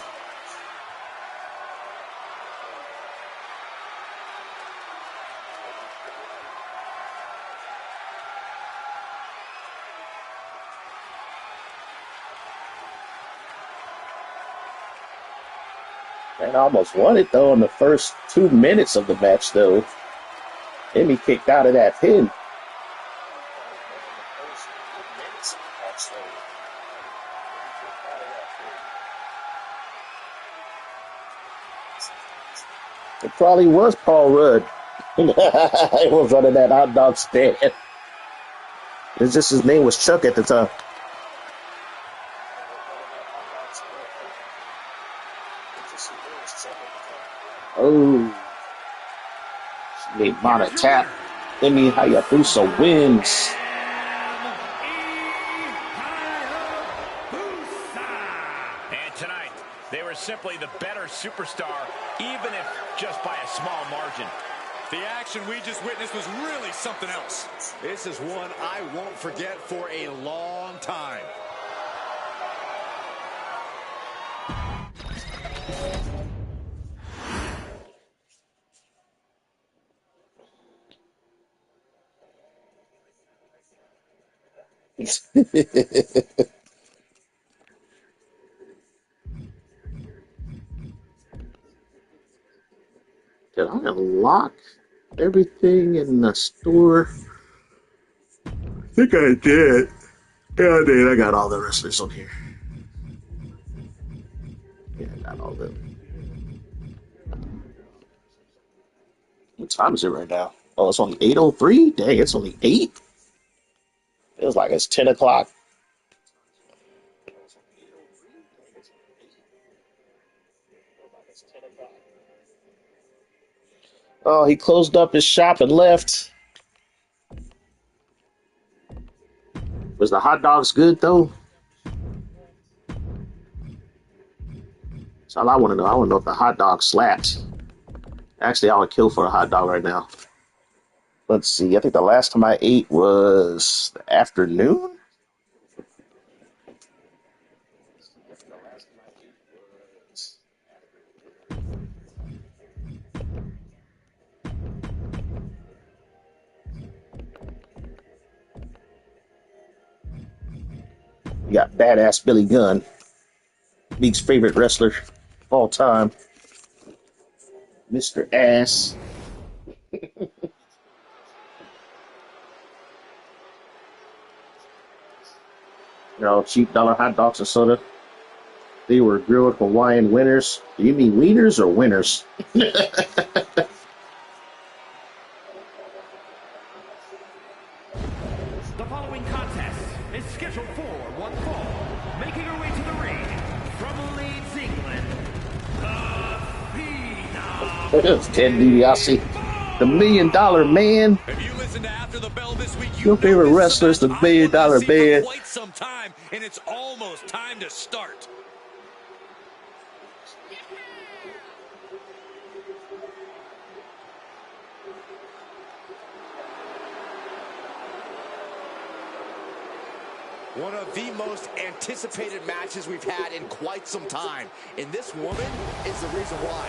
Speaker 2: And almost won it though in the first 2 minutes of the match though. Emmy kicked out of that pin. It probably was Paul Rudd. It was running that hot dog stand. It's just his name was Chuck at the time. Oh. They bought a tap. Emi Hayabusa wins.
Speaker 3: And tonight, they were simply the better superstar, even if just by a small margin.
Speaker 4: The action we just witnessed was really something else.
Speaker 5: This is one I won't forget for a long time.
Speaker 2: Did I unlock everything in the store? I think I did. Yeah, I did. I got all the wrestlers on here. Yeah, I got all them. What time is it right now? Oh, it's only 8:03? Dang, it's only 8? Feels like it's 10 o'clock. Oh, he closed up his shop and left. Was the hot dogs good, though? That's all I want to know. I want to know if the hot dog slapped. Actually, I would kill for a hot dog right now. Let's see. I think the last time I ate was the afternoon. We got badass Billy Gunn, Meek's favorite wrestler of all time, Mr. Ass. Cheap dollar hot dogs and soda. They were grilled Hawaiian winners. Do you mean wieners or winners?
Speaker 6: The following contest is scheduled for one fall. Making her way to the ring from Leeds, England, the Phenom.
Speaker 2: It's Ted DiBiase, the $1 Million Man.
Speaker 4: If you listen to After the Bell this week,
Speaker 2: Your favorite wrestler is the $1 Million Man.
Speaker 4: Quite some time, and it's almost time to start.
Speaker 5: One of the most anticipated matches we've had in quite some time. And this woman is the reason why.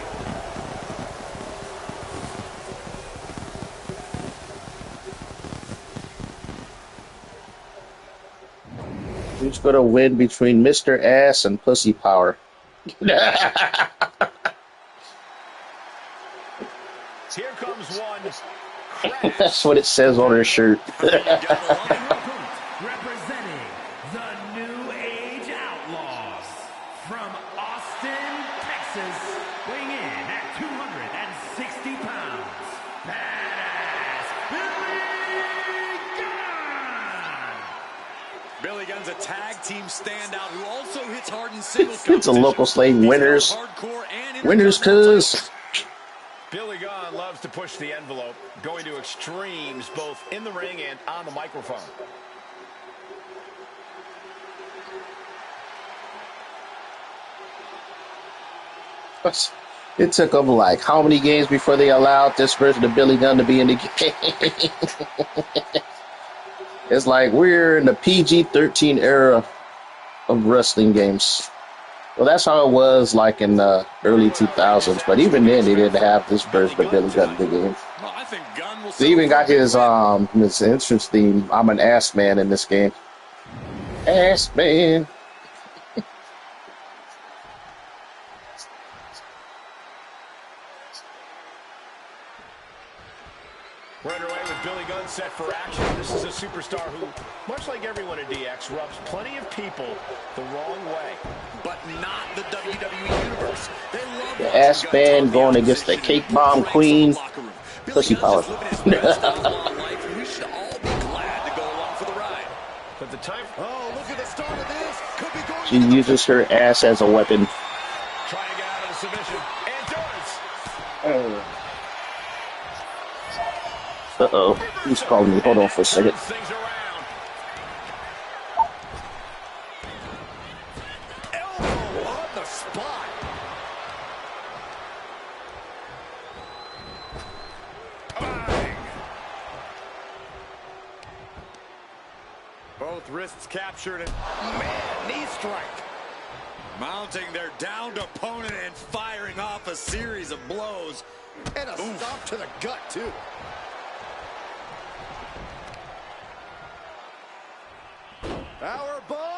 Speaker 2: Who's going to win between Mr. Ass and Pussy Power?
Speaker 3: Here comes one.
Speaker 2: That's what it says on her shirt.
Speaker 6: Representing the New Age Outlaws from Austin, Texas, weighing in at 260 pounds, badass Billy Gunn!
Speaker 4: Billy Gunn's a tag team standout who also hits hard in singles.
Speaker 2: It's a local slave winners. Winners, cuz.
Speaker 3: Billy Gunn loves to push the envelope, going to extremes both in the ring and on the microphone.
Speaker 2: It took them like how many games before they allowed this version of Billy Gunn to be in the game? It's like we're in the PG-13 era of wrestling games. Well, that's how it was like in the early 2000s. But even then, they didn't have this version of Billy Gunn in the game.
Speaker 4: Well, I think Gunn will.
Speaker 2: They even got his entrance theme. I'm an ass man in this game. Ass man.
Speaker 3: We're underway with Billy Gunn set for action. This is a superstar who, much like everyone in DX, rubs plenty of people the wrong way.
Speaker 5: But not the WWE Universe. They love
Speaker 2: The ass man going against the cake bomb queen. Pussy power.
Speaker 4: We should all be glad to go along for the ride.
Speaker 3: But the time.
Speaker 5: Oh, look at the start of this. Could be going.
Speaker 2: She uses her ass as a weapon.
Speaker 3: Trying to get out of the submission. And does.
Speaker 2: Oh. Uh-oh. Who's calling me? Hold on for a second.
Speaker 3: Things around. Elbow on the spot. Bang. Both wrists captured and man, knee strike. Mounting their downed opponent and firing off a series of blows. And a stop to the gut, too. Power bomb.